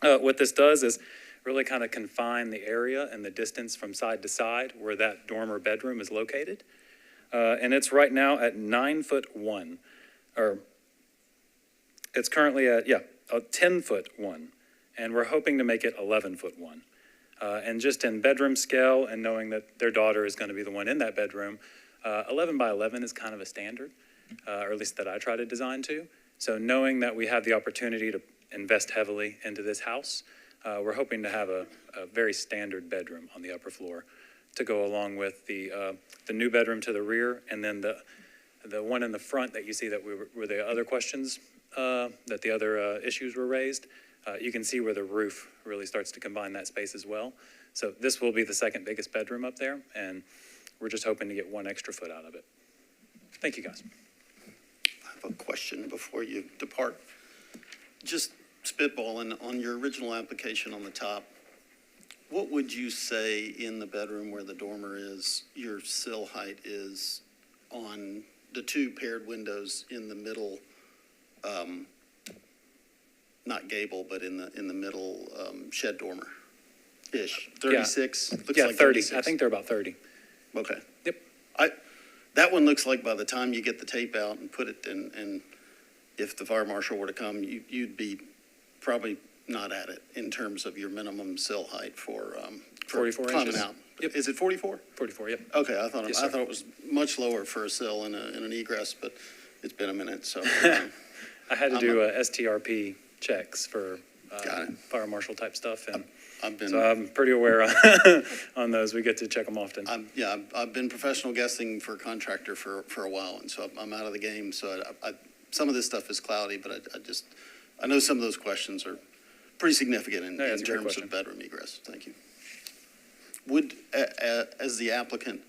What this does is really kind of confine the area and the distance from side to side where that dormer bedroom is located. And it's right now at 9'1", or it's currently at, 10'1", and we're hoping to make it 11'1". And just in bedroom scale and knowing that their daughter is going to be the one in that bedroom, 11 by 11 is kind of a standard, or at least that I try to design to. So knowing that we have the opportunity to invest heavily into this house, we're hoping to have a very standard bedroom on the upper floor to go along with the new bedroom to the rear, and then the one in the front that you see that were the other questions, that the other issues were raised. You can see where the roof really starts to combine that space as well. So this will be the second biggest bedroom up there, and we're just hoping to get 1 extra foot out of it. Thank you, guys. I have a question before you depart. Just spitballing on your original application on the top, what would you say in the bedroom where the dormer is, your sill height is on the 2 paired windows in the middle, not gable, but in the middle shed dormer-ish? 36? Yeah, Looks like 30. 36. I think they're about 30. Okay. Yep. That one looks like by the time you get the tape out and put it in, and if the fire marshal were to come, you'd be probably not at it in terms of your minimum sill height for 44 climbing inches. out. Yep. Is it 44? 44, yep. Okay, I thought Yes, I sir. thought it was much lower for a sill and an egress, but it's been a minute, so. I had to do STRP checks for fire marshal type stuff. And I've been. so I'm pretty aware on those. We get to check them often. I've been professional guessing for a contractor for a while, and so I'm out of the game. So some of this stuff is cloudy, but I know some of those questions are pretty significant in terms of bedroom egress. Thank you. Would, as the applicant,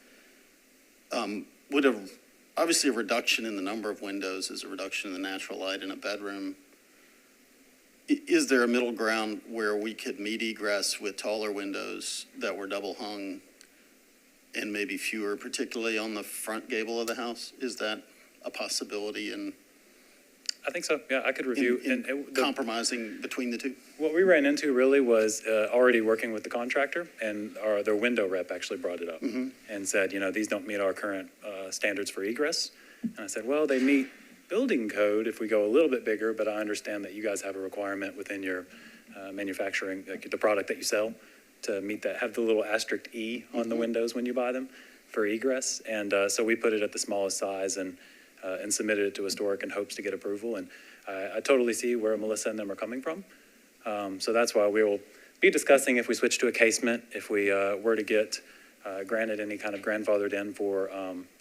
obviously a reduction in the number of windows is a reduction in the natural light in a bedroom. Is there a middle ground where we could meet egress with taller windows that were double hung and maybe fewer, particularly on the front gable of the house? Is that a possibility in? I think so. Yeah, I could review. Compromising between the two? What we ran into really was already working with the contractor, and their window rep actually brought it up and said, these don't meet our current standards for egress. And I said, well, they meet building code if we go a little bit bigger, but I understand that you guys have a requirement within your manufacturing, like the product that you sell, to meet that, have the little asterisk E on the windows when you buy them for egress. And so we put it at the smallest size and submitted it to Historic in hopes to get approval. And I totally see where Melissa and them are coming from. So that's why we will be discussing if we switch to a casement, if we were to get granted any kind of grandfathered in for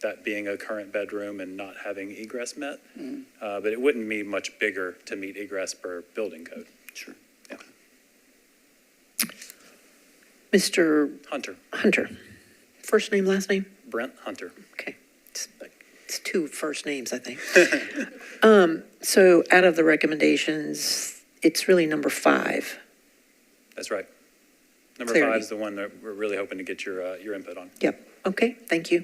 that being a current bedroom and not having egress met. But it wouldn't be much bigger to meet egress per building code. Sure. Yeah. Mr. Hunter. First name, last name? Brent Hunter. Okay. It's two first names, I think. So out of the recommendations, it's really number 5. That's right. Number Clarity. 5 is the one that we're really hoping to get your input on. Yep. Okay. Thank you.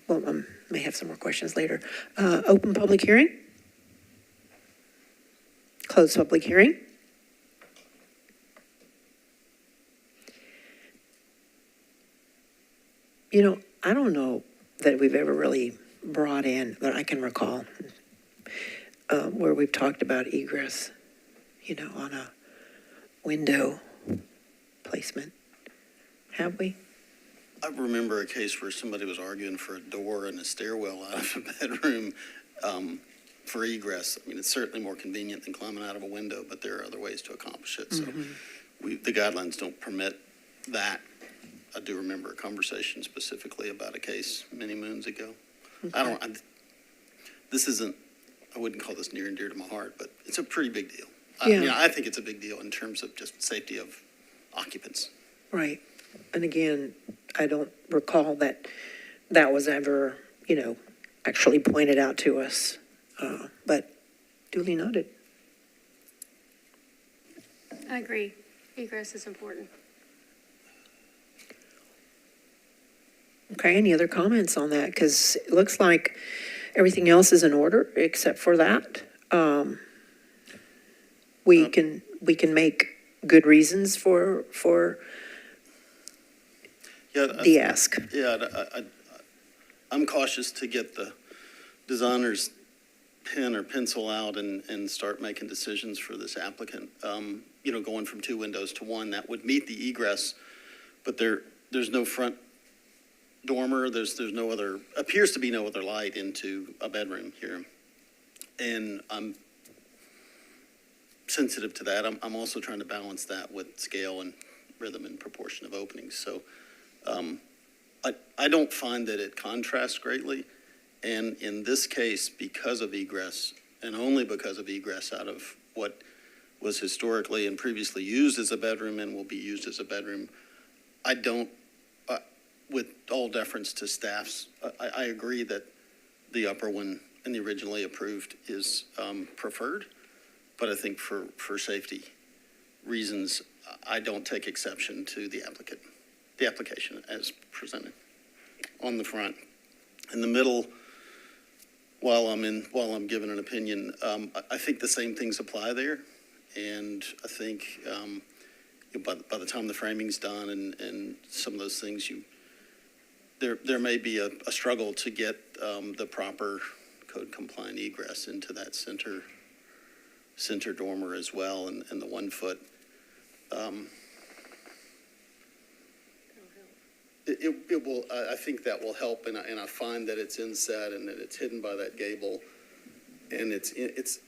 Well, may have some more questions later. Open public hearing? Close public hearing? I don't know that we've ever really brought in, that I can recall, where we've talked about egress, on a window placement. Have we? I remember a case where somebody was arguing for a door and a stairwell out of a bedroom for egress. I mean, it's certainly more convenient than climbing out of a window, but there are other ways to accomplish it. So the guidelines don't permit that. I do remember a conversation specifically about a case many moons ago. Okay. I wouldn't call this near and dear to my heart, but it's a pretty big deal. Yeah. I think it's a big deal in terms of just safety of occupants. Right. And again, I don't recall that was ever, actually pointed out to us. But duly noted. I agree. Egress is important. Okay, any other comments on that? Because it looks like everything else is in order except for that. We can make good reasons for the ask. Yeah, I'm cautious to get the designer's pen or pencil out and start making decisions for this applicant. Going from 2 windows to 1, that would meet the egress, but there's no front dormer, there's no other, appears to be no other light into a bedroom here. And I'm sensitive to that. I'm also trying to balance that with scale and rhythm and proportion of openings. So I don't find that it contrasts greatly. And in this case, because of egress, and only because of egress out of what was historically and previously used as a bedroom and will be used as a bedroom, I don't, with all deference to staffs, I agree that the upper one and the originally approved is preferred. But I think for safety reasons, I don't take exception to the application as presented. On the front, in the middle, while I'm giving an opinion, I think the same things apply there, and I think by the time the framing's done and some of those things, there may be a struggle to get the proper code compliant egress into that center dormer as well, and the 1 foot. It will. I think that will help, and I find that it's inset and that it's hidden by that gable, and it's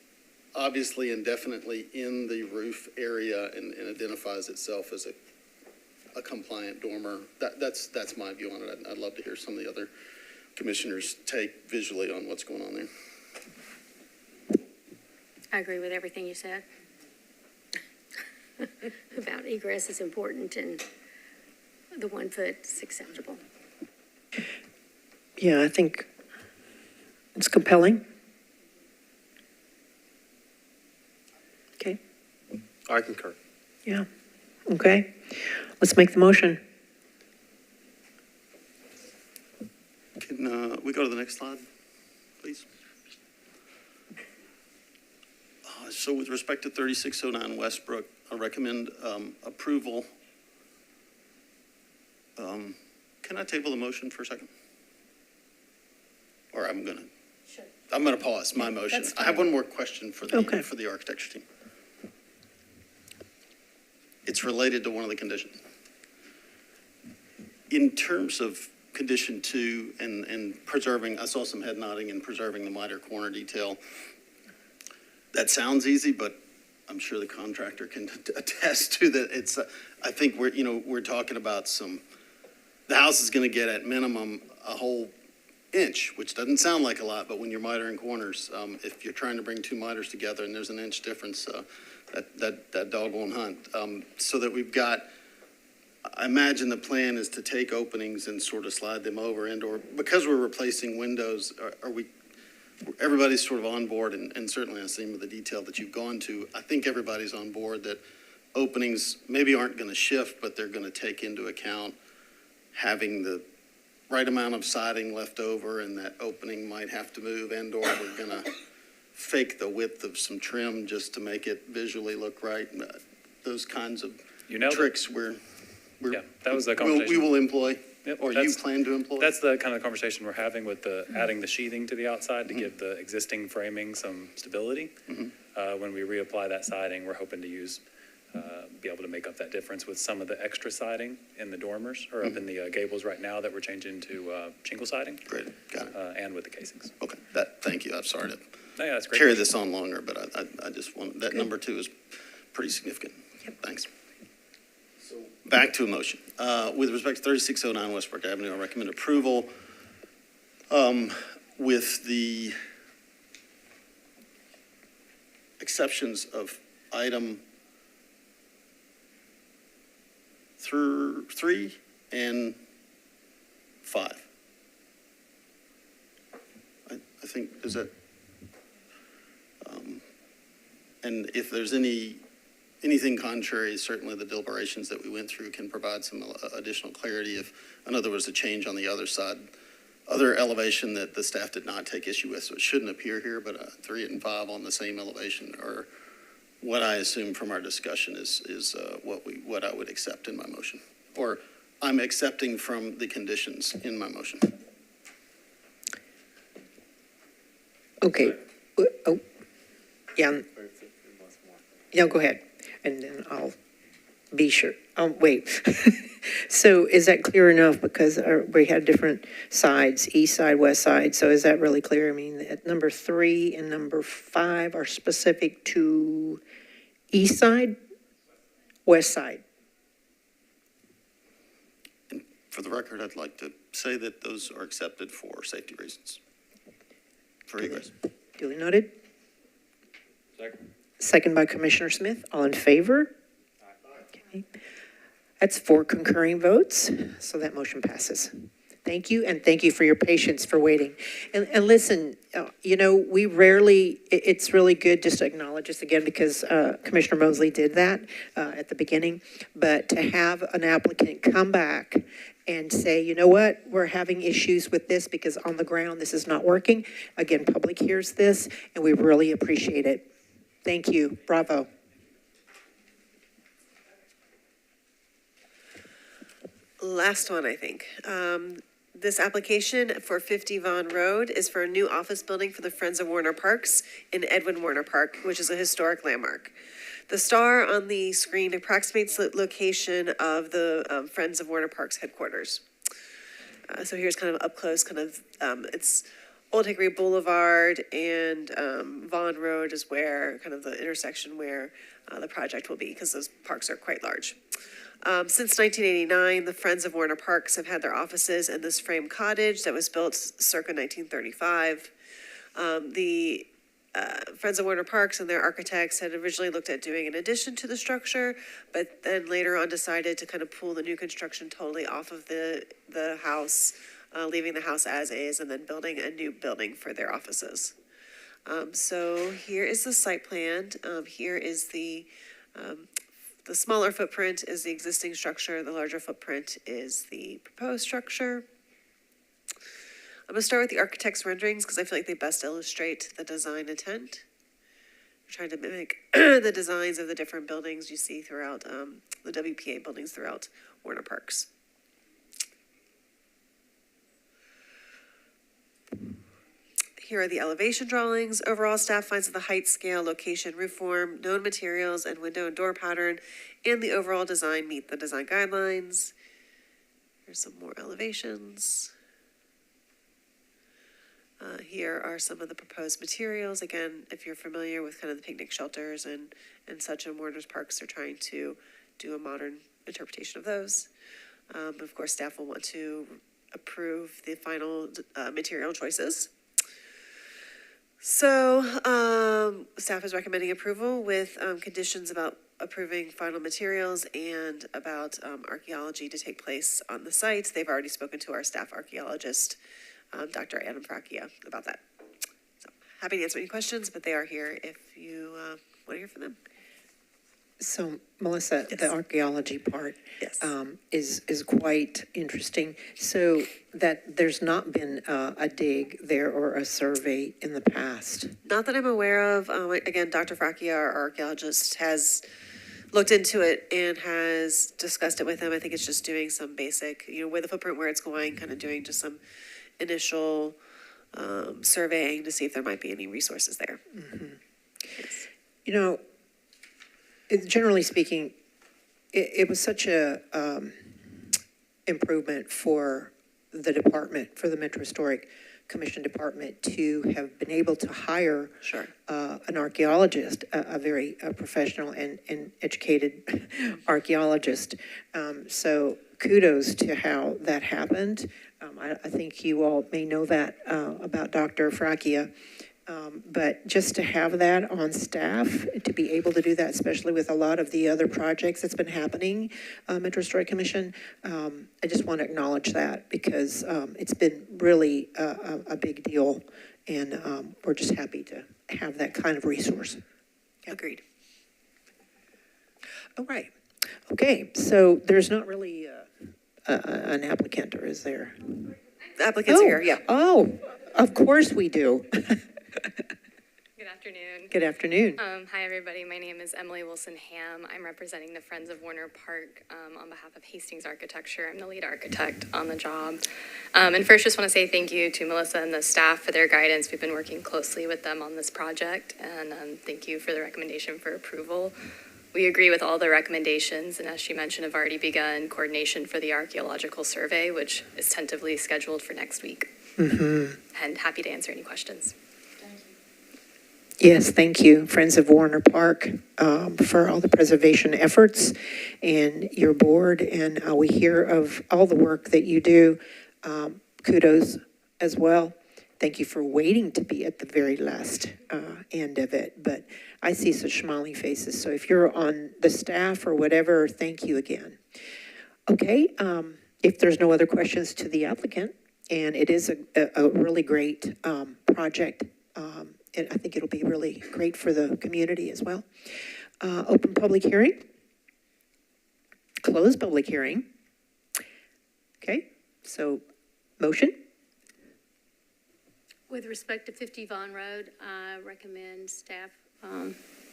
obviously indefinitely in the roof area and identifies itself as a compliant dormer. That's my view on it. I'd love to hear some of the other commissioners' take visually on what's going on there. I agree with everything you said. About egress is important and the 1 foot is acceptable. Yeah, I think it's compelling. Okay, I concur. yeah, okay. Let's make the motion. Can we go to the next slide, please? So with respect to 3609 Westbrook, I recommend approval. Can I table the motion for a second? Or I'm gonna pause my motion. I have one more question for the architecture team. It's related to one of the conditions. In terms of condition 2 and preserving, I saw some head nodding and preserving the miter corner detail. That sounds easy, but I'm sure the contractor can attest to that. It's, I think we're talking about the house is going to get at minimum a whole inch, which doesn't sound like a lot, but when you're mitering corners, if you're trying to bring 2 miters together and there's an inch difference, that dog won't hunt. So that we've got, I imagine the plan is to take openings and sort of slide them over or because we're replacing windows, everybody's sort of on board, and certainly I've seen with the detail that you've gone to, I think everybody's on board that openings maybe aren't going to shift, but they're going to take into account having the right amount of siding left over, and that opening might have to move, and/or we're going to fake the width of some trim just to make it visually look right. Those kinds of tricks that was the conversation. we will employ. Yep, or you plan to employ? That's the kind of conversation we're having with adding the sheathing to the outside to give the existing framing some stability. When we reapply that siding, we're hoping to be able to make up that difference with some of the extra siding in the dormers or up in the gables right now that we're changing to shingle siding. Great, got it. And with the casings. Okay, thank you. I'm sorry to that's great. carry this on longer, but I just want, that number 2 is pretty significant. Yep. Thanks. So back to a motion. With respect to 3609 Westbrook Avenue, I recommend approval with the exceptions of item 3 and 5. I think, is that, and if there's anything contrary, certainly the deliberations that we went through can provide some additional clarity. If I know there was a change on the other side, other elevation that the staff did not take issue with, so it shouldn't appear here, but 3 and 5 on the same elevation are what I assume from our discussion is what I would accept in my motion, or I'm accepting from the conditions in my motion. Okay. Oh, yeah. Yeah, go ahead, and then I'll be sure. Oh, wait. So is that clear enough? Because we had different sides, east side, west side. So is that really clear? I mean, at number 3 and number 5 are specific to east side, west side. And for the record, I'd like to say that those are accepted for safety reasons. For egress. Duly noted. Second. Second by Commissioner Smith. All in favor? Okay. That's 4 concurring votes, so that motion passes. Thank you, and thank you for your patience for waiting. And listen, we rarely, it's really good just to acknowledge this again because Commissioner Mosley did that at the beginning, but to have an applicant come back and say, you know what, we're having issues with this because on the ground this is not working. Again, public hears this, and we really appreciate it. Thank you. Bravo. Last one, I think. This application for 50 Vaughn Road is for a new office building for the Friends of Warner Parks in Edwin Warner Park, which is a historic landmark. The star on the screen approximates the location of the Friends of Warner Parks headquarters. So here's kind of up close, it's Old Hickory Boulevard and Vaughn Road is where, kind of the intersection where the project will be, because those parks are quite large. Since 1989, the Friends of Warner Parks have had their offices in this frame cottage that was built circa 1935. The Friends of Warner Parks and their architects had originally looked at doing an addition to the structure, but then later on decided to kind of pull the new construction totally off of the house, leaving the house as is, and then building a new building for their offices. So here is the site plan. Here is the smaller footprint is the existing structure. The larger footprint is the proposed structure. I'm gonna start with the architect's renderings because I feel like they best illustrate the design intent. We're trying to mimic the designs of the different buildings you see throughout the WPA buildings throughout Warner Parks. Here are the elevation drawings. Overall, staff finds that the height, scale, location, roof form, known materials, and window and door pattern, and the overall design meet the design guidelines. Here's some more elevations. Here are some of the proposed materials. Again, if you're familiar with kind of the picnic shelters and such in Warner's Parks, they're trying to do a modern interpretation of those. Of course, staff will want to approve the final material choices. So, staff is recommending approval with conditions about approving final materials and about archaeology to take place on the site. They've already spoken to our staff archaeologist, Dr. Adam Fracchia, about that. So, happy to answer any questions, but they are here if you want to hear from them. So, Melissa, Yes. the archaeology part Yes. is quite interesting. So that there's not been a dig there or a survey in the past. Not that I'm aware of. Again, Dr. Fracchia, our archaeologist, has looked into it and has discussed it with them. I think it's just doing some basic, where the footprint, where it's going, kind of doing just some initial surveying to see if there might be any resources there. Mm-hmm. Yes. Generally speaking, it was such a improvement for the department, for the Metro Historic Commission department, to have been able to hire an archaeologist, a very professional and educated archaeologist. So kudos to how that happened. I think you all may know that about Dr. Fracchia. But just to have that on staff, to be able to do that, especially with a lot of the other projects that's been happening, Metro Historic Commission, I just want to acknowledge that because it's been really a big deal, and we're just happy to have that kind of resource. Agreed. All right. Okay, so there's not really an applicant, or is there? The applicants are here, yeah. Oh, of course we do. Good afternoon. Good afternoon. Hi, everybody. My name is Emily Wilson-Ham. I'm representing the Friends of Warner Park on behalf of Hastings Architecture. I'm the lead architect on the job. And first, just want to say thank you to Melissa and the staff for their guidance. We've been working closely with them on this project, and thank you for the recommendation for approval. We agree with all the recommendations, and as she mentioned, have already begun coordination for the archaeological survey, which is tentatively scheduled for next week. Mm-hmm. And happy to answer any questions. Yes, thank you, Friends of Warner Park, for all the preservation efforts, and your board, and we hear of all the work that you do. Kudos as well. Thank you for waiting to be at the very last end of it, but I see such smiling faces, so if you're on the staff or whatever, thank you again. Okay, if there's no other questions to the applicant, and it is a really great project, and I think it'll be really great for the community as well. Open public hearing. Close public hearing. Okay, so motion. With respect to 50 Vaughn Road, I recommend staff,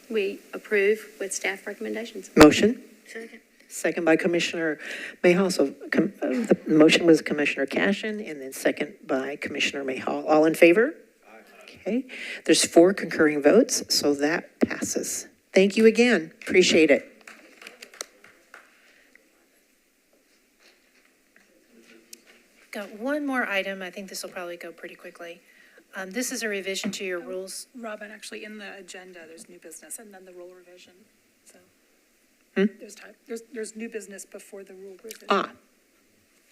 we approve with staff recommendations. Motion. Second. Second by Commissioner Mayhaw. So the motion was Commissioner Cashin, and then second by Commissioner Mayhaw. All in favor? Okay. There's 4 concurring votes, so that passes. Thank you again. Appreciate it. Got one more item. I think this will probably go pretty quickly. This is a revision to your rules. Robin, actually, in the agenda, there's new business and then the rule revision, so. There's time, there's new business before the rule revision.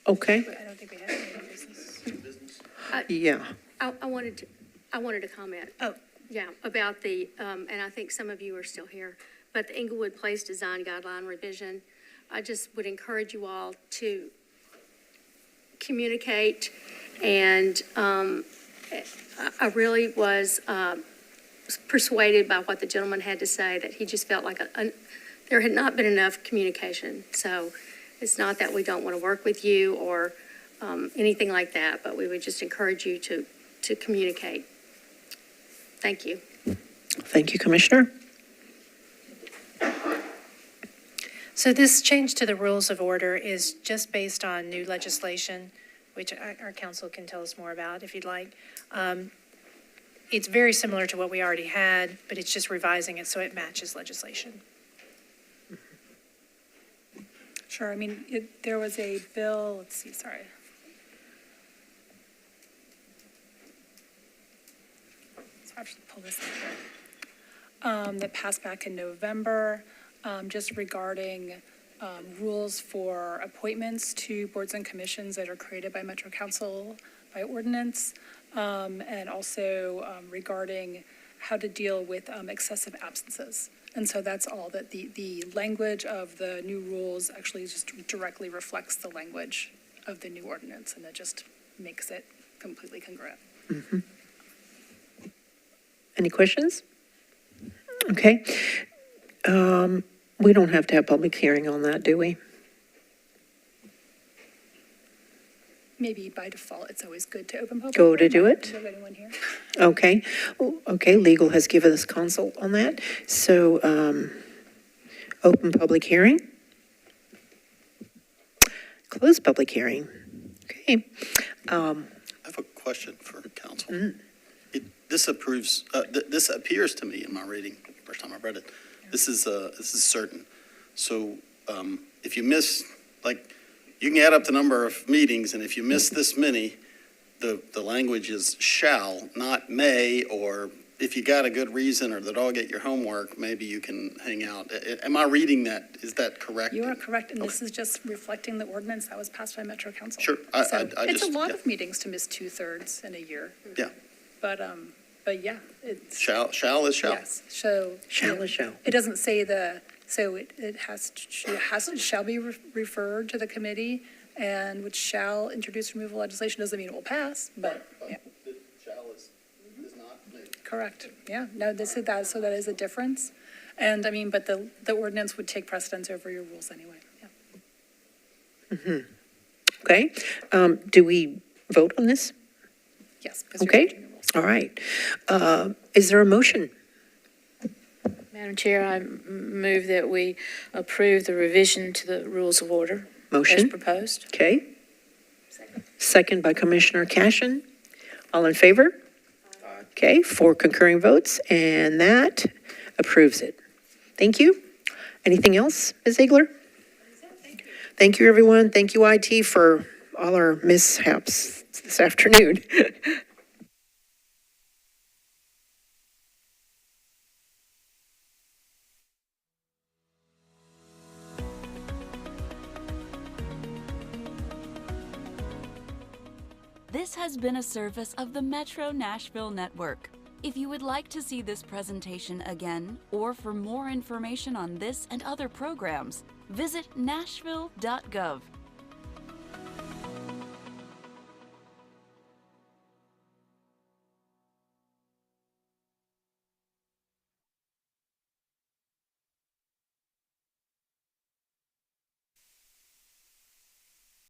Okay, But I don't think we have any new business. yeah. I wanted to comment. Oh. Yeah, about the, and I think some of you are still here, but the Inglewood Place Design Guideline Revision. I just would encourage you all to communicate, and I really was persuaded by what the gentleman had to say, that he just felt like there had not been enough communication. So it's not that we don't want to work with you or anything like that, but we would just encourage you to communicate. Thank you. Thank you, Commissioner. So this change to the rules of order is just based on new legislation, which our council can tell us more about if you'd like. It's very similar to what we already had, but it's just revising it so it matches legislation. Sure, I mean, there was a bill, let's see, sorry. So I have to pull this up. That passed back in November, just regarding rules for appointments to boards and commissions that are created by Metro Council by ordinance, and also regarding how to deal with excessive absences. And so that's all, that the language of the new rules actually just directly reflects the language of the new ordinance, and it just makes it completely congruent. Mm-hmm. Any questions? Okay. We don't have to have public hearing on that, do we? Maybe by default, it's always good to open public. Go to do hearing. it? Is there anyone here? Okay. Okay, legal has given us consult on that. So, open public hearing. Close public hearing. Okay. I have a question for council. This appears to me in my reading, first time I read it, this is certain. So, if you miss, you can add up the number of meetings, and if you miss this many, the language is shall, not may, or if you got a good reason or the dog ate your homework, maybe you can hang out. Am I reading that? Is that correct? You are correct, and this is just reflecting the ordinance that was passed by Metro Council. Sure. It's a lot of meetings to miss 2/3 in a year. Yeah. But yeah, it's. Shall is shall. Yes, so. Shall is shall. It doesn't say so it shall be referred to the committee, and which shall introduce removal legislation, doesn't mean it will pass, but, yeah. Shall is not made. Correct, yeah, no, this is that, so that is a difference. And I mean, but the ordinance would take precedence over your rules anyway, yeah. Mm-hmm. Okay. Do we vote on this? Yes. because you're Okay. changing the rules. All right. Is there a motion? Madam Chair, I move that we approve the revision to the rules of order as Motion? proposed. Okay. Second by Commissioner Cashin. All in favor? Okay, 4 concurring votes, and that approves it. Thank you. Anything else, Ms. Ziegler? Thank you, everyone. Thank you, IT, for all our mishaps this afternoon. This has been a service of the Metro Nashville Network. If you would like to see this presentation again, or for more information on this and other programs, visit nashville.gov.